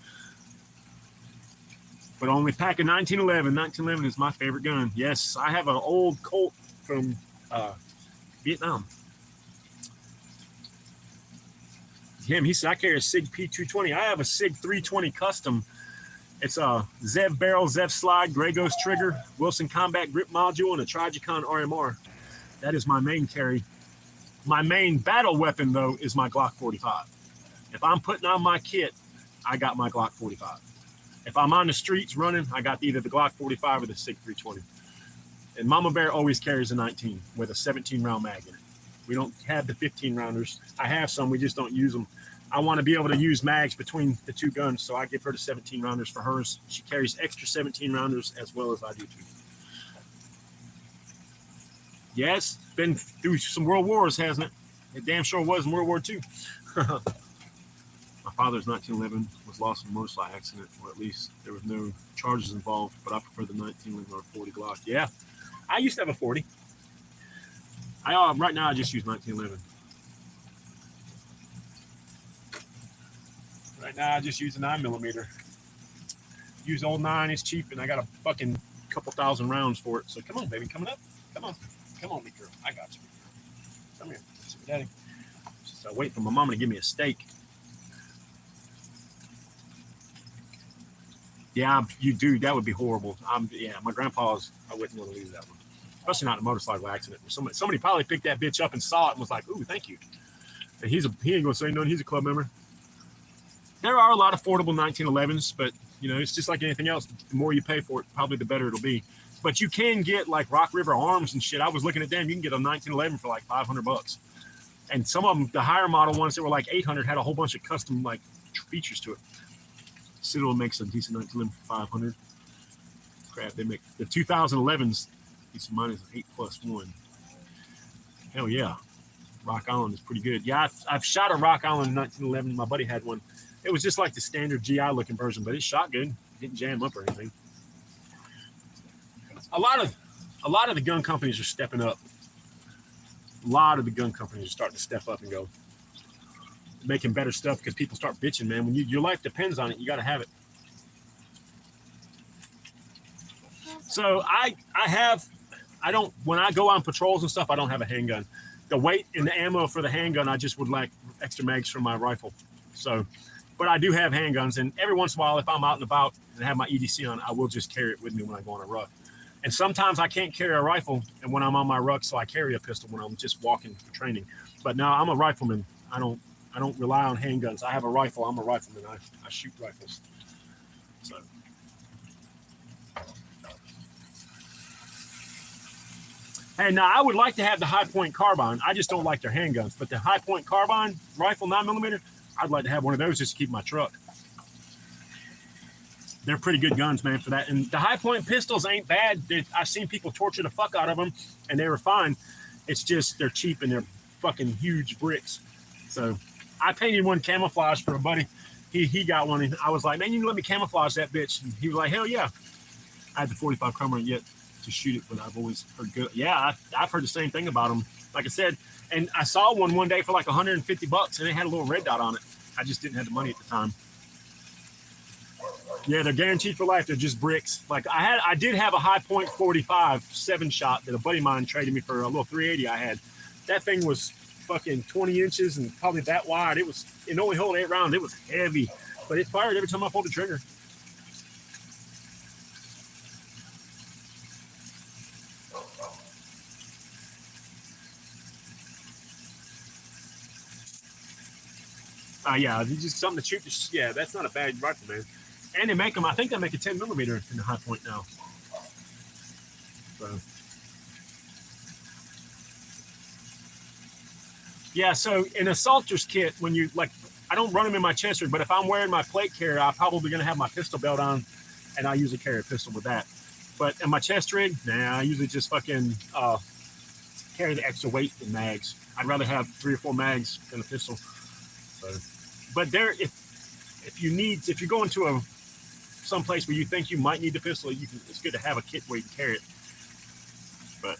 only pack a 1911. 1911 is my favorite gun. Yes, I have an old Colt from Vietnam. He said, I carry a SIG P220. I have a SIG 320 custom. It's a Zev barrel, Zev slide, Grey Ghost trigger, Wilson combat grip module, and a Trigicon RMR. That is my main carry. My main battle weapon, though, is my Glock 45. If I'm putting on my kit, I got my Glock 45. If I'm on the streets running, I got either the Glock 45 or the SIG 320. And Mama Bear always carries a 19 with a 17-round mag in it. We don't have the 15-rounders. I have some. We just don't use them. I want to be able to use mags between the two guns, so I give her the 17-rounders for hers. She carries extra 17-rounders as well as I do too. Yes, been through some world wars, hasn't it? It damn sure was in World War II. My father's 1911 was lost in a motorcycle accident, or at least there was no charges involved, but I prefer the 1911 or 40 Glock. Yeah, I used to have a 40. Right now I just use 1911. Right now I just use a 9mm. Use old 9, it's cheap, and I got a fucking couple thousand rounds for it. So come on, baby, coming up. Come on, big girl. I got you. Come here, daddy. So wait for my mama to give me a steak. Yeah, you do. That would be horrible. Yeah, my grandpa's. I wouldn't want to lose that one, especially not in a motorcycle accident. Somebody probably picked that bitch up and saw it and was like, "Ooh, thank you." And he ain't gonna say nothing. He's a club member. There are a lot of affordable 1911s, but you know, it's just like anything else. The more you pay for it, probably the better it'll be. But you can get like Rock River Arms and shit. I was looking at them. You can get a 1911 for like $500. And some of them, the higher model ones that were like 800, had a whole bunch of custom like features to it. Citadel makes a decent 1911 for 500. Crap, they make the 2011s. Mine is 8+1. Hell yeah, Rock Island is pretty good. Yeah, I've shot a Rock Island 1911. My buddy had one. It was just like the standard GI looking version, but it shot good. It didn't jam up or anything. A lot of the gun companies are stepping up. A lot of the gun companies are starting to step up and go making better stuff because people start bitching, man. When your life depends on it, you got to have it. So when I go on patrols and stuff, I don't have a handgun. The weight and the ammo for the handgun, I just would like extra mags for my rifle. So, but I do have handguns, and every once in a while, if I'm out and about and have my EDC on, I will just carry it with me when I go on a ruck. And sometimes I can't carry a rifle, and when I'm on my ruck, so I carry a pistol when I'm just walking for training. But now I'm a rifleman. I don't rely on handguns. I have a rifle. I'm a rifleman. I shoot rifles. So. And now I would like to have the high point carbine. I just don't like their handguns. But the high point carbine rifle 9mm, I'd like to have one of those just to keep my truck. They're pretty good guns, man, for that. And the high point pistols ain't bad. I've seen people torture the fuck out of them, and they were fine. It's just they're cheap and they're fucking huge bricks. So I painted one camouflage for a buddy. He got one, and I was like, man, you can let me camouflage that bitch. And he was like, hell yeah. I had the 45 Crummer yet to shoot it, but I've always heard good. Yeah, I've heard the same thing about them. Like I said, and I saw one day for like $150, and it had a little red dot on it. I just didn't have the money at the time. Yeah, they're guaranteed for life. They're just bricks. Like I did have a high point 45 7-shot that a buddy of mine traded me for a little 380 I had. That thing was fucking 20 inches and probably that wide. It only held 8 rounds. It was heavy, but it fired every time I pulled the trigger. Yeah, just something to shoot. Yeah, that's not a bad rifle, man. And they make them. I think they make a 10mm in the high point now. So, yeah. So in a Salter's kit, when you like, I don't run them in my chest rig, but if I'm wearing my plate carrier, I'm probably gonna have my pistol belt on, and I usually carry a pistol with that. But in my chest rig, nah, I usually just fucking carry the extra weight in mags. I'd rather have 3 or 4 mags than a pistol. So, but if you're going to some place where you think you might need the pistol, it's good to have a kit where you can carry it. But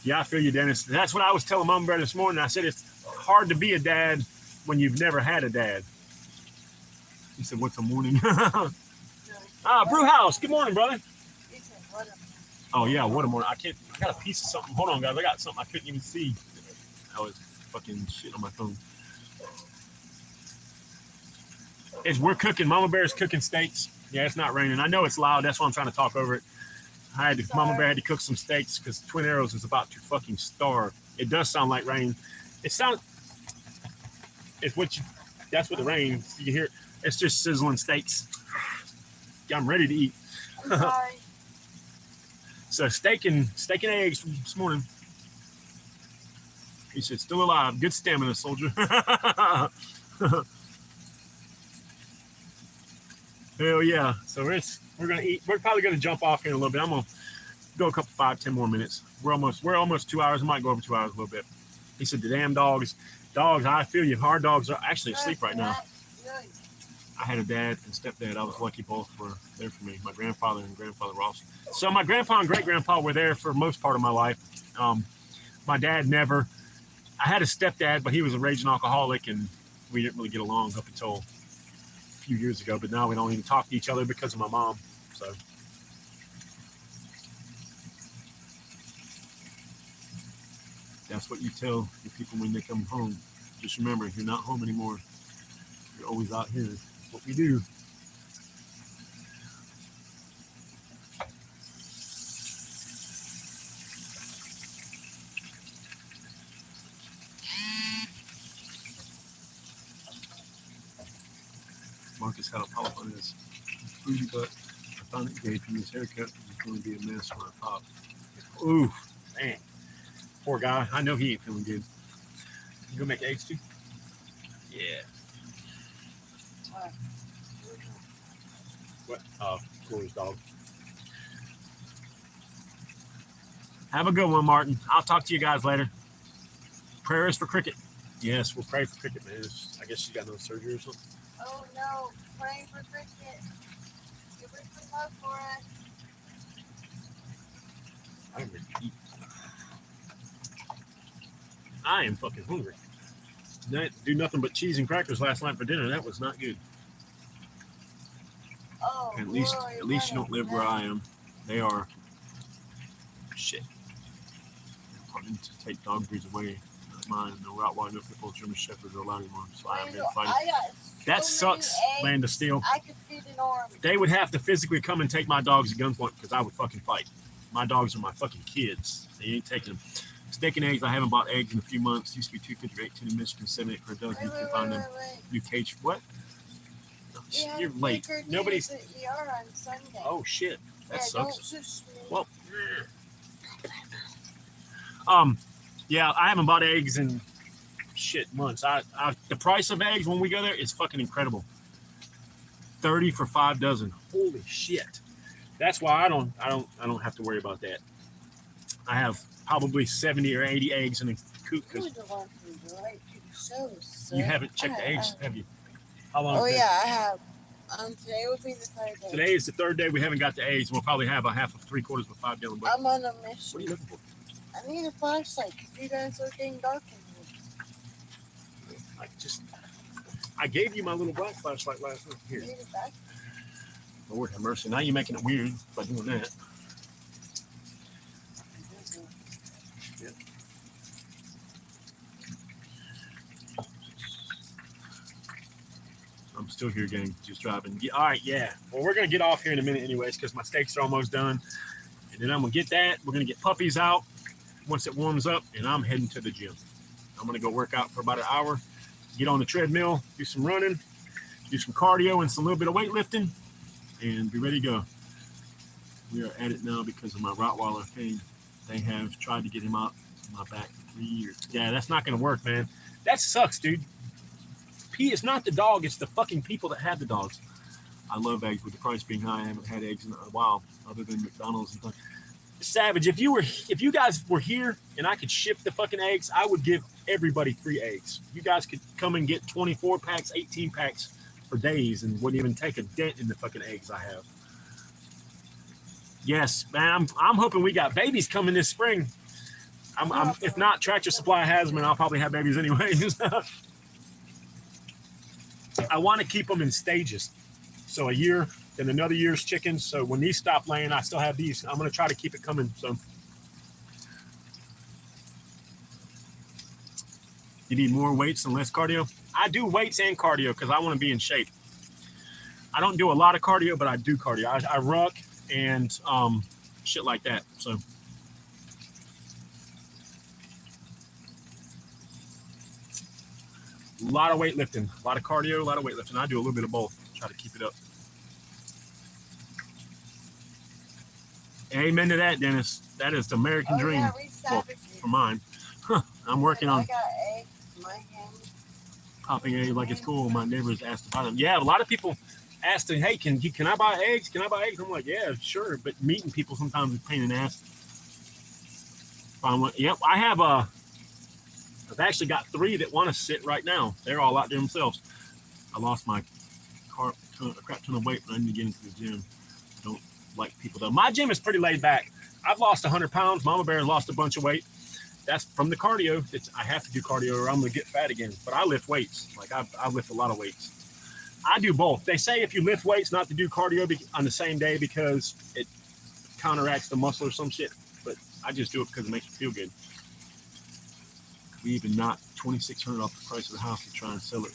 yeah, I feel you, Dennis. That's what I was telling Mom Bear this morning. I said it's hard to be a dad when you've never had a dad. He said, "What's a morning?" Brew House. Good morning, brother. Oh yeah, what a morning. I got a piece of something. Hold on, guys. I got something I couldn't even see. I was fucking shit on my phone. We're cooking. Mama Bear's cooking steaks. Yeah, it's not raining. I know it's loud. That's why I'm trying to talk over it. Mama Bear had to cook some steaks because Twin Arrows is about to fucking starve. It does sound like rain. That's what the rain, you can hear. It's just sizzling steaks. I'm ready to eat. Sorry. So steak and eggs from this morning. He said, still alive. Good stamina, soldier. Hell yeah. So we're gonna eat. We're probably gonna jump off here in a little bit. Go a couple 5-10 more minutes. We're almost 2 hours. I might go over 2 hours a little bit. He said the damn dogs, I feel you. Our dogs are actually asleep right now. I had a dad and stepdad. I was lucky both were there for me. My grandfather and grandfather Ross. So my grandpa and great grandpa were there for most part of my life. My dad never. I had a stepdad, but he was a raging alcoholic, and we didn't really get along up until a few years ago. But now we don't even talk to each other because of my mom. So. That's what you tell the people when they come home. Just remember, you're not home anymore. You're always out here. That's what we do. Marcus had a polyp on his booty butt. I found it gave him his haircut. It's going to be a mess when I pop. Ooh, man. Poor guy. I know he ain't feeling good. You gonna make eggs too? Yeah. What? Corey's dog. Have a good one, Martin. I'll talk to you guys later. Prayers for Cricket. Yes, we'll pray for Cricket, man. I guess she's got no surgery or something. Oh no, pray for Cricket. Give her some love for us. I'm ready to eat. I am fucking hungry. Didn't do nothing but cheese and crackers last night for dinner. That was not good. Oh, At least you don't live where I am. They are shit. I need to take dog breeds away. Not mine. No Rottweiler, no Pitbull, German Shepherds are allowed anymore. So I've been fighting. That sucks, Land of Steel. I could feed an army. They would have to physically come and take my dogs at gunpoint because I would fucking fight. My dogs are my fucking kids. They ain't taking them. Steak and eggs. I haven't bought eggs in a few months. Used to be $2.58 in Michigan, $7.8 per dozen. You can find them. New cage. What? No, you're late. Nobody's. ER on Sunday. Oh shit. That sucks. Well. Yeah, I haven't bought eggs in shit months. The price of eggs when we go there is fucking incredible. $30 for 5 dozen. Holy shit. That's why I don't have to worry about that. I have probably 70 or 80 eggs in a coop. You haven't checked the eggs, have you? How long? Oh yeah, I have. Today would be the third day. Today is the third day we haven't got the eggs. We'll probably have a half of 3/4 of a 5 gallon bucket. I'm on a mission. What are you looking for? I need a flashlight because you guys are getting dark in here. I gave you my little black flashlight last night. Here. Need it back? Lord have mercy. Now you're making it weird by doing that. Yeah. I'm still here, gang. Just driving. All right, yeah. Well, we're going to get off here in a minute anyways because my steaks are almost done. And then I'm going to get that. We're going to get puppies out once it warms up, and I'm heading to the gym. I'm going to go work out for about an hour, get on the treadmill, do some running, do some cardio and some little bit of weightlifting, and be ready to go. We are at it now because of my Rottweiler thing. They have tried to get him out of my back for 3 years. Yeah, that's not going to work, man. That sucks, dude. It's not the dog. It's the fucking people that have the dogs. I love eggs. With the price being high, I haven't had eggs in a while other than McDonald's and stuff. Savage, if you guys were here and I could ship the fucking eggs, I would give everybody free eggs. You guys could come and get 24 packs, 18 packs for days and wouldn't even take a dent in the fucking eggs I have. Yes, man, I'm hoping we got babies coming this spring. If not, Tractor Supply has them, and I'll probably have babies anyways. I want to keep them in stages. So a year, then another year's chickens. So when these stop laying, I still have these. I'm going to try to keep it coming. So you need more weights and less cardio? I do weights and cardio because I want to be in shape. I don't do a lot of cardio, but I do cardio. I ruck and shit like that. So a lot of weightlifting, a lot of cardio, a lot of weightlifting. I do a little bit of both. Try to keep it up. Amen to that, Dennis. That is the American dream. Yeah, well, for mine. I'm working on. I got eggs in my hand. Popping eggs like it's cool. My neighbors asked to buy them. Yeah, a lot of people asked, hey, can I buy eggs? Can I buy eggs? I'm like, yeah, sure. But meeting people sometimes is a pain in the ass. Yep, I've actually got 3 that want to sit right now. They're all out there themselves. I lost my a crap ton of weight, but I need to get into the gym. I don't like people though. My gym is pretty laid back. I've lost 100 pounds. Mama Bear has lost a bunch of weight. That's from the cardio. I have to do cardio or I'm going to get fat again. But I lift weights. Like I lift a lot of weights. I do both. They say if you lift weights, not to do cardio on the same day because it counteracts the muscle or some shit. But I just do it because it makes me feel good. We even knocked $2,600 off the price of the house to try and sell it.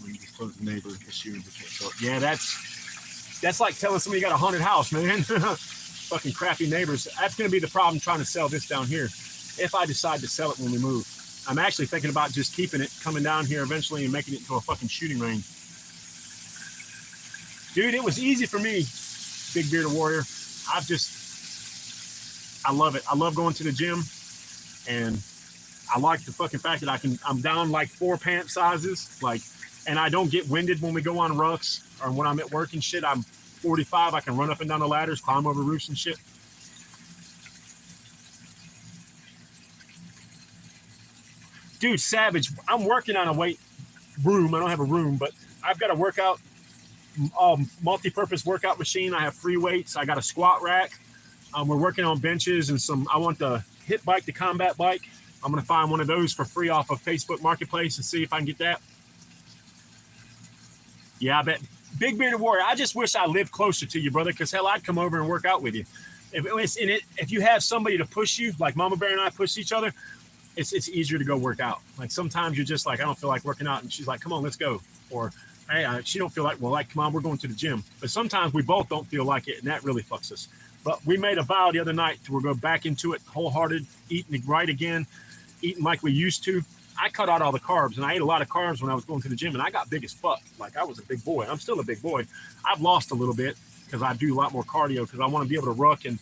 When you close the neighbor this year, we can't sell it. Yeah, that's like telling somebody you got a haunted house, man. Fucking crappy neighbors. That's going to be the problem trying to sell this down here. If I decide to sell it when we move, I'm actually thinking about just keeping it, coming down here eventually and making it into a fucking shooting range. Dude, it was easy for me, Big Bearded Warrior. I love it. I love going to the gym, and I like the fucking fact that I'm down like 4 pant sizes, and I don't get winded when we go on rucks or when I'm at work and shit. I'm 45. I can run up and down the ladders, climb over roofs and shit. Dude, savage. I'm working on a weight room. I don't have a room, but I've got a workout, multi-purpose workout machine. I have free weights. I got a squat rack. We're working on benches and I want the hit bike, the combat bike. I'm going to find one of those for free off of Facebook Marketplace and see if I can get that. Yeah, I bet. Big Bearded Warrior, I just wish I lived closer to you, brother, because hell, I'd come over and work out with you. If you have somebody to push you, like Mama Bear and I push each other, it's easier to go work out. Like sometimes you're just like, I don't feel like working out. And she's like, come on, let's go. Or, hey, she don't feel like, well, like, come on, we're going to the gym. But sometimes we both don't feel like it. And that really fucks us. But we made a vow the other night to go back into it wholehearted, eating right again, eating like we used to. I cut out all the carbs, and I ate a lot of carbs when I was going to the gym, and I got big as fuck. Like I was a big boy. I'm still a big boy. I've lost a little bit because I do a lot more cardio because I want to be able to ruck. And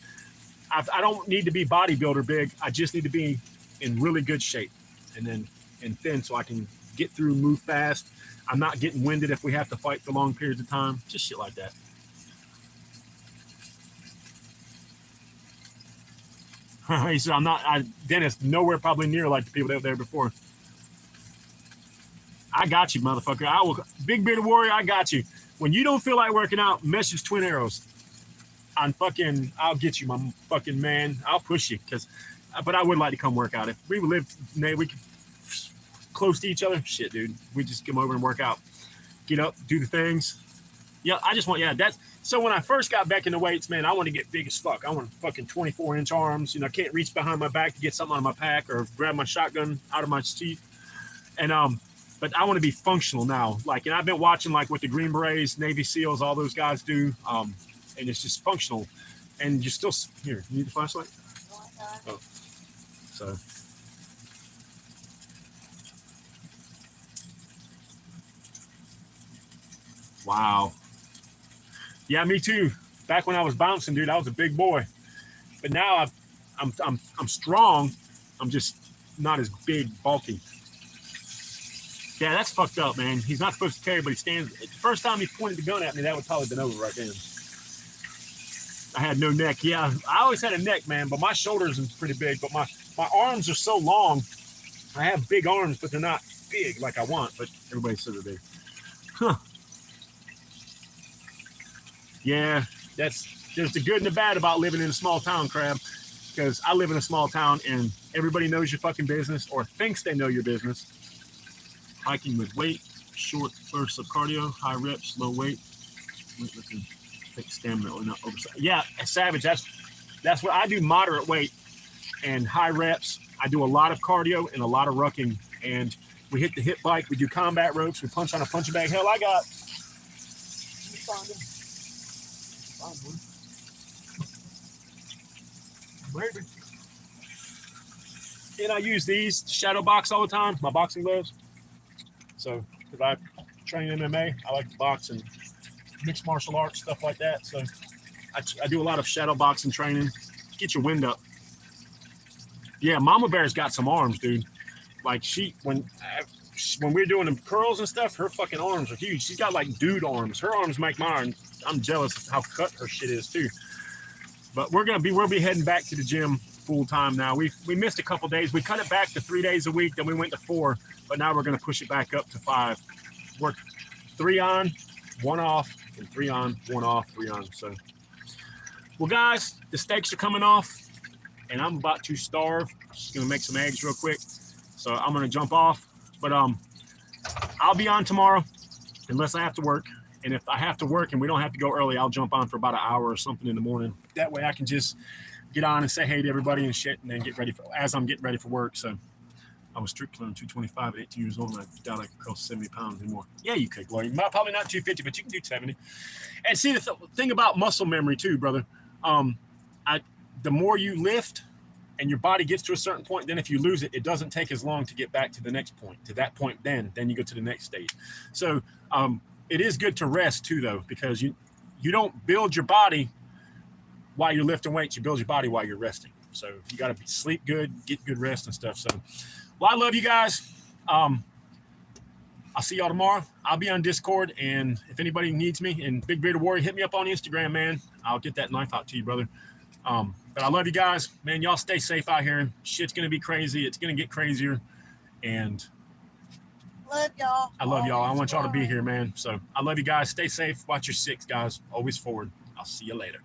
I don't need to be bodybuilder big. I just need to be in really good shape and thin so I can get through, move fast. I'm not getting winded if we have to fight for long periods of time. Just shit like that. He said, Dennis, nowhere probably near like the people that were there before. I got you, motherfucker. Big Bearded Warrior, I got you. When you don't feel like working out, message Twin Arrows. I'll get you, my fucking man. I'll push you, but I would like to come work out. If we lived, we could close to each other. Shit, dude. We just come over and work out. Get up, do the things. Yeah, I just want, so when I first got back into weights, man, I want to get big as fuck. I want fucking 24-inch arms. I can't reach behind my back to get something out of my pack or grab my shotgun out of my seat. And, but I want to be functional now. And I've been watching what the Green Berets, Navy SEALs, all those guys do. And it's just functional. And you're still, here, you need the flashlight? Oh, so. Wow. Yeah, me too. Back when I was bouncing, dude, I was a big boy. But now I'm strong. I'm just not as big, bulky. Yeah, that's fucked up, man. He's not supposed to carry, but he stands. The first time he pointed the gun at me, that would probably been over right then. I had no neck. Yeah, I always had a neck, man, but my shoulders are pretty big. But my arms are so long. I have big arms, but they're not big like I want. But everybody says they're big. Huh. Yeah, there's the good and the bad about living in a small town, Crab. Because I live in a small town and everybody knows your fucking business or thinks they know your business. Hiking with weight, short bursts of cardio, high reps, low weight. Take stamina or not oversize. Yeah, savage. That's what I do. Moderate weight and high reps. I do a lot of cardio and a lot of rucking. And we hit the hit bike. We do combat ropes. We punch on a punching bag. Hell, I got. Baby. And I use these shadow box all the time. My boxing gloves. So, because I train MMA, I like to box and mixed martial arts, stuff like that. So, I do a lot of shadow boxing training. Get your wind up. Yeah, Mama Bear's got some arms, dude. Like when we're doing the curls and stuff, her fucking arms are huge. She's got like dude arms. Her arms make mine. I'm jealous of how cut her shit is too. But we'll be heading back to the gym full time now. We missed a couple days. We cut it back to 3 days a week. Then we went to 4, but now we're going to push it back up to 5. Work 3 on, 1 off, and 3 on, 1 off, 3 on. So, well, guys, the steaks are coming off, and I'm about to starve. Just going to make some eggs real quick. So I'm going to jump off, but I'll be on tomorrow unless I have to work. And if I have to work and we don't have to go early, I'll jump on for about an hour or something in the morning. That way I can just get on and say hey to everybody and shit, and then get ready as I'm getting ready for work. So I was strict clearing 225 at 18 years old, and I doubt I could cross 70 pounds anymore. Yeah, you could, Glory. Probably not 250, but you can do 70. And see, the thing about muscle memory too, brother, the more you lift and your body gets to a certain point, then if you lose it, it doesn't take as long to get back to the next point. To that point, then you go to the next stage. So it is good to rest too, though, because you don't build your body while you're lifting weights. You build your body while you're resting. So you got to sleep good, get good rest and stuff. So, well, I love you guys. I'll see y'all tomorrow. I'll be on Discord, and if anybody needs me, and Big Bearded Warrior, hit me up on Instagram, man. I'll get that knife out to you, brother. But I love you guys, man. Y'all stay safe out here. Shit's gonna be crazy. It's gonna get crazier, and love y'all. I love y'all. I want y'all to be here, man. So I love you guys. Stay safe. Watch your 6, guys. Always forward. I'll see you later.